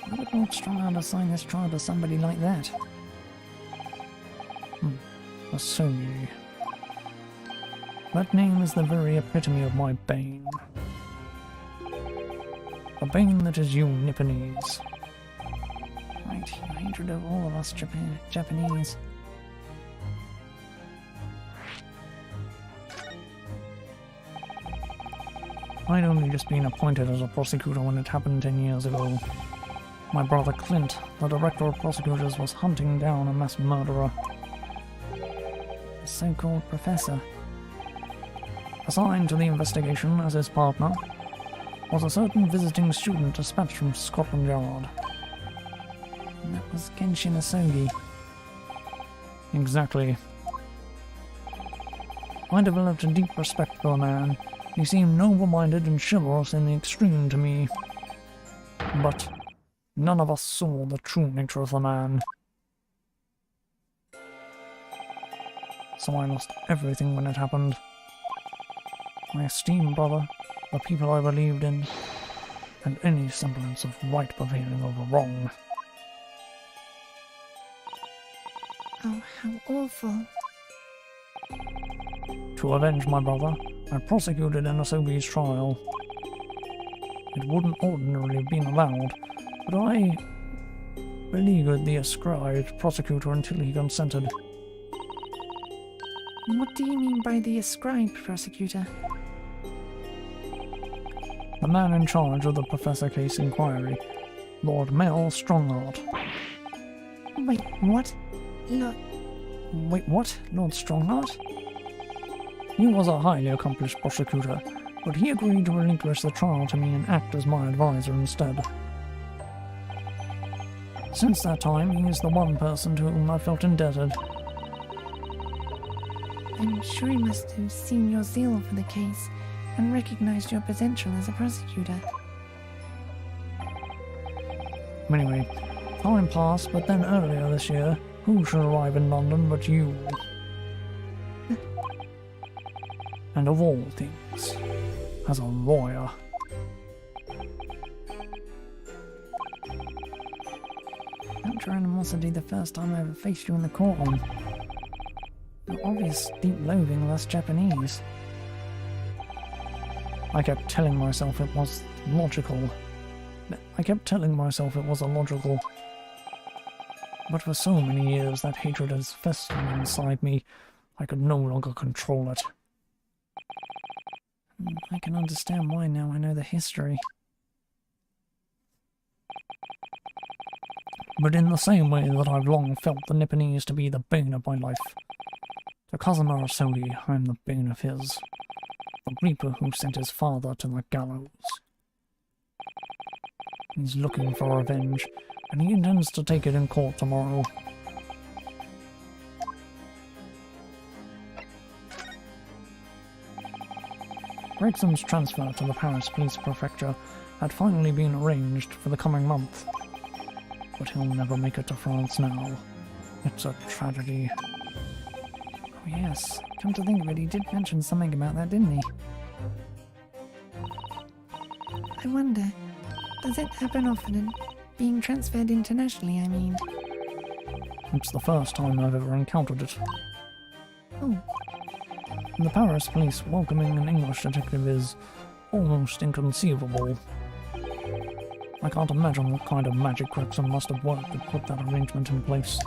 Why would Lord Strongheart assign this trial to somebody like that? Asogi. That name is the very epitome of my bane. A bane that is you, Nipponese. Right, your hatred of all of us Japanese. I'd only just been appointed as a prosecutor when it happened 10 years ago. My brother Clint, the director of prosecutors, was hunting down a mass murderer. The so-called professor. Assigned to the investigation as his partner was a certain visiting student dispatched from Scotland Yard. And that was Genshin Asogi. Exactly. I developed a deep respect for the man. He seemed noble-minded and chivalrous in the extreme to me. But none of us saw the true nature of the man. So I lost everything when it happened. My esteemed brother, the people I believed in, and any semblance of right prevailing over wrong. Oh, how awful. To avenge my brother, I prosecuted Asogi's trial. It wouldn't ordinarily have been allowed, but I beleaguered the ascribed prosecutor until he consented. What do you mean by the ascribed prosecutor? The man in charge of the Professor case inquiry, Lord Mel Strongheart. Wait, what? Wait, what? Lord Strongheart? He was a highly accomplished prosecutor, but he agreed to relinquish the trial to me and act as my advisor instead. Since that time, he is the one person to whom I felt indebted. I'm sure he must have seen your zeal for the case and recognized your potential as a prosecutor. Anyway, time passed, but then earlier this year, who should arrive in London but you? And of all things, as a lawyer. Not your animosity the first time I ever faced you in the courtroom. Your obvious deep loathing of us Japanese. I kept telling myself it was logical. But for so many years that hatred has festered inside me, I could no longer control it. I can understand why now I know the history. But in the same way that I've long felt the Nipponese to be the bane of my life, to Kazuma Asogi I am the bane of his, the reaper who sent his father to the gallows. He's looking for revenge, and he intends to take it in court tomorrow. Wrexham's transfer to the Paris Police Prefecture had finally been arranged for the coming month. But he'll never make it to France now. It's a tragedy. Oh yes, come to think of it, he did mention something about that, didn't he? I wonder, does it happen often? Being transferred internationally, I mean. It's the first time I've ever encountered it. Oh. The Paris police welcoming an English detective is almost inconceivable. I can't imagine what kind of magic Wrexham must have worked to put that arrangement in place.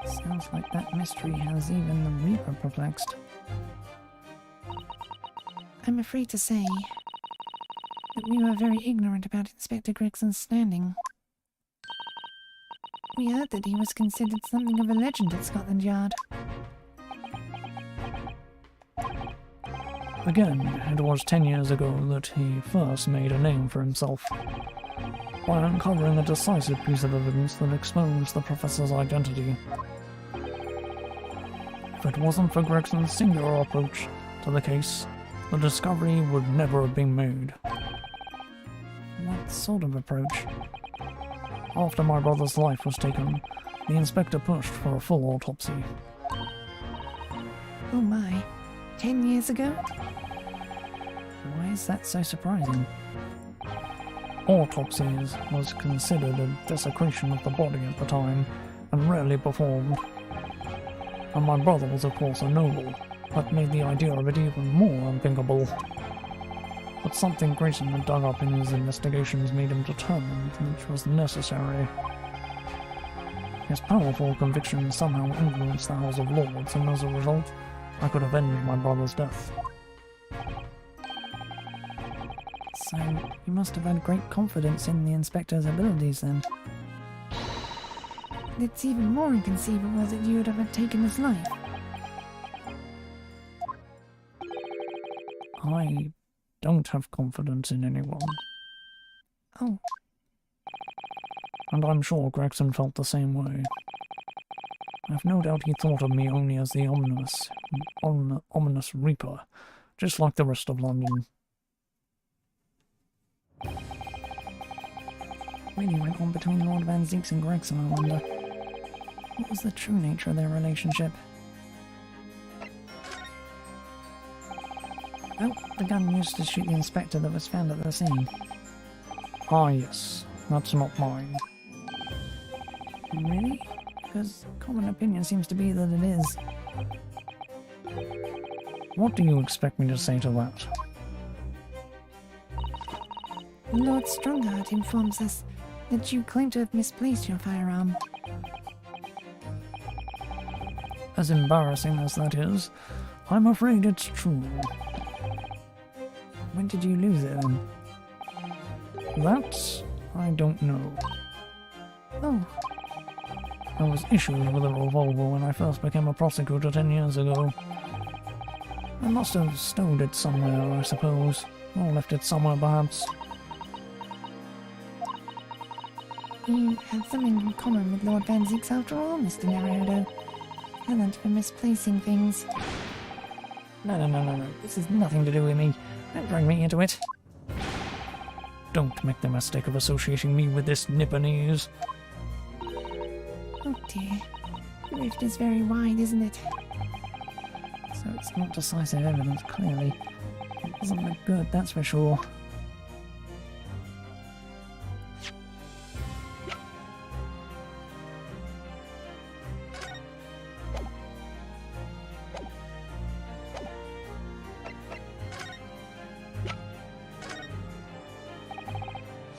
Sounds like that mystery has even the Reaper perplexed. I'm afraid to say that we were very ignorant about Inspector Gregson's standing. We heard that he was considered something of a legend at Scotland Yard. Again, it was 10 years ago that he first made a name for himself, by uncovering a decisive piece of evidence that exposed the professor's identity. If it wasn't for Gregson's singular approach to the case, the discovery would never have been made. What sort of approach? After my brother's life was taken, the inspector pushed for a full autopsy. Oh my. 10 years ago? Why is that so surprising? Autopsies was considered a desecration of the body at the time, and rarely performed. And my brother was of course a noble, that made the idea of it even more unthinkable. But something Grayson had dug up in his investigations made him determined which was necessary. His powerful conviction somehow influenced the House of Lords, and as a result, I could avenge my brother's death. So, you must have had great confidence in the inspector's abilities then. It's even more inconceivable that you would have taken his life. I don't have confidence in anyone, Oh, and I'm sure Gregson felt the same way. I've no doubt he thought of me only as the ominous Reaper, just like the rest of London. Really went on between Lord Van Zeeks and Gregson, I wonder. What was the true nature of their relationship? Oh, the gun used to shoot the inspector that was found at the scene. Ah yes, that's not mine. Really? Because common opinion seems to be that it is. What do you expect me to say to that? Lord Strongheart informs us that you claim to have misplaced your firearm. As embarrassing as that is, I'm afraid it's true. When did you lose it then? That, I don't know. Oh, I was issued with a revolver when I first became a prosecutor 10 years ago. I must have stowed it somewhere, I suppose, or left it somewhere perhaps. you had something in common with Lord Van Zeeks after all, Mr. Naruto. Talent for misplacing things. No. This has nothing to do with me. Don't drag me into it. Don't make the mistake of associating me with this Nipponese. Oh dear. The rift is very wide, isn't it? So it's not decisive evidence, clearly. It doesn't look good, that's for sure.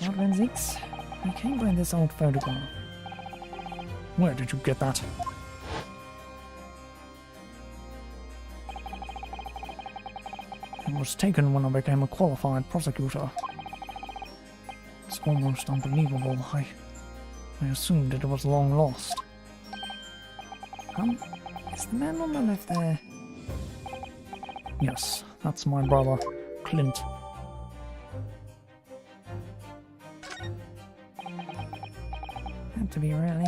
Lord Van Zeeks, I came by this old photograph. Where did you get that? It was taken when I became a qualified prosecutor. It's almost unbelievable. I assumed it was long lost. Is the man on the left there? Yes, that's my brother, Clint. Had to be, really.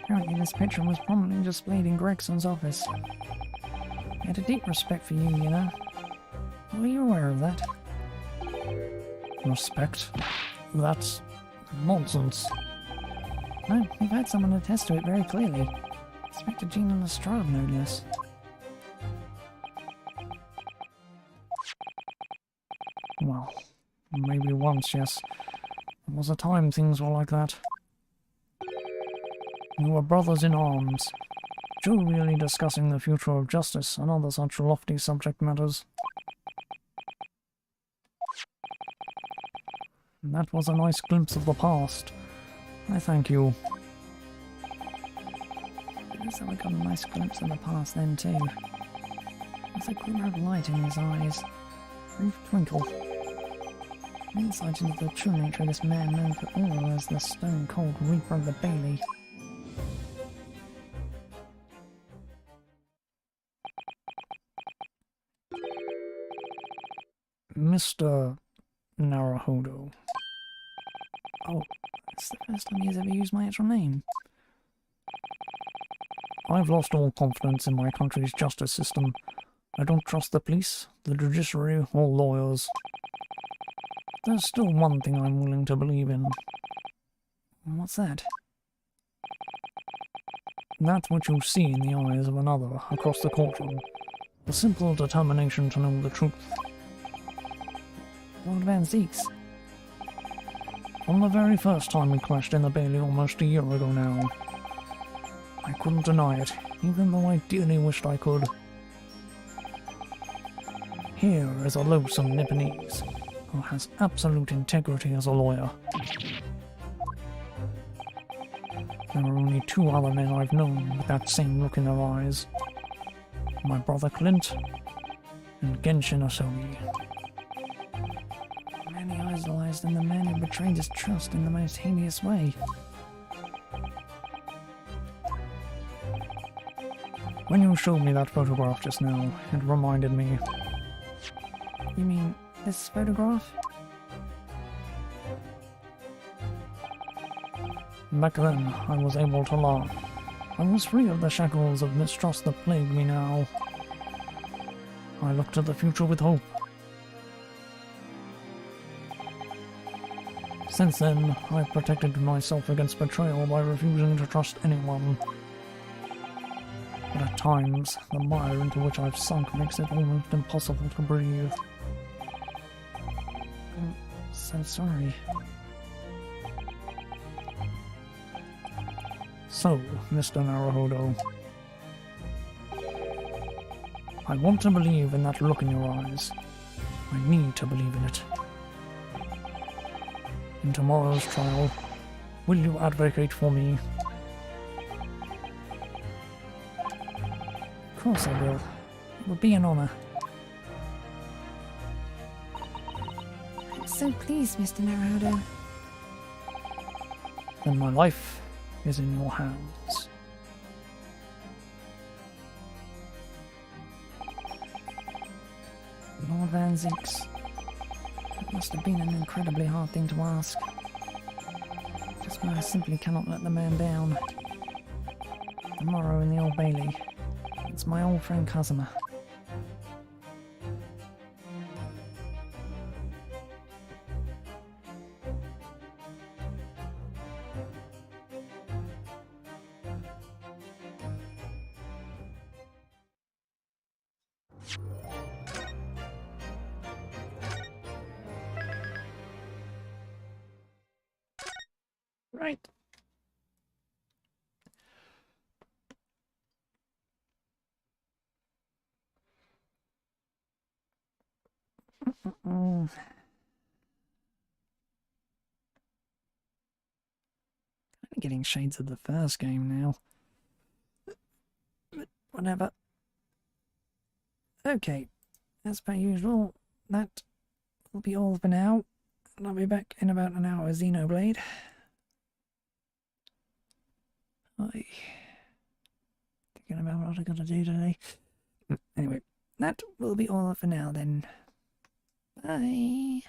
Apparently this picture was prominently displayed in Gregson's office. He had a deep respect for you, you know. Were you aware of that? Respect? That's nonsense. No, we've had someone attest to it very clearly. Inspector Gina Lestrade, no less. Well, maybe once, yes. There was a time things were like that. We were brothers in arms, jovially discussing the future of justice and other such lofty subject matters. And that was a nice glimpse of the past. I thank you. I guess I got a nice glimpse of the past then too. There's a glimmer of light in his eyes. Brief twinkle. An insight into the true nature of this man known for all as the stone-cold Reaper of the Bailey. Mr. Naruhodo. Oh, it's the first time he's ever used my actual name. I've lost all confidence in my country's justice system. I don't trust the police, the judiciary, or lawyers. There's still one thing I'm willing to believe in. What's that? That which you see in the eyes of another across the courtroom. The simple determination to know the truth. Lord Van Zeeks. From the very first time we clashed in the Bailey almost a year ago now. I couldn't deny it, even though I dearly wished I could. Here is a loathsome Nipponese, who has absolute integrity as a lawyer. There are only two other men I've known with that same look in their eyes. My brother Clint, and Genshin Asogi. The man he idolized and the man who betrayed his trust in the most heinous way. When you showed me that photograph just now, it reminded me. You mean this photograph? Back then, I was able to laugh. I was free of the shackles of mistrust that plague me now. I looked to the future with hope. Since then, I've protected myself against betrayal by refusing to trust anyone. But at times, the mire into which I've sunk makes it almost impossible to breathe. I'm so sorry. So, Mr. Naruhodo, I want to believe in that look in your eyes. I need to believe in it. In tomorrow's trial, will you advocate for me? Of course I will. It would be an honor. I'm so pleased, Mr. Naruhodo. Then my life is in your hands. Lord Van Zeeks. It must have been an incredibly hard thing to ask. Just why I simply cannot let the man down. Tomorrow in the Old Bailey. It's my old friend Kazuma. Right. Kind of getting shades of the first game now. But whatever. Okay, as per usual, that will be all for now. And I'll be back in about an hour with Xenoblade. Thinking about what I gotta do today. Anyway, that will be all for now then. Bye.